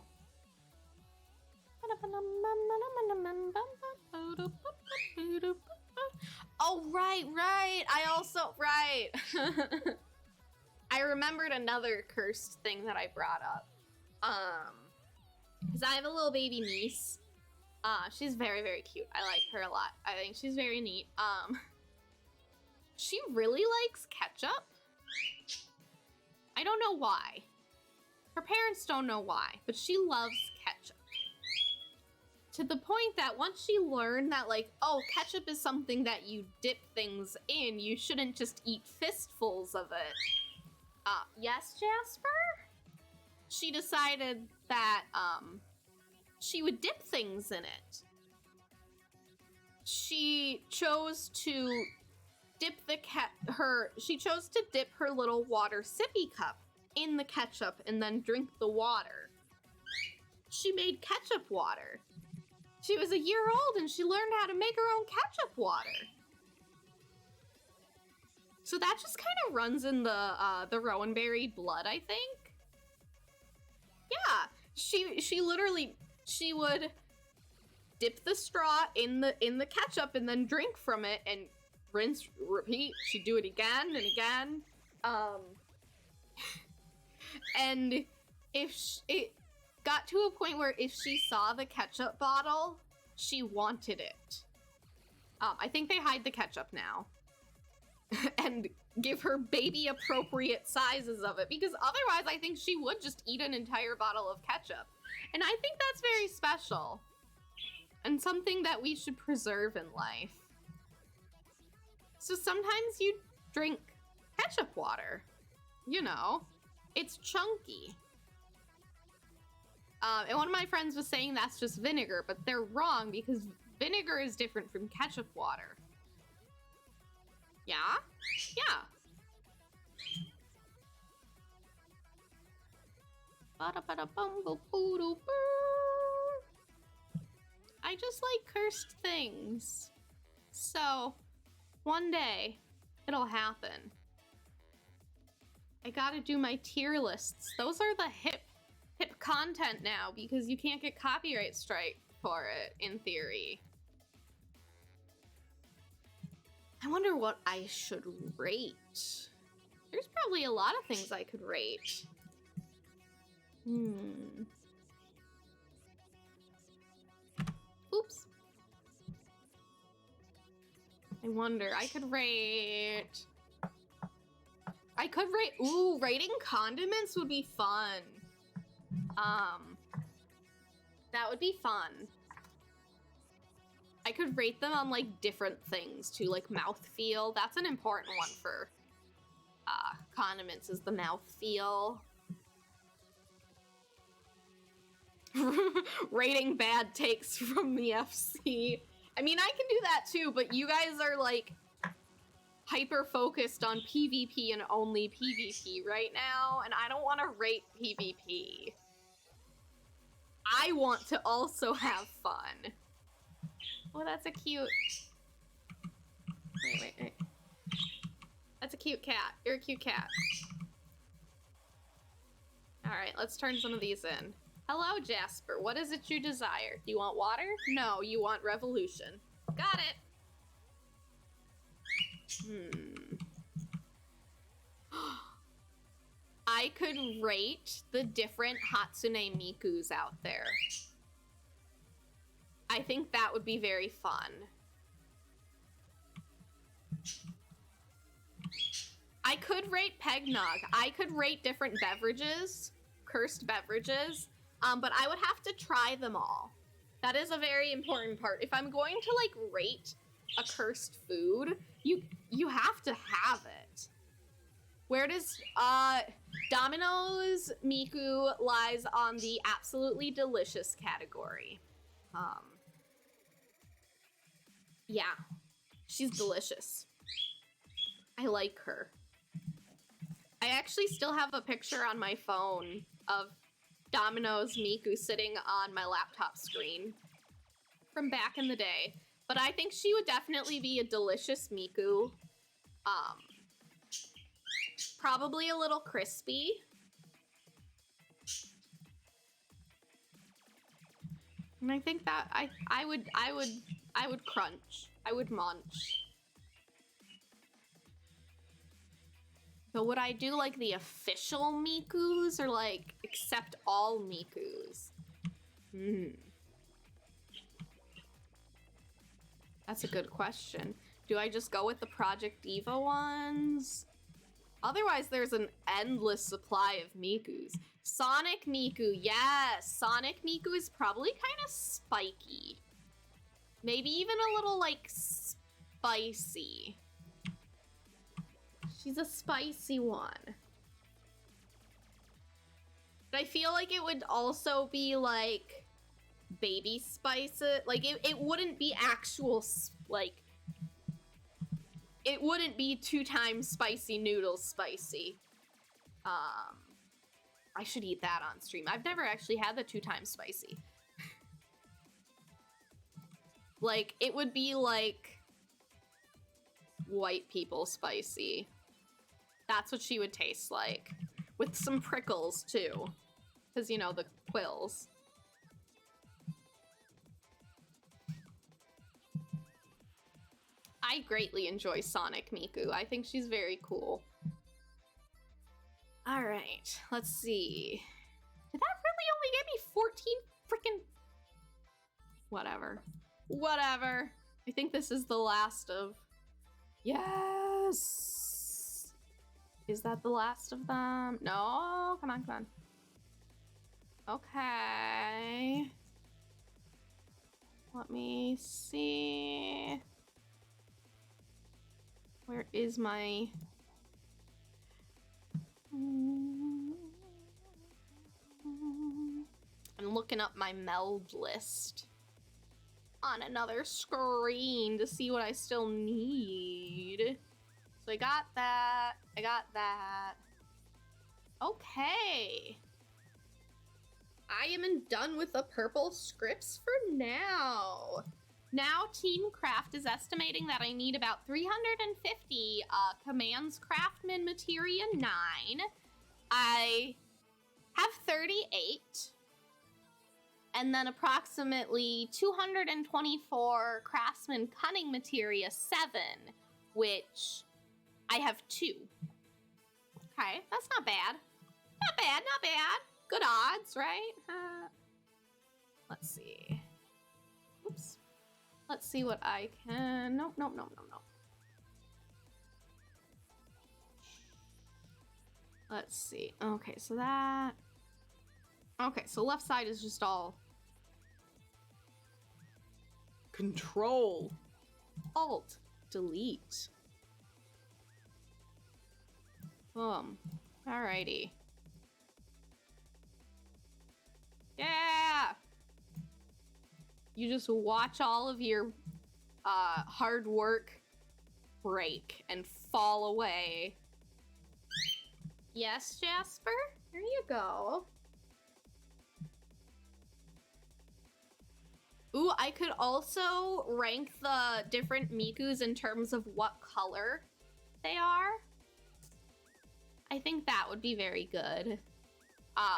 Oh, right. Right. I remembered another cursed thing that I brought up. Because I have a little baby niece. She's very, very cute. I like her a lot. I think she's very neat. She really likes ketchup. I don't know why. Her parents don't know why, but she loves ketchup. To the point that once she learned that, like, oh, ketchup is something that you dip things in, you shouldn't just eat fistfuls of it. Yes, Jasper? She decided that, she would dip things in it. She chose to dip her little water sippy cup in the ketchup and then drink the water. She made ketchup water. She was a year old and she learned how to make her own ketchup water. So that just kind of runs in the Rowanberry blood, I think. Yeah, she literally, she would dip the straw in the ketchup and then drink from it and rinse, repeat. She'd do it again and again. And if it got to a point where if she saw the ketchup bottle, she wanted it. I think they hide the ketchup now. And give her baby appropriate sizes of it, because otherwise I think she would just eat an entire bottle of ketchup. And I think that's very special. And something that we should preserve in life. So sometimes you drink ketchup water. You know, it's chunky. And one of my friends was saying that's just vinegar, but they're wrong because vinegar is different from ketchup water. Yeah? Yeah. I just like cursed things. So, one day, it'll happen. I gotta do my tier lists. Those are the hip content now because you can't get copyright strike for it, in theory. I wonder what I should rate. There's probably a lot of things I could rate. Oops. I wonder, I could rate... Ooh, rating condiments would be fun. That would be fun. I could rate them on, like, different things, too, like mouthfeel. That's an important one for condiments, is the mouthfeel. Rating bad takes from the FC. I mean, I can do that, too, but you guys are, like, hyper-focused on PvP and only PvP right now, and I don't want to rate PvP. I want to also have fun. Oh, that's a cute... Wait. That's a cute cat. You're a cute cat. Alright, let's turn some of these in. Hello, Jasper. What is it you desire? Do you want water? No, you want revolution. Got it! I could rate the different Hatsune Mikus out there. I think that would be very fun. I could rate Pegnog. I could rate different beverages, cursed beverages, but I would have to try them all. That is a very important part. If I'm going to, like, rate a cursed food, you have to have it. Where does, Domino's Miku lies on the absolutely delicious category. Yeah, she's delicious. I like her. I actually still have a picture on my phone of Domino's Miku sitting on my laptop screen from back in the day. But I think she would definitely be a delicious Miku. Probably a little crispy. And I think that I would crunch. I would munch. But would I do like the official Mikus or like accept all Mikus? That's a good question. Do I just go with the Project Diva ones? Otherwise, there's an endless supply of Mikus. Sonic Miku, yes! Sonic Miku is probably kind of spiky. Maybe even a little, like, spicy. She's a spicy one. But I feel like it would also be, like, baby spices. Like, it wouldn't be actual, like... It wouldn't be 2 times spicy noodles spicy. I should eat that on stream. I've never actually had the 2 times spicy. Like, it would be like white people spicy. That's what she would taste like. With some prickles, too. Because, you know, the quills. I greatly enjoy Sonic Miku. I think she's very cool. Alright, let's see. Did that really only get me 14 freaking... Whatever. Whatever. I think this is the last of... Yes! Is that the last of them? No, come on, come on. Okay. Let me see... Where is my... I'm looking up my meld list on another screen to see what I still need. So I got that. I got that. Okay. I am done with the purple scripts for now. Now Team Craft is estimating that I need about 350 Commands Craftsman Materia 9. I have 38. And then approximately 224 Craftsman Cunning Materia 7, which I have 2. Okay, that's not bad. Not bad, not bad. Good odds, right? Let's see. Oops. Let's see what I can... Nope, nope, nope, nope, nope. Let's see. Okay, so that... Okay, so left side is just all... Control. Alt. Delete. Boom. Alrighty. Yeah! You just watch all of your hard work break and fall away. Yes, Jasper? Here you go. Ooh, I could also rank the different Mikus in terms of what color they are. I think that would be very good.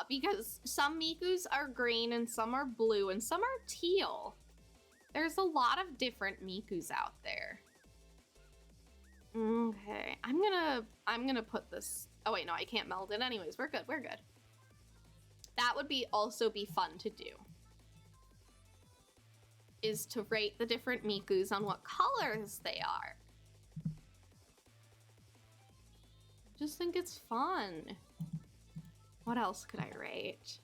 Because some Mikus are green and some are blue and some are teal. There's a lot of different Mikus out there. Okay, I'm gonna put this... Oh wait, no, I can't meld it anyways. We're good, we're good. That would also be fun to do. Is to rate the different Mikus on what colors they are. Just think it's fun. What else could I rate?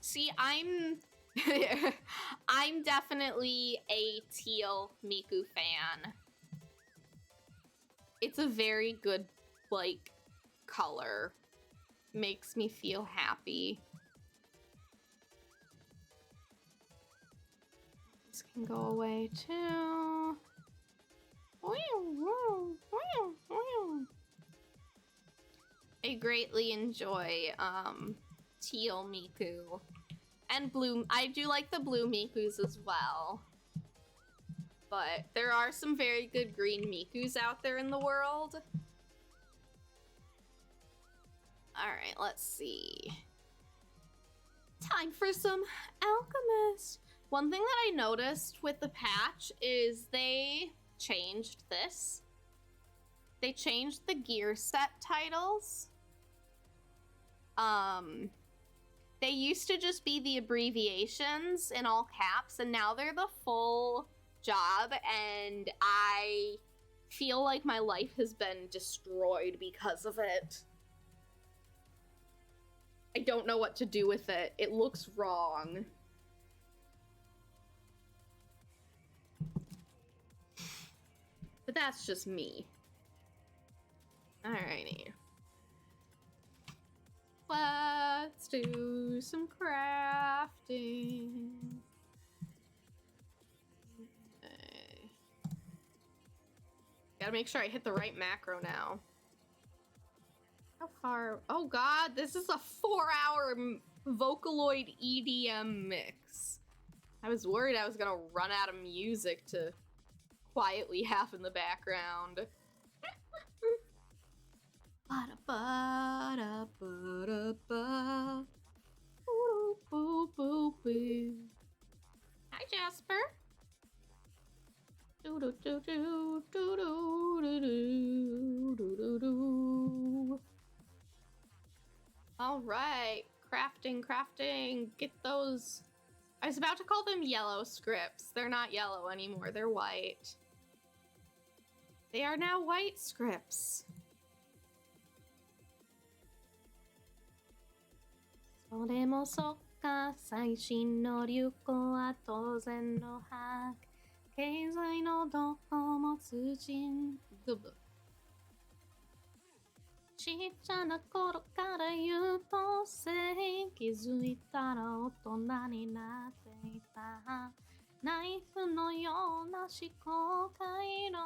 See, I'm definitely a teal Miku fan. It's a very good, like, color. Makes me feel happy. This can go away too. A I greatly enjoy teal Miku. And blue, I do like the blue Mikus as well. But there are some very good green Mikus out there in the world. Alright, let's see. Time for some Alchemist. One thing that I noticed with the patch is they changed this. They changed the gear set titles. They used to just be the abbreviations in all caps, and now they're the full job, and I feel like my life has been destroyed because of it. I don't know what to do with it. It looks wrong. But that's just me. Alrighty. Let's do some crafting. Okay. Gotta make sure I hit the right macro now. How far? Oh god, this is a 4-hour Vocaloid EDM mix. I was worried I was gonna run out of music to quietly have in the background. Hi, Jasper. All right, crafting. Get those. I was about to call them yellow scripts. They're not yellow anymore. They're white. They are now white scripts. それもそっか、最新の流行は当然の把握。経済のどこも通信。ちっちゃな頃から優等生、気づいたら大人になっていた。ナイフのような思考回路、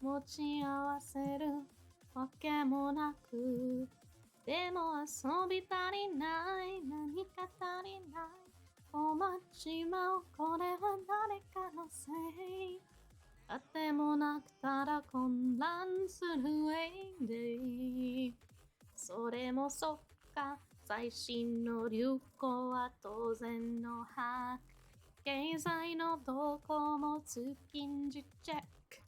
持ち合わせるわけもなく。でも遊び足りない、何か足りない、困っちまう、これは誰かのせい。あてもなくただ混乱するウェイデイ。それもそっか、最新の流行は当然の把握。経済の動向も通勤時チェック。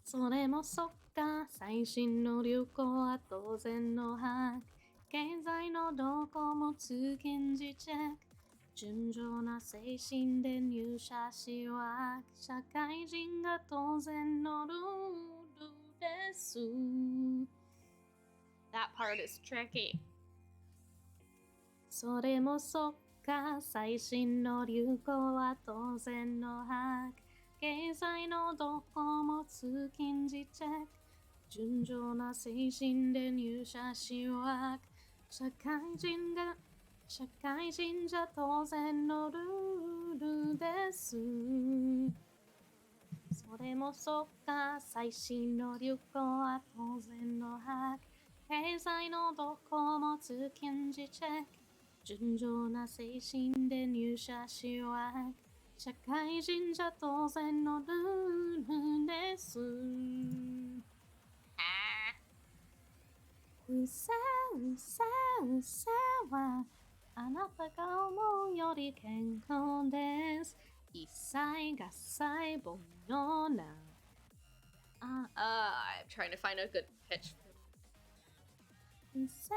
それもそっか、最新の流行は当然の把握。経済の動向も通勤時チェック。純情な精神で入社しは社会人が当然のルールです。 That part is tricky. それもそっか、最新の流行は当然の把握。経済の動向も通勤時チェック。純情な精神で入社しは社会人じゃ当然のルールです。それもそっか、最新の流行は当然の把握。経済の動向も通勤時チェック。純情な精神で入社しは社会人じゃ当然のルールです。うせはあなたが思うより健康です。一切合切ぼんよな。I'm trying to find a good pitch. うせ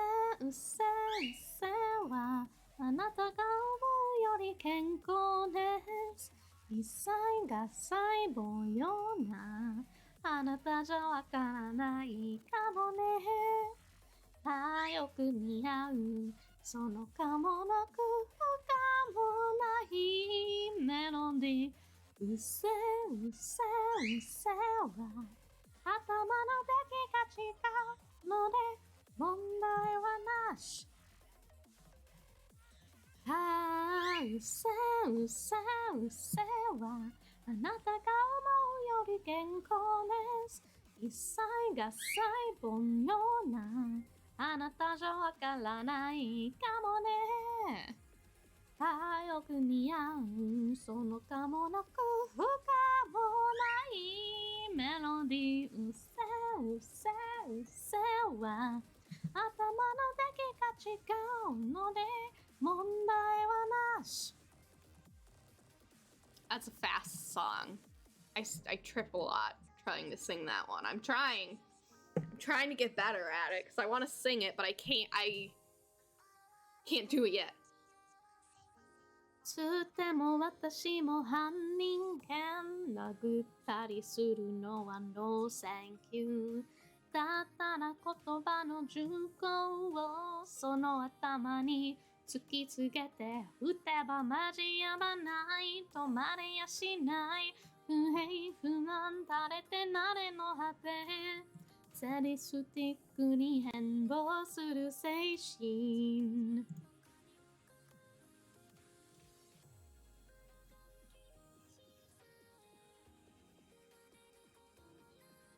はあなたが思うより健康です。一切合切ぼんよな。あなたじゃわからないかもね。よく似合うそのかもなく不可もないメロディー。うせは頭の出来が違うので問題はなし。うせはあなたが思うより健康です。一切が最後のようなあなたじゃわからないかもね。早く似合うそのかもなく不可もないメロディーうせうせうせは頭の出来が違うので問題はなし。 That's a fast song. I trip a lot trying to sing that one. I'm trying to get better at it because I want to sing it, but I can't do it yet. つっても私も半人間殴ったりするのは No thank you。 だったら言葉の重厚をその頭に突きつけて打てば交わらない止まれやしない不平不満垂れてなれの果てサディスティックに変貌する精神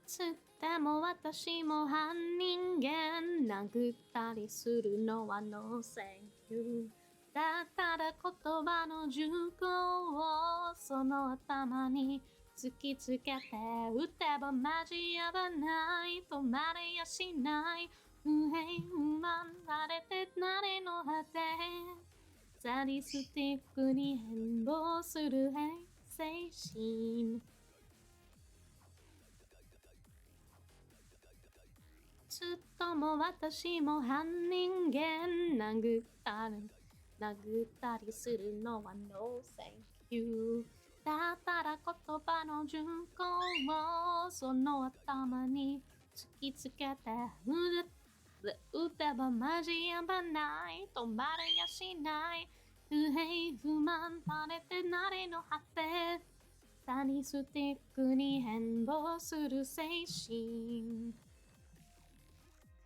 つっても私も半人間殴ったりするのは No thank you。 だったら言葉の重厚をその頭に突きつけて打てば交わらない止まれやしない不平不満垂れてなれの果てサディスティックに変貌する精神つっとも私も半人間殴ったりするのは No thank you。 だったら言葉の順行をその頭に突きつけて打てば交わらない止まれやしない不平不満垂れてなれの果てサディスティックに変貌する精神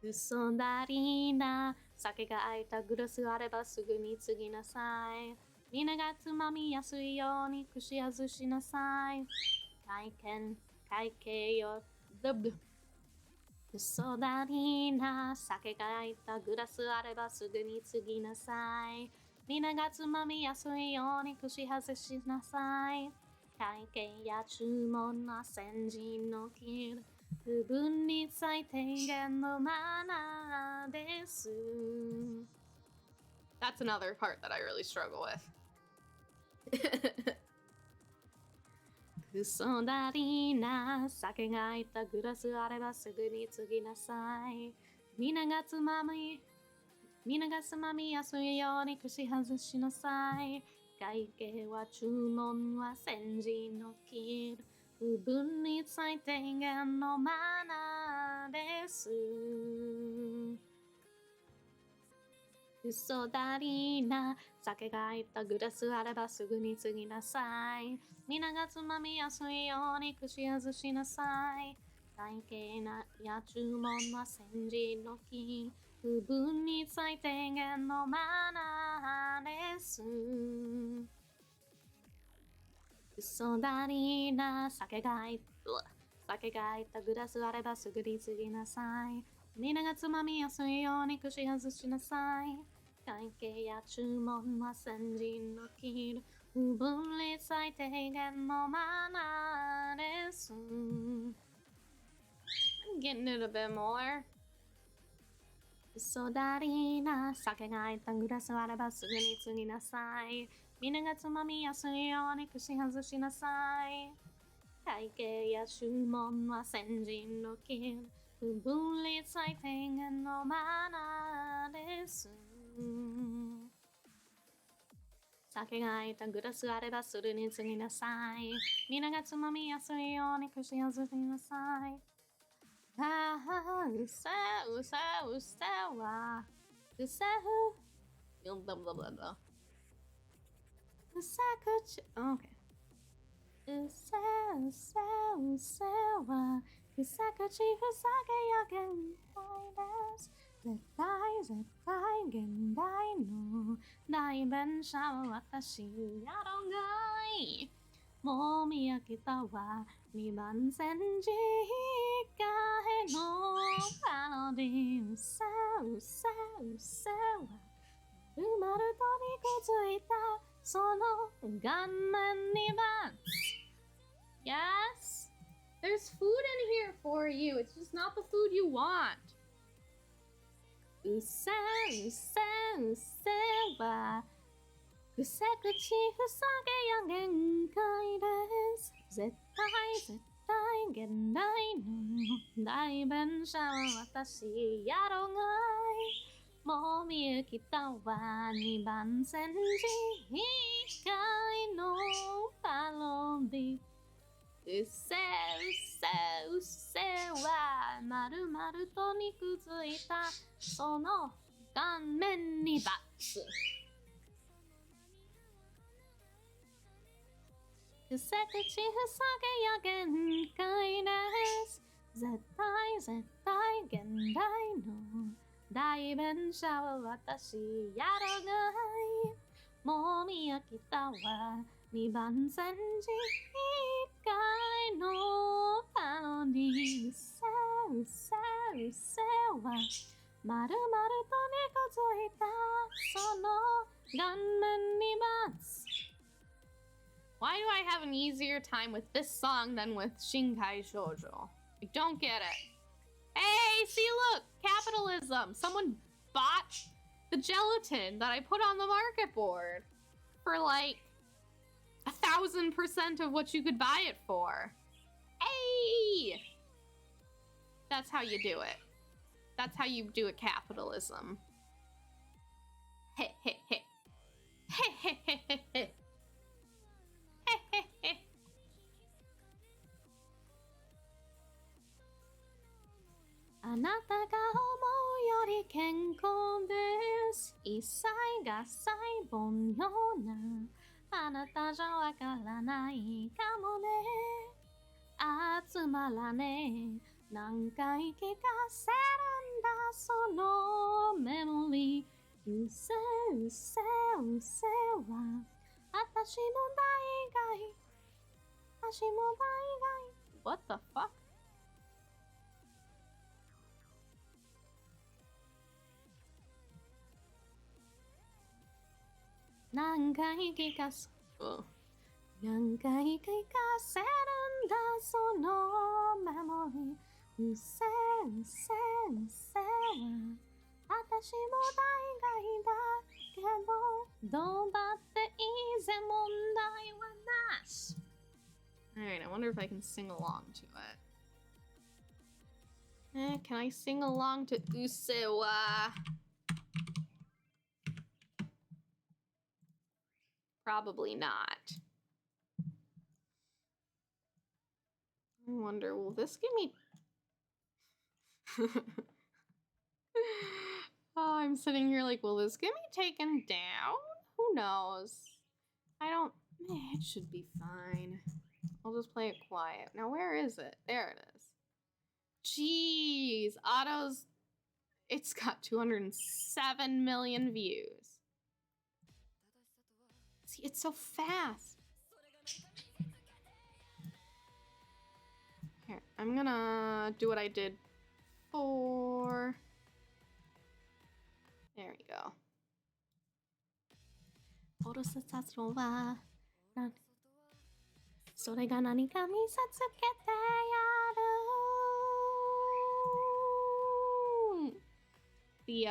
嘘だりな酒が空いたグラスあればすぐに継ぎなさい皆がつまみやすいように串外しなさい会計よ嘘だりな酒が空いたグラスあればすぐに継ぎなさい皆がつまみやすいように串外しなさい会計や注文は先人の切る不分に最低限のマナーです。 That's another part that I really struggle with. 嘘だりな酒が空いたグラスあればすぐに継ぎなさい皆がつまみやすいように串外しなさい会計は注文は先人の切る不分に最低限のマナーです嘘だりな酒が入ったグラスあればすぐに継ぎなさい皆がつまみやすいように串外しなさい会計や注文は先人の木不分に最低限のマナーです嘘だりな酒が入ったグラスあればすぐに継ぎなさい皆がつまみやすいように串外しなさい会計や注文は先人の切る不分に最低限のマナーです I'm getting it a bit more. 嘘だりな酒が入ったグラスあればすぐに継ぎなさい皆がつまみやすいように串外しなさい会計や注文は先人の切る不分に最低限のマナーです酒が入ったグラスあればすぐに継ぎなさい皆がつまみやすいように串外しなさいああうせはうせふうさくち OK うせはふさくちふさけや現代です絶対現代の代弁者は私やろがいもう見飽きたわ2番線時替えのパロディうさうさうさは丸々と肉ついたその顔面にバン Yes? There's food in here for you. It's just not the food you want. うさうさうさはくせ口ふさげや限界です絶対現代の代弁者は私やろがいもう見えきたわ2番線時界のパロディうせうせは丸々と肉ついたその顔面にバツくせ口ふさげや限界です絶対現代の代弁者は私やろがいもう見飽きたわ2番線時界のパロディうせは丸々と猫ついたその顔面にバツ Why do I have an easier time with this song than with Shinkai Shoujo? I don't get it. Hey, see, look! Capitalism! Someone bought the gelatin that I put on the market board for like 1,000% of what you could buy it for. Hey! That's how you do it. That's how you do it, capitalism. Heh heh heh. Heh heh heh heh heh. あなたが思うより健康です一切が細胞ようなあなたじゃわからないかもね集まらね何回聞かせるんだそのメモリーうせは私も大概私も大概 What the fuck? 何回聞かせ何回聞かせるんだそのメモリーうせは私も大概だけどどうだっていいぜ問題はなし Alright, I wonder if I can sing along to it. Can I sing along to Usewa? Probably not. I wonder, will this give me... Oh, I'm sitting here like, will this get me taken down? Who knows? It should be fine. I'll just play it quiet. Now, where is it? There it is. Jeez, Otto's... It's got 207 million views. See, it's so fast. Here, I'm gonna do what I did before. There we go. おろす殺論はそれが何か見せつけてやる The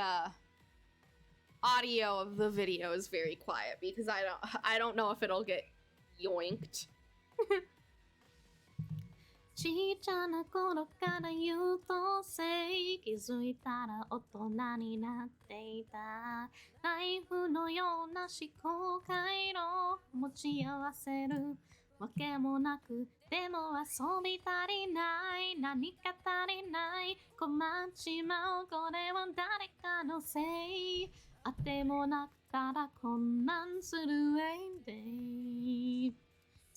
audio of the video is very quiet because I don't know if it'll get yoinked. ちっちゃな頃から優等生気づいたら大人になっていたナイフのような思考回路持ち合わせるわけもなくでも遊び足りない何か足りない困っちまうこれは誰かのせいあてもなくただ混乱する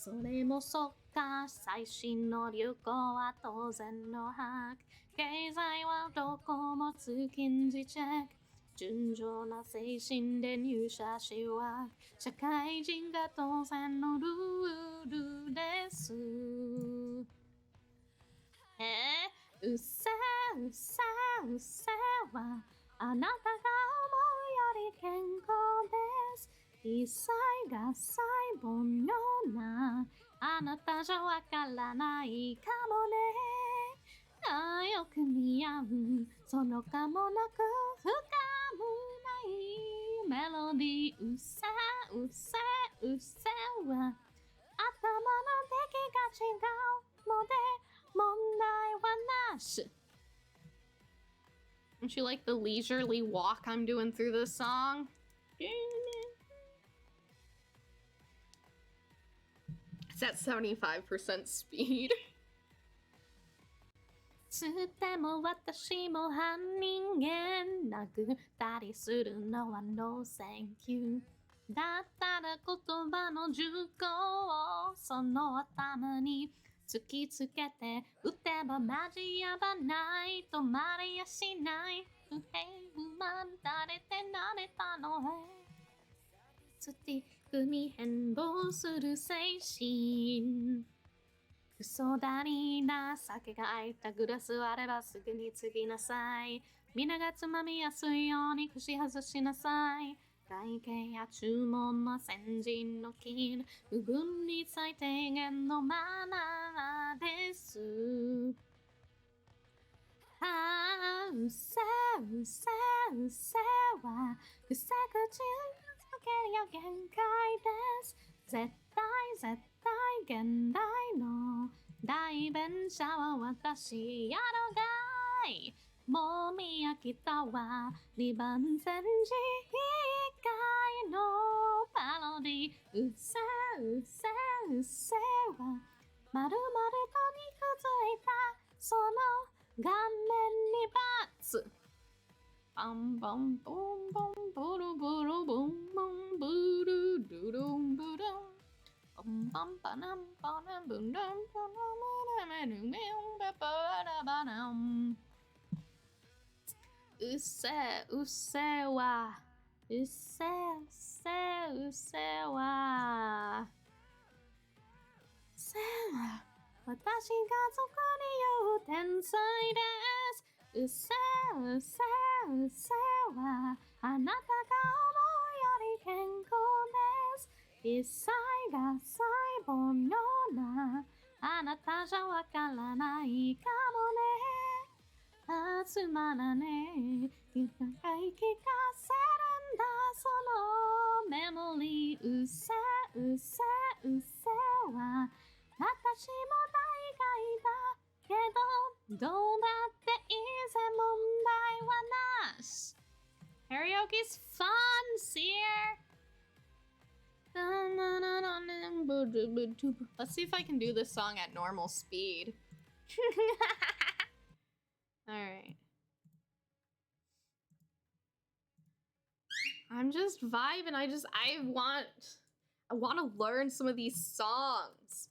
それもそっか最新の流行は当然の把握経済はどこも通勤時チェック純情な精神で入社しは社会人が当然のルールせうせはあなたが思うより健康です。一切が細胞のようなあなたじゃわからないかもね。ああよく似合うそのかもなく不可もないメロディー。うせうせうせは頭の出来が違うので問題はなし。Don't you like the leisurely walk I'm doing through this song? It's at 75% speed. つっても私も半人間殴ったりするのは No thank you。だったら言葉の銃口をその頭に突きつけて撃てばマジやばない止まりやしない不平不満垂れて慣れたのへスティックに変貌する精神嘘だりな酒が空いたグラスあればすぐに継ぎなさい皆がつまみやすいように串外しなさい会計や注文の先人の金部分に最低限のマナーですああうせうせうせはくせ口つけるよ限界です絶対現代の代弁者は私やろがいもみ飽きたわ二番煎じ以外のパロディうせうせうせはまるまると肉づいたその顔面にバツバンバンボンボンボロボロボンボンブルドゥドンブドンバンバンバナンバナンブンダンバナムラメルメンババラバナンうせうせはうせうせうせはせは私が俗に言う天才ですうせうせうせはあなたが思うより健康です一切が細胞のようなあなたじゃわからないかもねあつまらねえ言い聞かせるんだそのメモリーうせうせうせは私も大概だけどどうだっていいぜ問題はなし Karaoke's fun, Seer! Let's see if I can do this song at normal speed. Alright. I'm just vibing. I want to learn some of these songs.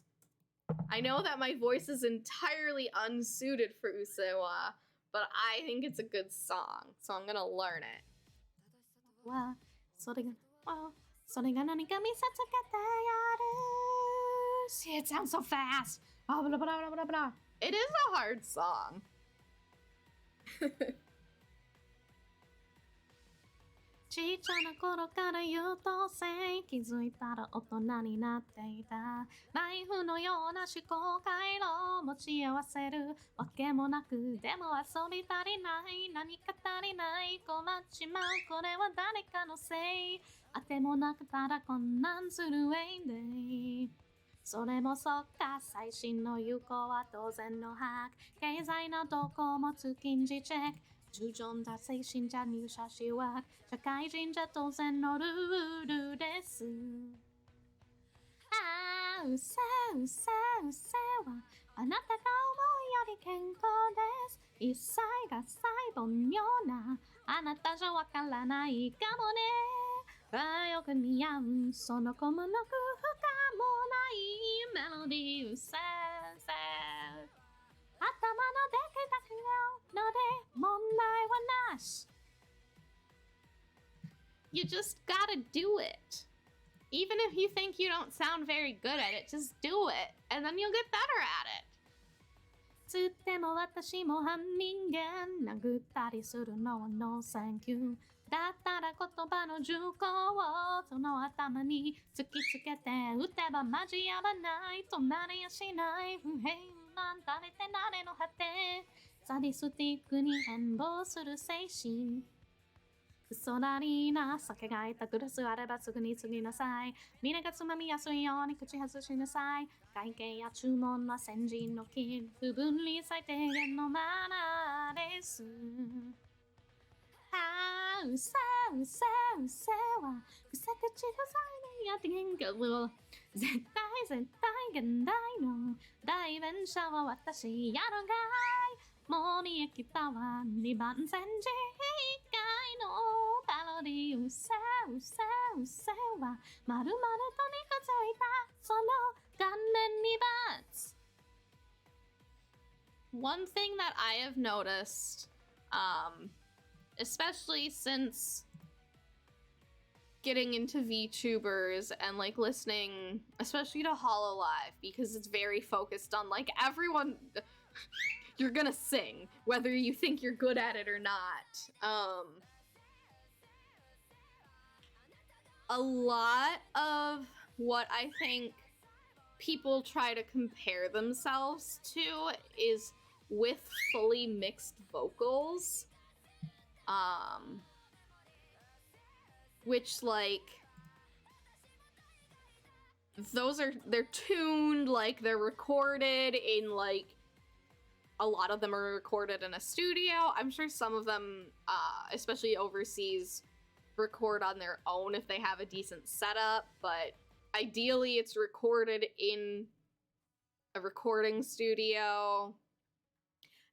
I know that my voice is entirely unsuited for Usewa, but I think it's a good song, so I'm gonna learn it. Wow. それが何か見せつけてやる See, it sounds so fast. Oh, blah, blah, blah, blah, blah. It is a hard song. ちっちゃな頃から優等生気づいたら大人になっていたナイフのような思考回路持ち合わせるわけもなくでも遊び足りない何か足りない困っちまうこれは誰かのせいあてもなくたら困難するウェインデイそれもそっか最新の流行は当然のハック経済の動向も通勤時チェック従順だ精神じゃ入社しわ社会人じゃ当然のルールですああうせうせうせはあなたが思うより健康です一切が細胞のようなあなたじゃわからないかもねああよく似合うその子もなく不可もないメロディーうせうせ頭の出来だけので問題はなし You just gotta do it. Even if you think you don't sound very good at it, just do it, and then you'll get better at it. つっても私も半人間殴ったりするのは No thank you だったら言葉の銃口をその頭に突きつけて撃てばマジやばないとなりやしない不平なん垂れて慣れの果てサディスティックに変貌する精神クソだりーな酒がいたグラスあればすぐに継ぎなさい皆がつまみやすいように口外しなさい会計や注文は先人の金不分離最低限のマナーですあうせうせうせはふさ口がさいでやってけんけど絶対現代の代弁者は私やるがいもう見えきたわ2番煎じ以外のパロディうせうせうせはまるまるとにくついたその顔面に罰 One thing that I have noticed, especially since getting into VTubers and like listening, especially to Hololive, because it's very focused on like everyone. You're gonna sing, whether you think you're good at it or not. A lot of what I think people try to compare themselves to is with fully mixed vocals. Which like they're tuned, like they're recorded in like a lot of them are recorded in a studio. I'm sure some of them, especially overseas, record on their own if they have a decent setup, but ideally it's recorded in a recording studio.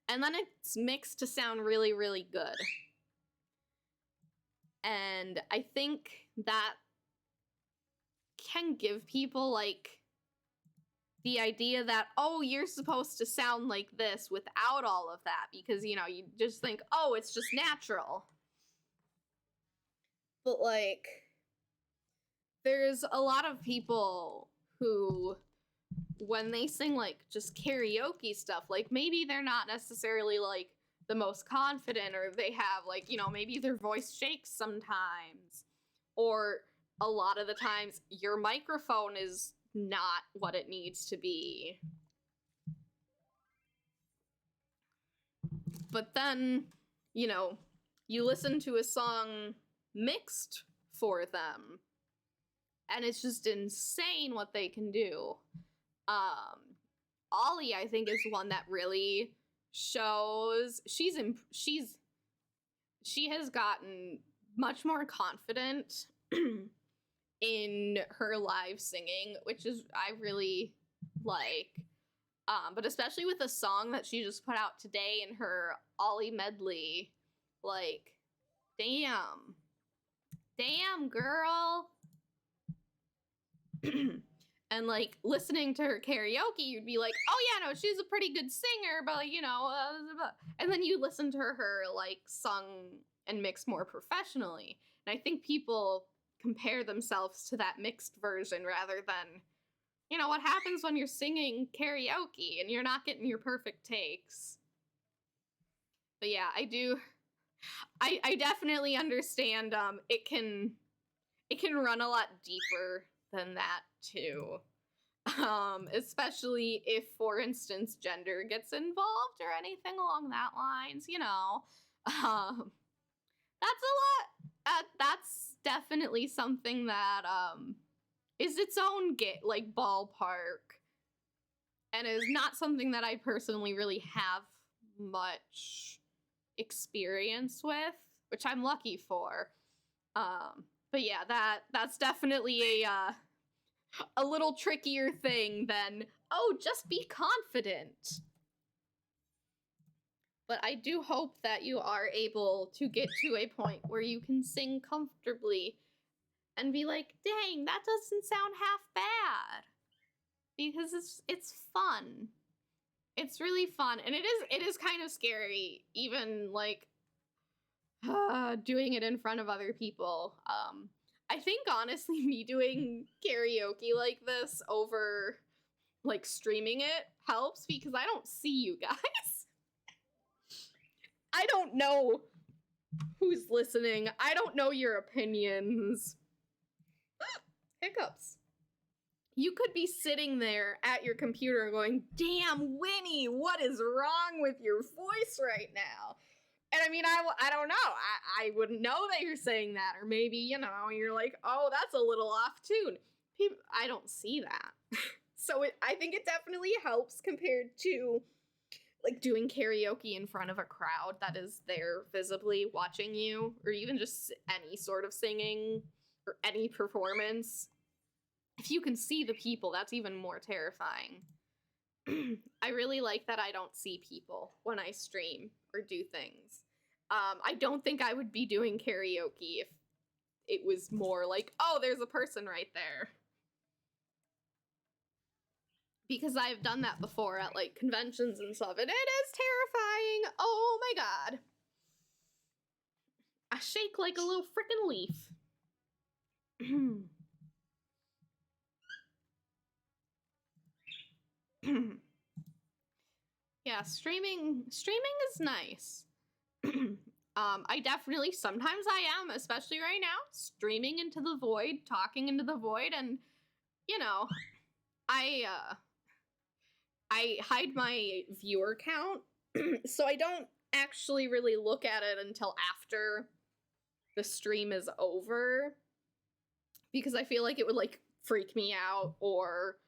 And then it's mixed to sound really, really good. And I think that can give people like the idea that, oh, you're supposed to sound like this without all of that, because, you know, you just think, oh, it's just natural. But, like, there's a lot of people who, when they sing, like, just karaoke stuff, like, maybe they're not necessarily, like, the most confident, or they have, like, you know, maybe their voice shakes sometimes, or a lot of the times your microphone is not what it needs to be. But then, you know, you listen to a song mixed for them, and it's just insane what they can do. Ollie, I think, is one that really shows she has gotten much more confident in her live singing, which is I really like. But especially with the song that she just put out today in her Ollie medley, like, damn, girl. And like listening to her karaoke, you'd be like, oh yeah, no, she's a pretty good singer, but like, you know, and then you listen to her like sung and mixed more professionally. And I think people compare themselves to that mixed version rather than, you know, what happens when you're singing karaoke and you're not getting your perfect takes. But yeah, I definitely understand it can run a lot deeper than that too. Especially if, for instance, gender gets involved or anything along that lines, you know. That's a lot. That's definitely something that is its own like ballpark, and is not something that I personally really have much experience with, which I'm lucky for. But yeah, that's definitely a little trickier thing than, oh, just be confident. But I do hope that you are able to get to a point where you can sing comfortably and be like, dang, that doesn't sound half bad. Because it's fun. It's really fun. And it is kind of scary, even like doing it in front of other people. I think honestly me doing karaoke like this over like streaming it helps because I don't see you guys. I don't know who's listening. I don't know your opinions. Hiccups. You could be sitting there at your computer going, damn, Winnie, what is wrong with your voice right now? And I mean, I don't know. I wouldn't know that you're saying that. Or maybe, you know, you're like, oh, that's a little off tune. I don't see that. So I think it definitely helps compared to like doing karaoke in front of a crowd that is there visibly watching you, or even just any sort of singing or any performance. If you can see the people, that's even more terrifying. I really like that I don't see people when I stream or do things. I don't think I would be doing karaoke if it was more like, oh, there's a person right there. Because I've done that before at like conventions and stuff, and it is terrifying. Oh my god. I shake like a little freaking leaf. Yeah, streaming is nice. I definitely, sometimes I am, especially right now, streaming into the void, talking into the void, and, you know, I hide my viewer count, so I don't actually really look at it until after the stream is over, because I feel like it would, like, freak me out, or,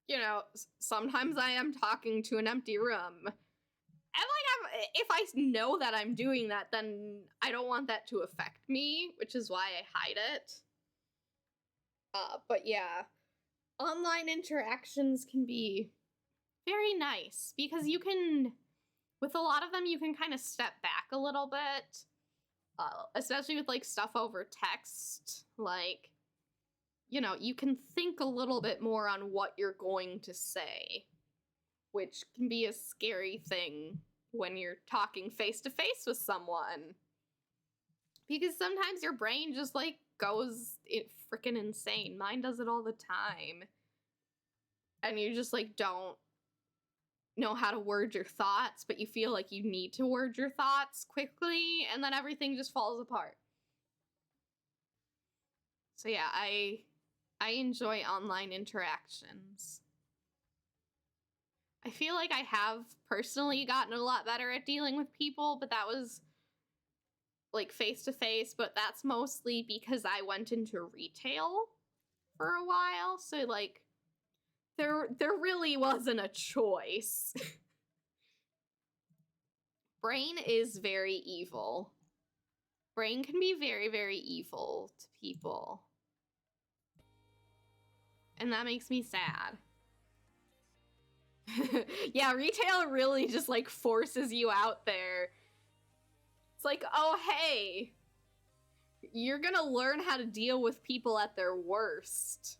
you know, sometimes I am talking to an empty room, and, like, if I know that I'm doing that, then I don't want that to affect me, which is why I hide it. But yeah, online interactions can be very nice, because you can, with a lot of them, you can kind of step back a little bit, especially with, like, stuff over text, like, you know, you can think a little bit more on what you're going to say, which can be a scary thing when you're talking face-to-face with someone, because sometimes your brain just, like, goes freaking insane. Mine does it all the time, and you just, like, don't know how to word your thoughts, but you feel like you need to word your thoughts quickly, and then everything just falls apart. So yeah, I enjoy online interactions. I feel like I have personally gotten a lot better at dealing with people, but that was like face-to-face, but that's mostly because I went into retail for a while, so like there really wasn't a choice. Brain is very evil. Brain can be very, very evil to people. And that makes me sad. Yeah, retail really just, like, forces you out there. It's like, oh, hey, you're gonna learn how to deal with people at their worst.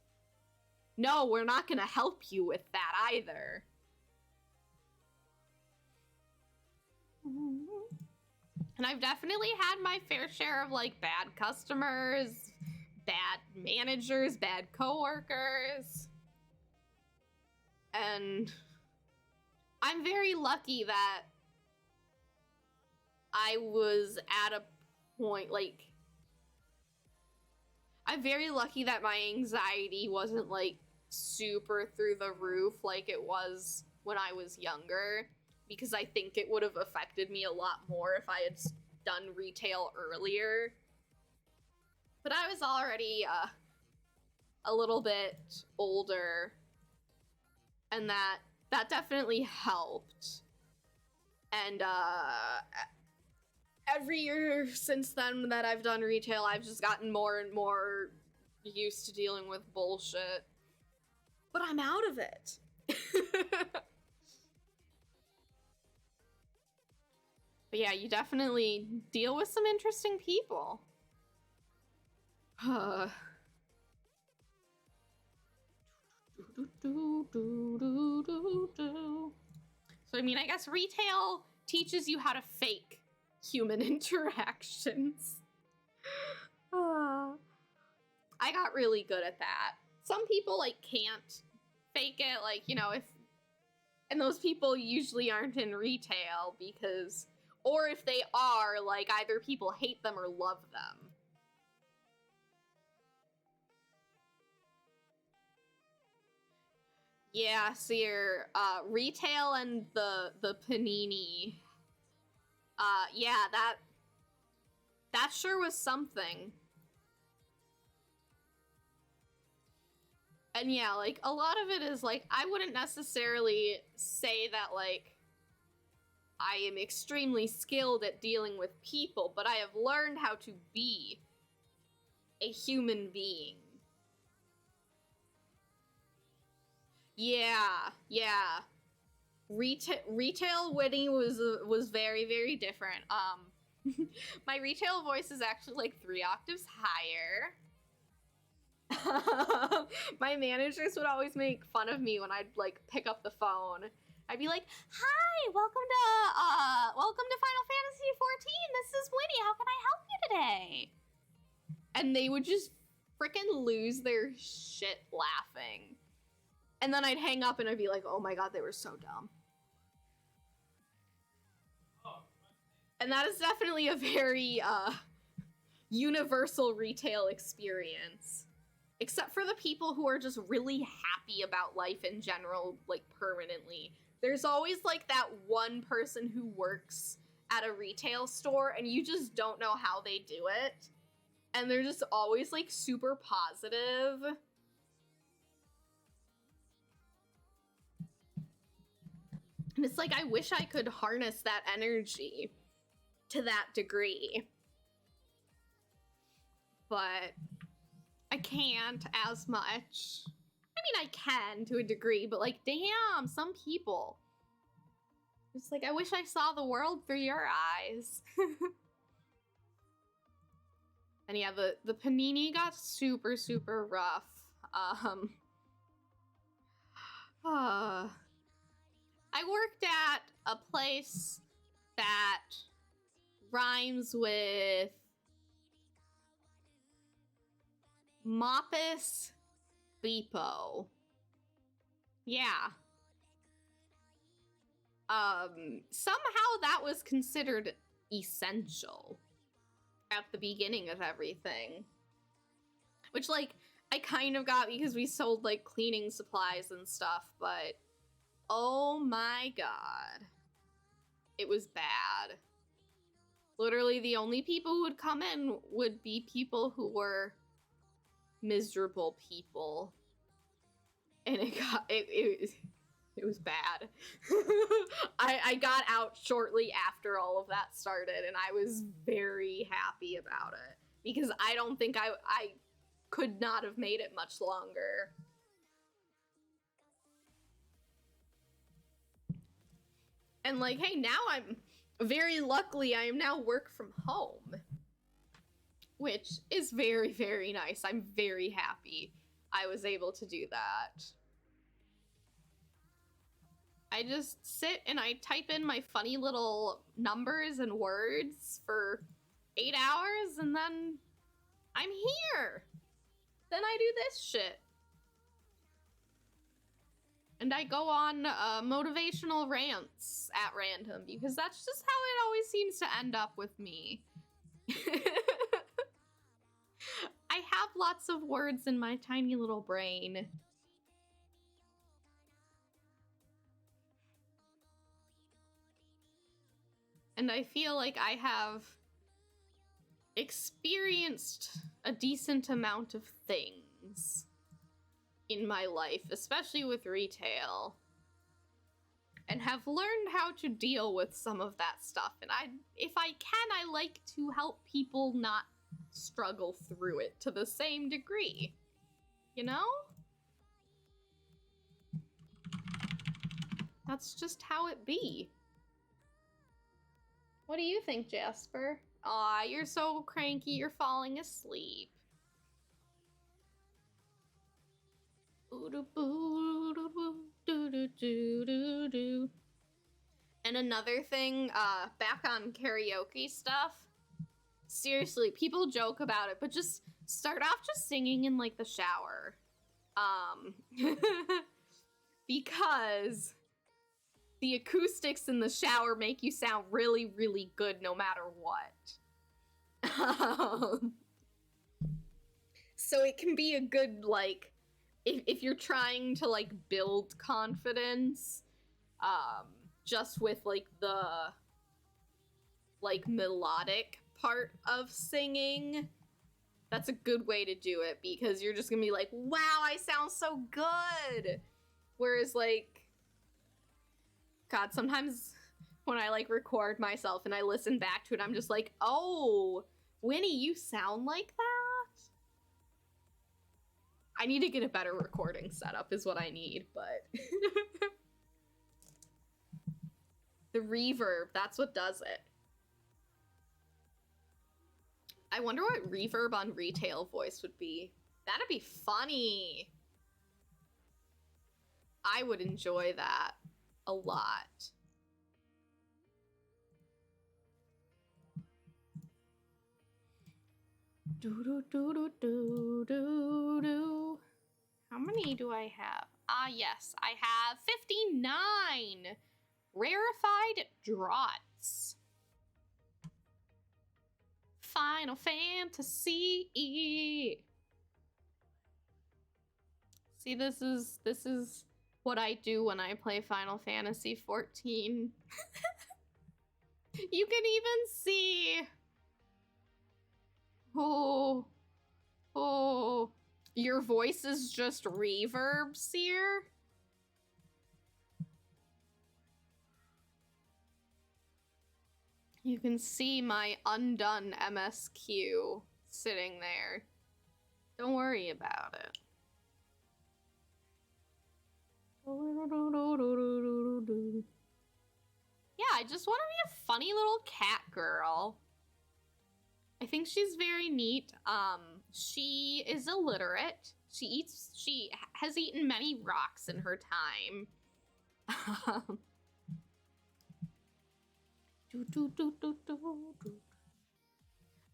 No, we're not gonna help you with that either. And I've definitely had my fair share of, like, bad customers, bad managers, bad coworkers. And I'm very lucky that I was at a point, like, I'm very lucky that my anxiety wasn't, like, super through the roof like it was when I was younger, because I think it would have affected me a lot more if I had done retail earlier. But I was already a little bit older, and that definitely helped. And every year since then that I've done retail, I've just gotten more and more used to dealing with bullshit. But I'm out of it. But yeah, you definitely deal with some interesting people. So I mean, I guess retail teaches you how to fake human interactions. I got really good at that. Some people, like, can't fake it, like, you know, if... And those people usually aren't in retail because... Or if they are, like, either people hate them or love them. Yeah, so your retail and the panini. Yeah, that sure was something. And yeah, like, a lot of it is, like, I wouldn't necessarily say that, like, I am extremely skilled at dealing with people, but I have learned how to be a human being. Yeah. Retail Winnie was very, very different. My retail voice is actually like 3 octaves higher. My managers would always make fun of me when I'd like pick up the phone. I'd be like, "Hi, welcome to Final Fantasy XIV. This is Winnie. How can I help you today?" And they would just freaking lose their shit laughing. And then I'd hang up and I'd be like, "Oh my god, they were so dumb." And that is definitely a very universal retail experience. Except for the people who are just really happy about life in general, like permanently. There's always like that one person who works at a retail store and you just don't know how they do it. And they're just always like super positive. And it's like, I wish I could harness that energy to that degree. But I can't as much. I mean, I can to a degree, but like, damn, some people. It's like, I wish I saw the world through your eyes. And yeah, the panini got super, super rough. I worked at a place that rhymes with Moppus Beepo. Yeah. Somehow that was considered essential at the beginning of everything. Which, like, I kind of got because we sold, like, cleaning supplies and stuff, but oh my god. It was bad. Literally, the only people who would come in would be people who were miserable people. And it was bad. I got out shortly after all of that started, and I was very happy about it. Because I don't think I could not have made it much longer. And like, hey, now I'm very luckily I am now work from home. Which is very, very nice. I'm very happy I was able to do that. I just sit and I type in my funny little numbers and words for 8 hours and then I'm here. Then I do this shit. And I go on motivational rants at random because that's just how it always seems to end up with me. I have lots of words in my tiny little brain. And I feel like I have experienced a decent amount of things in my life, especially with retail, and have learned how to deal with some of that stuff. And if I can, I like to help people not struggle through it to the same degree, you know? That's just how it be. What do you think, Jasper? Aw, you're so cranky, you're falling asleep. And another thing, back on karaoke stuff, seriously, people joke about it, but just start off just singing in, like, the shower. because the acoustics in the shower make you sound really, really good no matter what. So it can be a good, like, if you're trying to, like, build confidence, just with, like, the, like, melodic part of singing, that's a good way to do it, because you're just gonna be like, wow, I sound so good! Whereas, like, God, sometimes when I, like, record myself and I listen back to it, I'm just like, oh, Winnie, you sound like that? I need to get a better recording setup is what I need, but... The reverb, that's what does it. I wonder what reverb on retail voice would be. That'd be funny. I would enjoy that a lot. Do do do do do do do. How many do I have? Ah, yes, I have 59 rarefied draughts. Final Fantasy. See, this is what I do when I play Final Fantasy 14. You can even see. Oh, your voice is just reverb, Seer? You can see my undone MSQ sitting there. Don't worry about it. Yeah, I just want to be a funny little cat girl. I think she's very neat. She is illiterate. She has eaten many rocks in her time.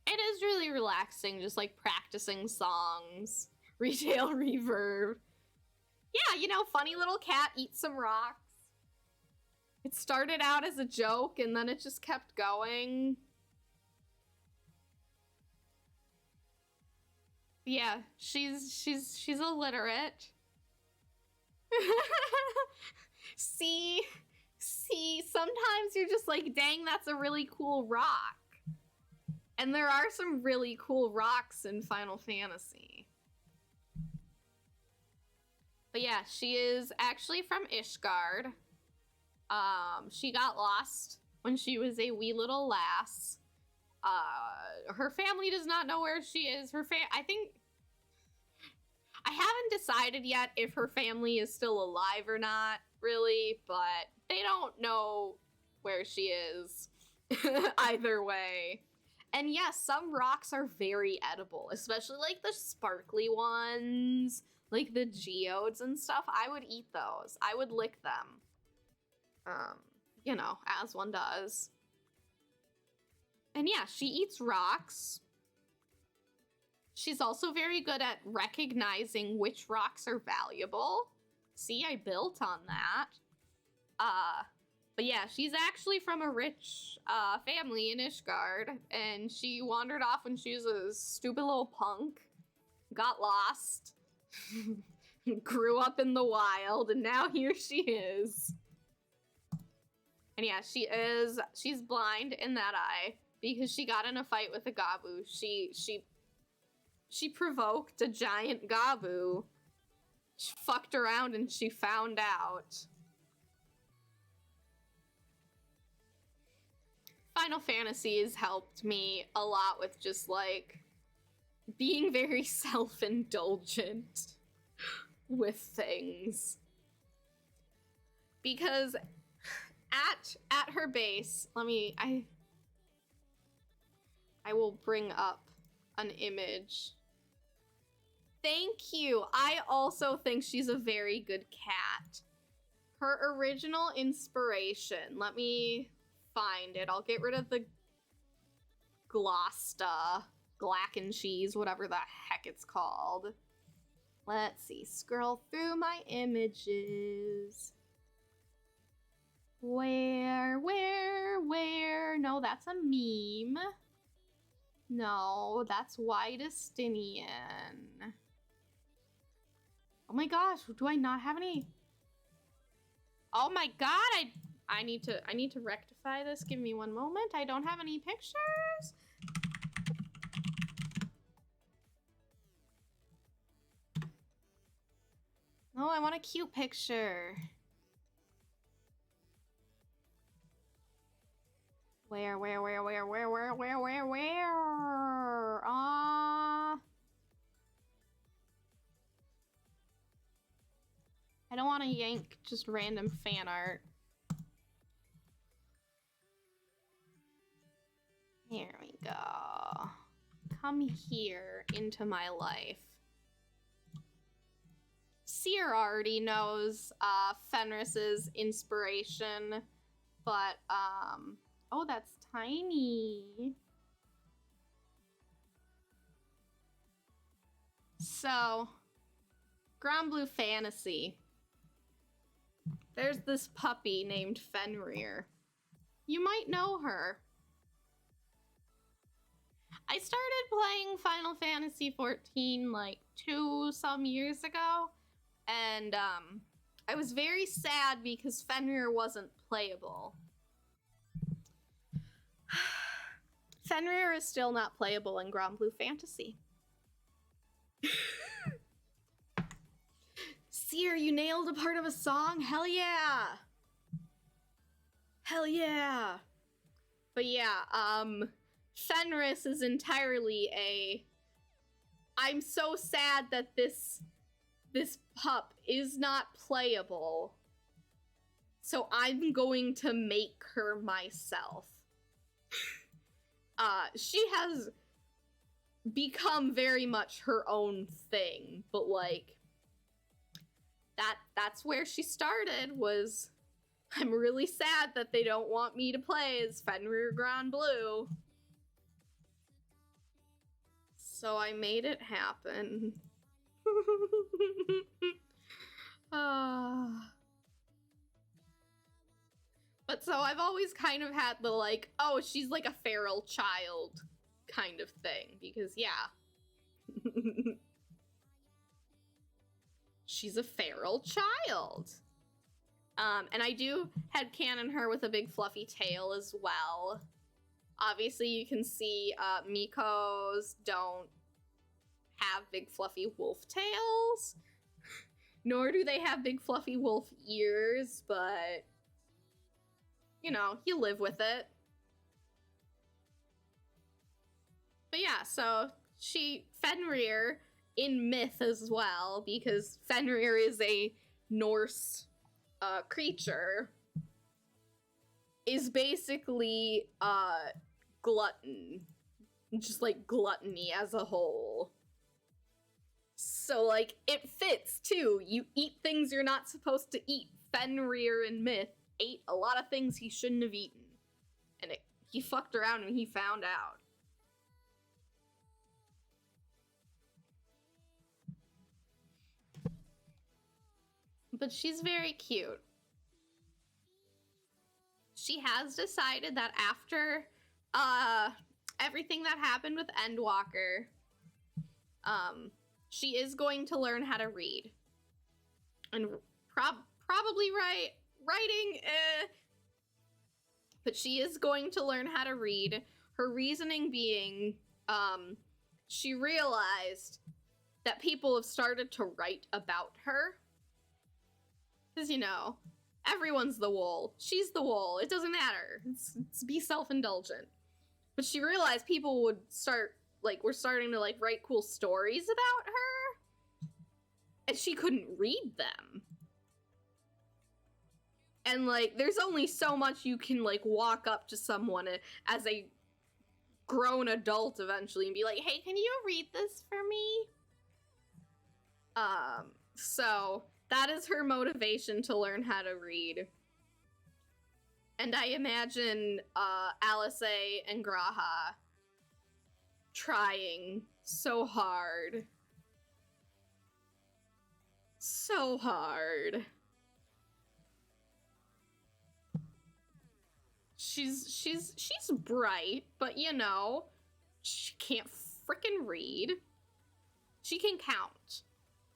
It is really relaxing, just like practicing songs. Retail reverb. Yeah, you know, funny little cat eats some rocks. It started out as a joke and then it just kept going. Yeah, she's illiterate. See, sometimes you're just like, dang, that's a really cool rock. And there are some really cool rocks in Final Fantasy. But yeah, she is actually from Ishgard. She got lost when she was a wee little lass. Her family does not know where she is. I think I haven't decided yet if her family is still alive or not, really, but they don't know where she is either way. And yes, some rocks are very edible, especially like the sparkly ones, like the geodes and stuff. I would eat those. I would lick them. You know, as one does. And yeah, she eats rocks. She's also very good at recognizing which rocks are valuable. See, I built on that. But yeah, she's actually from a rich family in Ishgard, and she wandered off when she was a stupid little punk, got lost, grew up in the wild, and now here she is. And yeah, she's blind in that eye because she got in a fight with a Gabu. She provoked a giant Gabu. She fucked around and she found out. Final Fantasy has helped me a lot with just like being very self-indulgent with things. Because at her base, I will bring up an image. Thank you. I also think she's a very good cat. Her original inspiration, let me find it. I'll get rid of the Glosta, Glack and Cheese, whatever the heck it's called. Let's see. Scroll through my images. Where? No, that's a meme. No, that's Whitestinian. Oh my gosh, do I not have any? Oh my god, I need to rectify this. Give me one moment. I don't have any pictures. No, I want a cute picture. Where? I don't want to yank just random fan art. Here we go. Come here into my life. Seer already knows Fenris's inspiration, but oh, that's tiny. So, Grand Blue Fantasy. There's this puppy named Fenrir. You might know her. I started playing Final Fantasy XIV like 2 some years ago, and I was very sad because Fenrir wasn't playable. Fenrir is still not playable in Grand Blue Fantasy. Seer, you nailed a part of a song? Hell yeah! Hell yeah! But yeah, Fenris is entirely a... I'm so sad that this pup is not playable, so I'm going to make her myself. She has become very much her own thing, but like, that's where she started, was I'm really sad that they don't want me to play as Fenrir Grand Blue. So I made it happen. But so I've always kind of had the like, oh, she's like a feral child kind of thing, because yeah. She's a feral child. And I do headcanon her with a big fluffy tail as well. Obviously, you can see Mikos don't have big fluffy wolf tails, nor do they have big fluffy wolf ears, but, you know, you live with it. But yeah, so Fenrir in myth as well, because Fenrir is a Norse creature, is basically glutton, just like gluttony as a whole. So like it fits too. You eat things you're not supposed to eat. Fenrir in myth ate a lot of things he shouldn't have eaten, and he fucked around and he found out. But she's very cute. She has decided that after everything that happened with Endwalker, she is going to learn how to read. And probably writing, but she is going to learn how to read. Her reasoning being, she realized that people have started to write about her. Because, you know, everyone's the wool. She's the wool. It doesn't matter. It's be self-indulgent. But she realized people would were starting to, like, write cool stories about her. And she couldn't read them. And, like, there's only so much you can, like, walk up to someone as a grown adult eventually and be like, hey, can you read this for me? So that is her motivation to learn how to read. And I imagine Alice and Graha trying so hard So hard. She's bright, but you know, she can't frickin' read. She can count.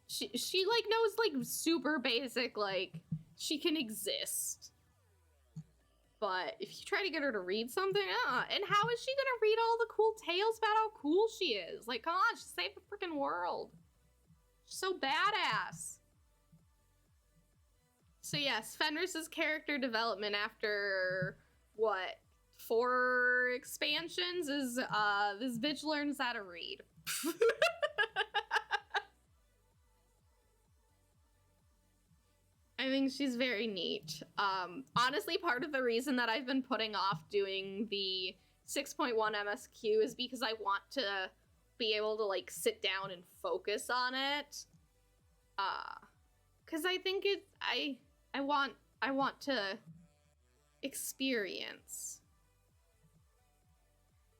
She like knows like super basic, like she can exist. But if you try to get her to read something, and how is she gonna read all the cool tales about how cool she is? Like, come on, she saved the freaking world. She's so badass. So yes, Fenris's character development after, what, 4 expansions is, this bitch learns how to read. I think she's very neat. Honestly, part of the reason that I've been putting off doing the 6.1 MSQ is because I want to be able to, like, sit down and focus on it. Because I think I want to experience.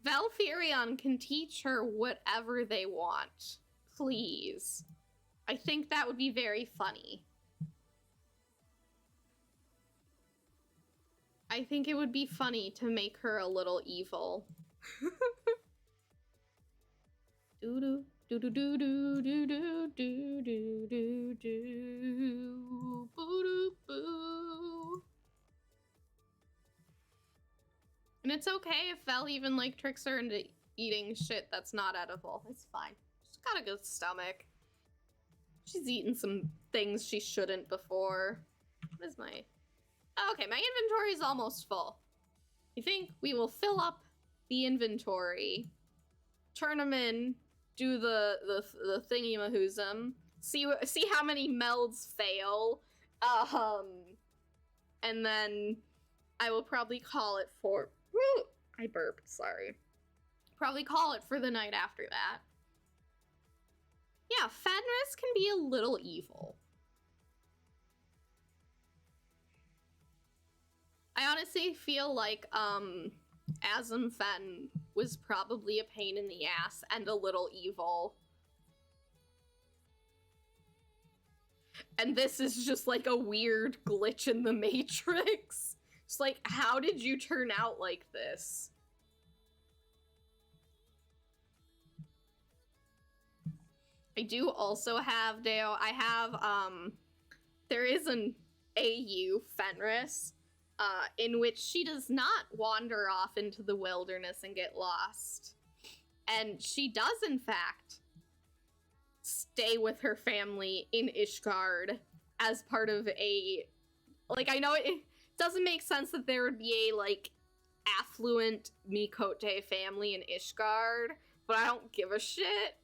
Valfirion can teach her whatever they want. Please. I think that would be very funny. I think it would be funny to make her a little evil. Doo-doo, doo-doo, doo-doo, doo-doo, doo-doo, doo-doo, boo-doo-boo. And it's okay if Vel even, like, tricks her into eating shit that's not edible. It's fine. She's got a good stomach. She's eaten some things she shouldn't before. What is my... Okay, my inventory is almost full. I think we will fill up the inventory, turn them in, do the thingy-mahoozum, see how many melds fail, and then I will probably call it for... Woo! I burped, sorry. Probably call it for the night after that. Yeah, Fenris can be a little evil. I honestly feel like, Azumfen was probably a pain in the ass and a little evil. And this is just like a weird glitch in the Matrix. It's like, how did you turn out like this? I do also have, Deo, I have, there is an AU Fenris, in which she does not wander off into the wilderness and get lost. And she does, in fact, stay with her family in Ishgard as part of a... Like, I know it doesn't make sense that there would be a, like, affluent Mikote family in Ishgard, but I don't give a shit.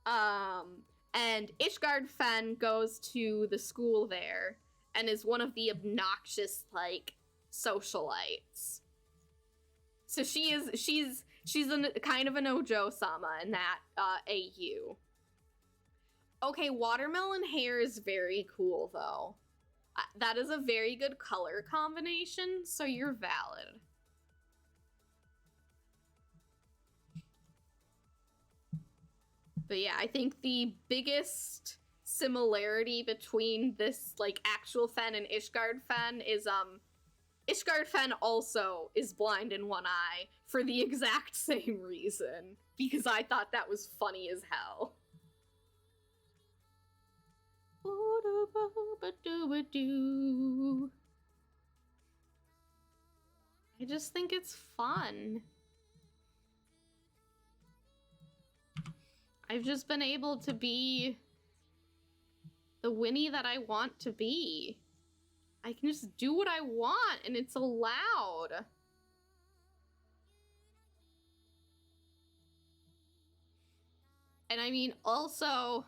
And Ishgard Fen goes to the school there, and is one of the obnoxious, like, socialites. So she's a kind of an Ojo-sama in that, AU. Okay, watermelon hair is very cool, though. That is a very good color combination, so you're valid. But yeah, I think the biggest similarity between this, like, actual Fen and Ishgard Fen is, Ishgard Fen also is blind in one eye for the exact same reason, because I thought that was funny as hell. I just think it's fun. I've just been able to be the Winnie that I want to be. I can just do what I want, and it's allowed. And I mean, also,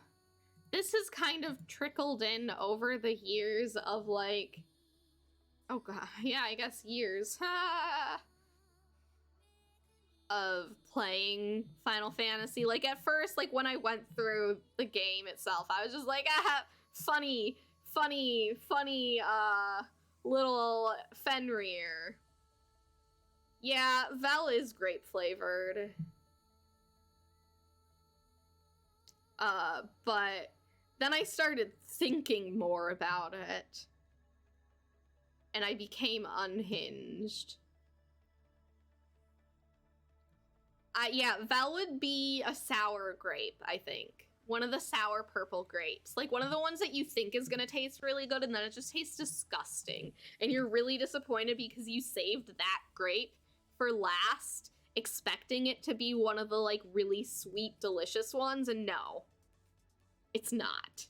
this has kind of trickled in over the years of, like... Oh god, yeah, I guess years. Of playing Final Fantasy. Like, at first, like, when I went through the game itself, I was just like, funny, little Fenrir. Yeah, Vel is grape-flavored. But Then I started thinking more about it. And I became unhinged. Yeah, that would be a sour grape, I think. One of the sour purple grapes. Like, one of the ones that you think is gonna taste really good, and then it just tastes disgusting. And you're really disappointed because you saved that grape for last, expecting it to be one of the, like, really sweet, delicious ones, and no. It's not.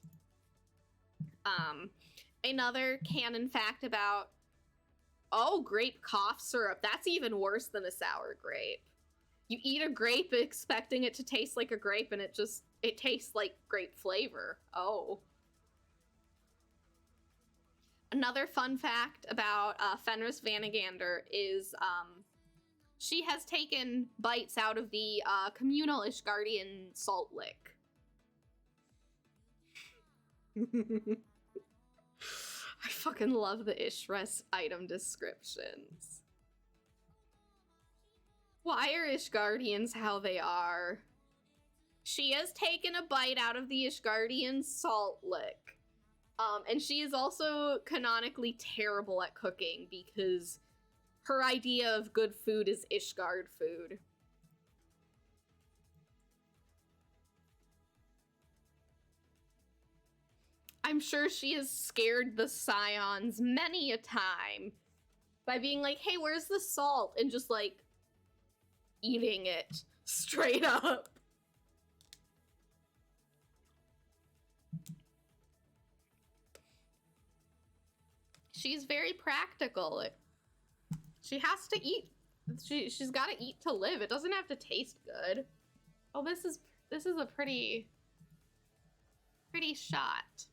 Another canon fact about... Oh, grape cough syrup. That's even worse than a sour grape. You eat a grape expecting it to taste like a grape, and it tastes like grape flavor. Oh. Another fun fact about Fenris Vanagander is she has taken bites out of the communal Ishgardian salt lick. I fucking love the Ishres item descriptions. Why are Ishgardians how they are? She has taken a bite out of the Ishgardian salt lick. And she is also canonically terrible at cooking because her idea of good food is Ishgard food. I'm sure she has scared the Scions many a time by being like, hey, where's the salt? And just, like, eating it straight up. She's very practical. She has to eat. She's got to eat to live. It doesn't have to taste good. Oh, this is a pretty shot.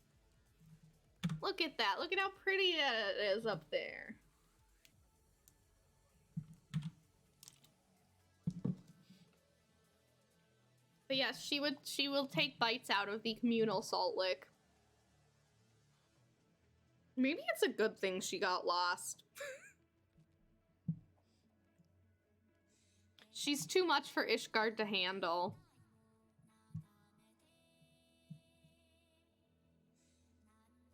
Look at that. Look at how pretty it is up there. But yes, she will take bites out of the communal salt lick. Maybe it's a good thing she got lost. She's too much for Ishgard to handle.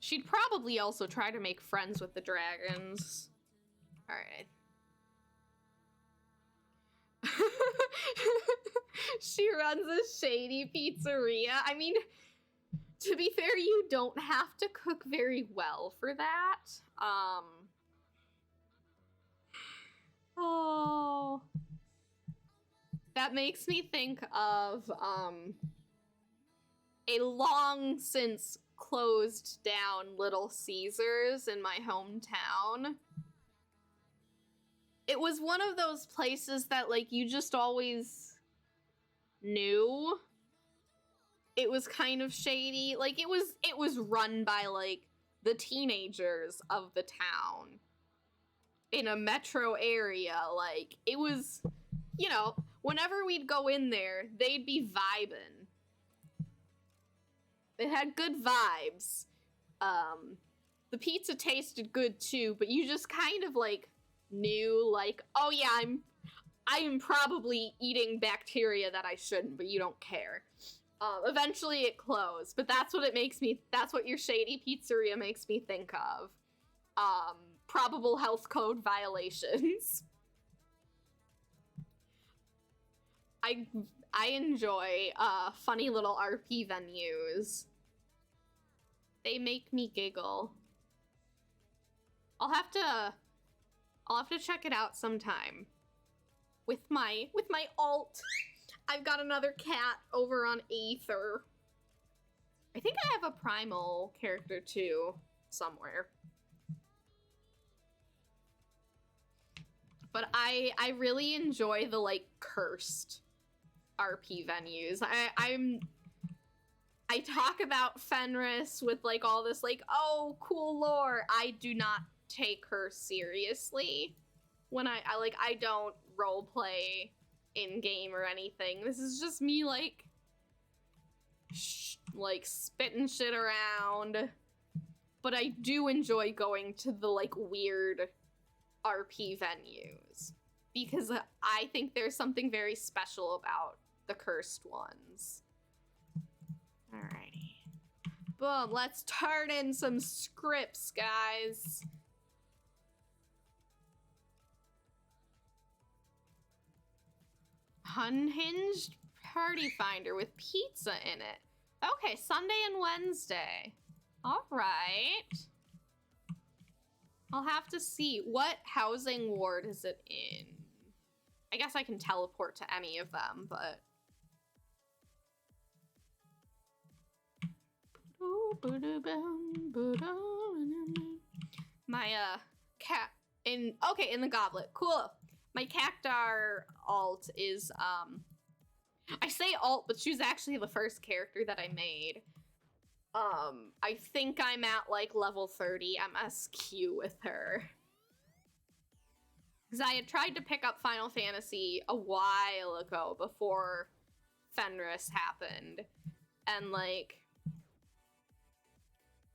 She'd probably also try to make friends with the dragons. Alright. She runs a shady pizzeria. I mean, to be fair, you don't have to cook very well for that. Oh. That makes me think of a long since closed down Little Caesars in my hometown. It was one of those places that, like, you just always knew. It was kind of shady. Like, it was run by, like, the teenagers of the town in a metro area. Like, it was, you know, whenever we'd go in there, they'd be vibing. It had good vibes. The pizza tasted good too, but you just kind of, like, knew, like, oh yeah, I am probably eating bacteria that I shouldn't, but you don't care. Eventually it closed, but that's what your shady pizzeria makes me think of. Probable health code violations. I enjoy funny little RP venues. They make me giggle. I'll have to check it out sometime. With my alt. I've got another cat over on Aether. I think I have a primal character too, somewhere. But I really enjoy the, like, cursed RP venues. I talk about Fenris with, like, all this, like, oh, cool lore. I do not take her seriously when I don't roleplay in-game or anything. This is just me, like spitting shit around. But I do enjoy going to the, like, weird RP venues because I think there's something very special about the cursed ones. Alrighty. Boom, let's turn in some scripts, guys. Unhinged party finder with pizza in it. Okay, Sunday and Wednesday. All right. I'll have to see. What housing ward is it in? I guess I can teleport to any of them, but... My, cat... in the goblet. Cool. My Cactar alt is, I say alt, but she's actually the first character that I made. I think I'm at, like, level 30 MSQ with her. Because I had tried to pick up Final Fantasy a while ago before Fenris happened. And, like,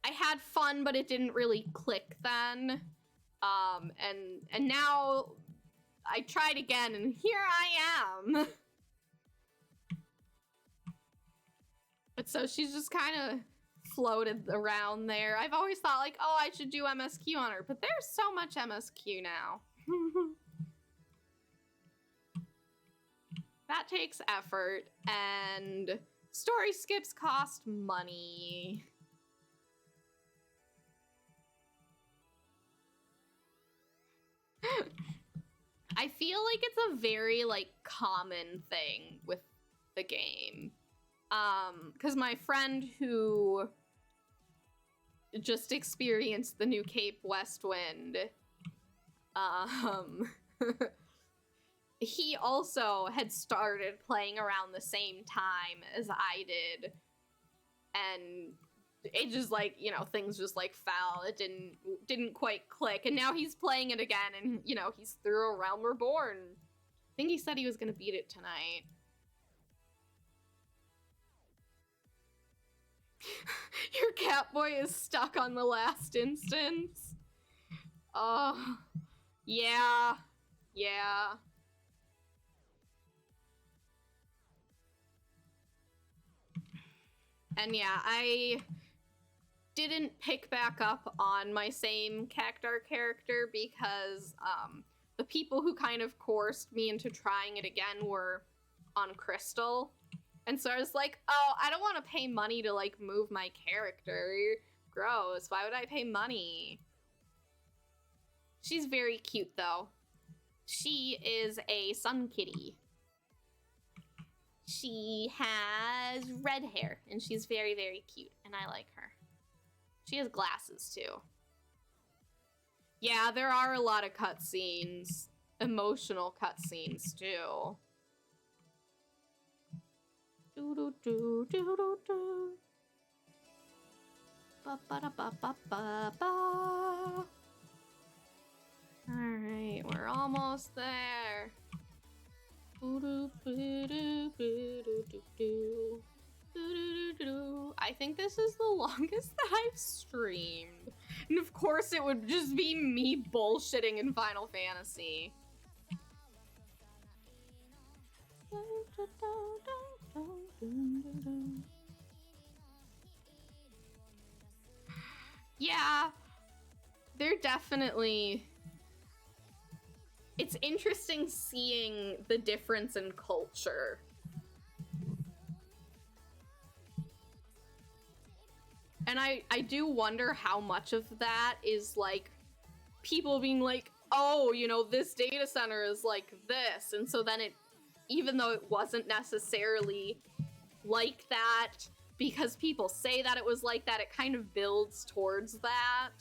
I had fun, but it didn't really click then. And now I tried again, and here I am. But so she's just kind of floated around there. I've always thought, like, oh, I should do MSQ on her, but there's so much MSQ now. That takes effort, and story skips cost money. I feel like it's a very, like, common thing with the game. Because my friend who just experienced the new Cape Westwind, he also had started playing around the same time as I did, and it just, like, you know, things just, like, fell. It didn't quite click, and now he's playing it again, and, you know, he's through A Realm Reborn. I think he said he was gonna beat it tonight. Your Catboy is stuck on the last instance. Oh, yeah. Yeah. And yeah, I didn't pick back up on my same Cactar character because the people who kind of coerced me into trying it again were on Crystal. And so I was like, oh, I don't want to pay money to, like, move my character. Gross. Why would I pay money? She's very cute, though. She is a sun kitty. She has red hair, and she's very, very cute, and I like her. She has glasses, too. Yeah, there are a lot of cutscenes. Emotional cutscenes, too. Do-do-do-do-do-do. Ba-ba-da-ba-ba-ba-ba. Alright, we're almost there. I think this is the longest that I've streamed. And of course it would just be me bullshitting in Final Fantasy. Yeah, they're definitely... It's interesting seeing the difference in culture. And I do wonder how much of that is, like, people being like, oh, you know, this data center is like this. And so then it, even though it wasn't necessarily like that, because people say that it was like that, it kind of builds towards that.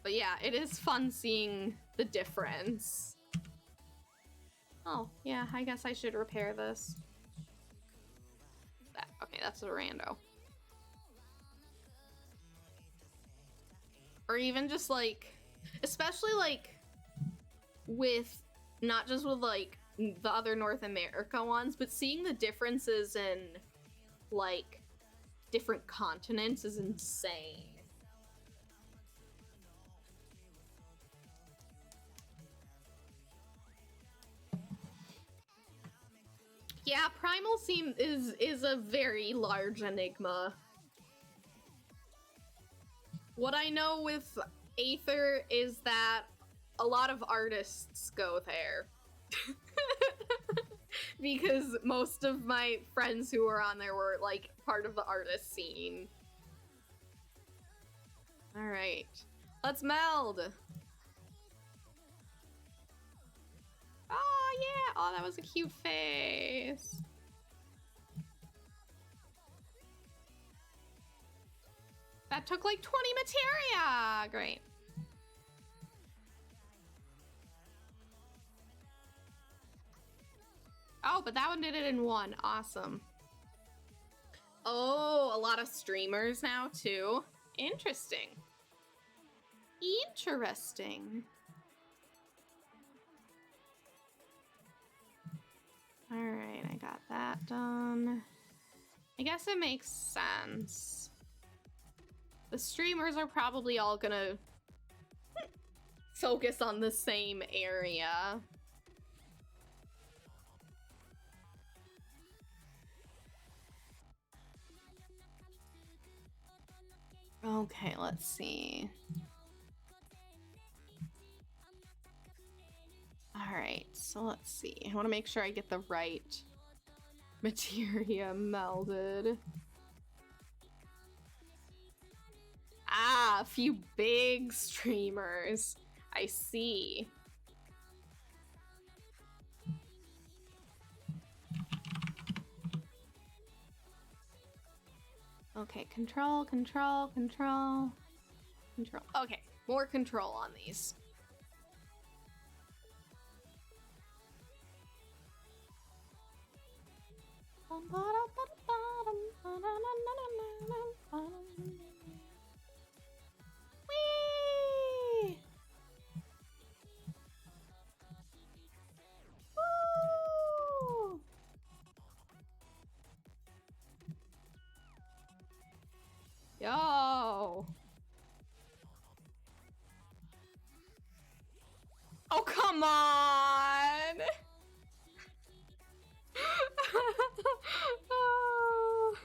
But yeah, it is fun seeing the difference. Oh, yeah, I guess I should repair this. Okay, that's a rando. Or even just, like, especially, like, with, not just with, like, the other North America ones, but seeing the differences in, like, different continents is insane. Yeah, Primal is a very large enigma. What I know with Aether is that a lot of artists go there. Because most of my friends who were on there were, like, part of the artist scene. Alright. Let's meld! Oh, yeah! Oh, that was a cute face! That took, like, 20 materia! Great. Oh, but that one did it in one. Awesome. Oh, a lot of streamers now, too. Interesting. Interesting. Alright, I got that done. I guess it makes sense. The streamers are probably all gonna focus on the same area. Okay, let's see. Alright, so let's see. I want to make sure I get the right materia melded. Ah, a few big streamers. I see. Okay, control. Okay, more control on these. Whee! Woo! Yo! Oh, come on! Oh.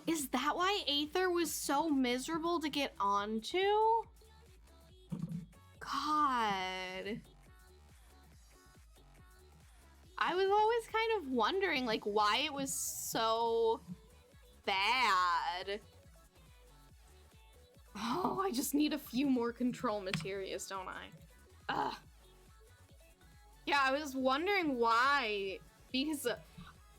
Is that why Aether was so miserable to get onto? God. I was always kind of wondering, like, why it was so bad. Oh, I just need a few more control materias, don't I? Ugh. Yeah, I was wondering why, because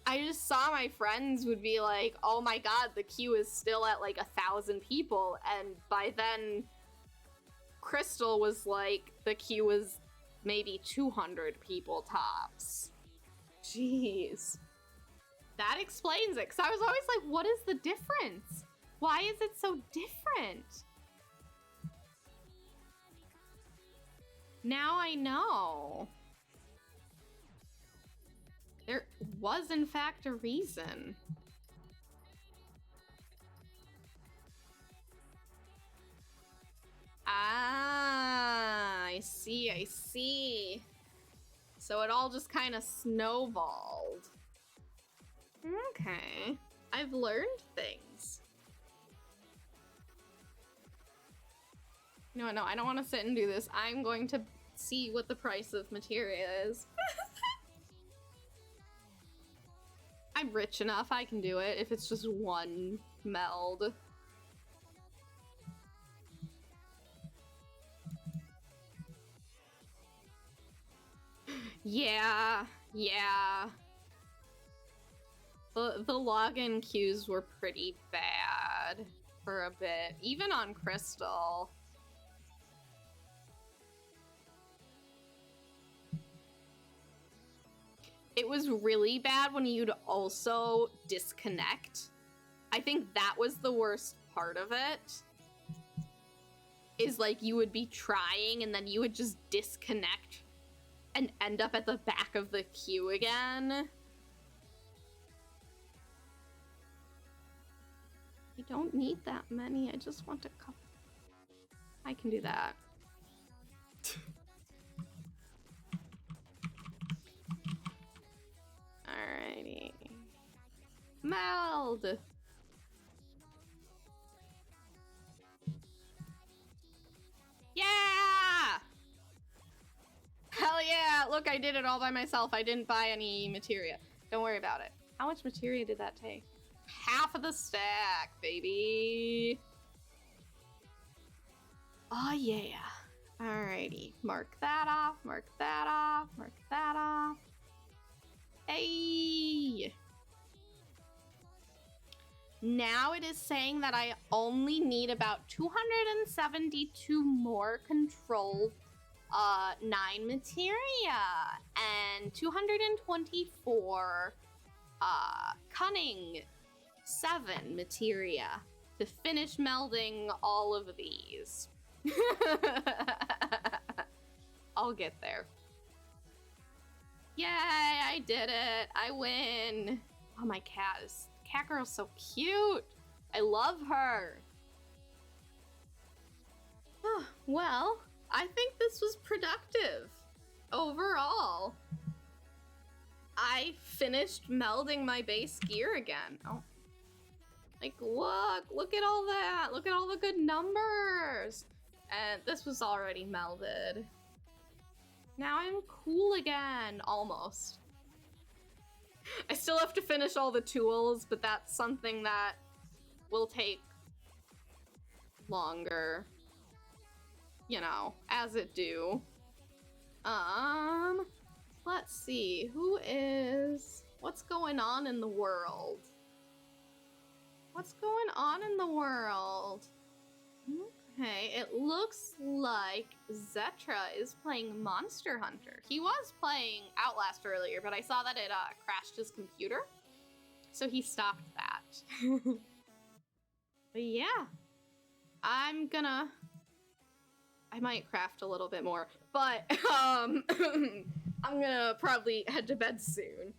I just saw my friends would be like, oh my god, the queue is still at like 1,000 people, and by then Crystal was like, the queue was maybe 200 people tops. Jeez. That explains it, because I was always like, what is the difference? Why is it so different? Now I know. There was, in fact, a reason. Ah, I see. So it all just kind of snowballed. Okay. I've learned things. No, I don't want to sit and do this. I'm going to see what the price of materia is. I'm rich enough, I can do it if it's just one meld. Yeah. The login queues were pretty bad for a bit, even on Crystal. It was really bad when you'd also disconnect. I think that was the worst part of it. Is like you would be trying and then you would just disconnect and end up at the back of the queue again. I don't need that many, I just want a couple. I can do that. Alrighty. Meld! Yeah! Hell yeah! Look, I did it all by myself. I didn't buy any materia. Don't worry about it. How much materia did that take? Half of the stack, baby! Oh yeah. Alrighty. Mark that off, mark that off, mark that off. Hey! Now it is saying that I only need about 272 more controlled 9 materia and 224 cunning 7 materia to finish melding all of these. I'll get there. Yay, I did it. I win. Oh, my cat girl's so cute. I love her. Oh, well, I think this was productive overall. I finished melding my base gear again. Oh, like look at all that. Look at all the good numbers. And this was already melded. Now I'm cool again, almost. I still have to finish all the tools, but that's something that will take longer. You know, as it do. Let's see, what's going on in the world? What's going on in the world? Okay, it looks like Zetra is playing Monster Hunter. He was playing Outlast earlier, but I saw that it crashed his computer, so he stopped that. But yeah, I might craft a little bit more, but I'm gonna probably head to bed soon.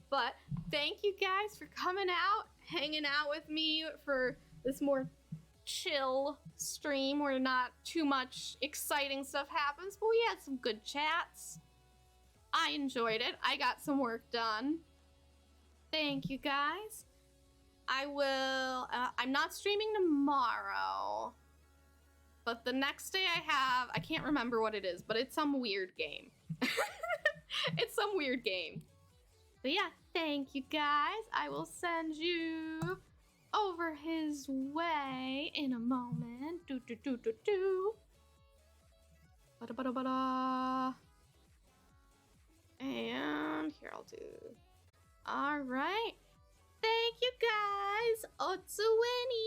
But thank you guys for coming out, hanging out with me for this more chill stream where not too much exciting stuff happens, but we had some good chats. I enjoyed it. I got some work done. Thank you guys. I'm not streaming tomorrow, but the next day I can't remember what it is, but it's some weird game. It's some weird game. But yeah, thank you guys. I will send you over his way in a moment. Bada. And here I'll do. All right. Thank you guys. Otsu Winnie.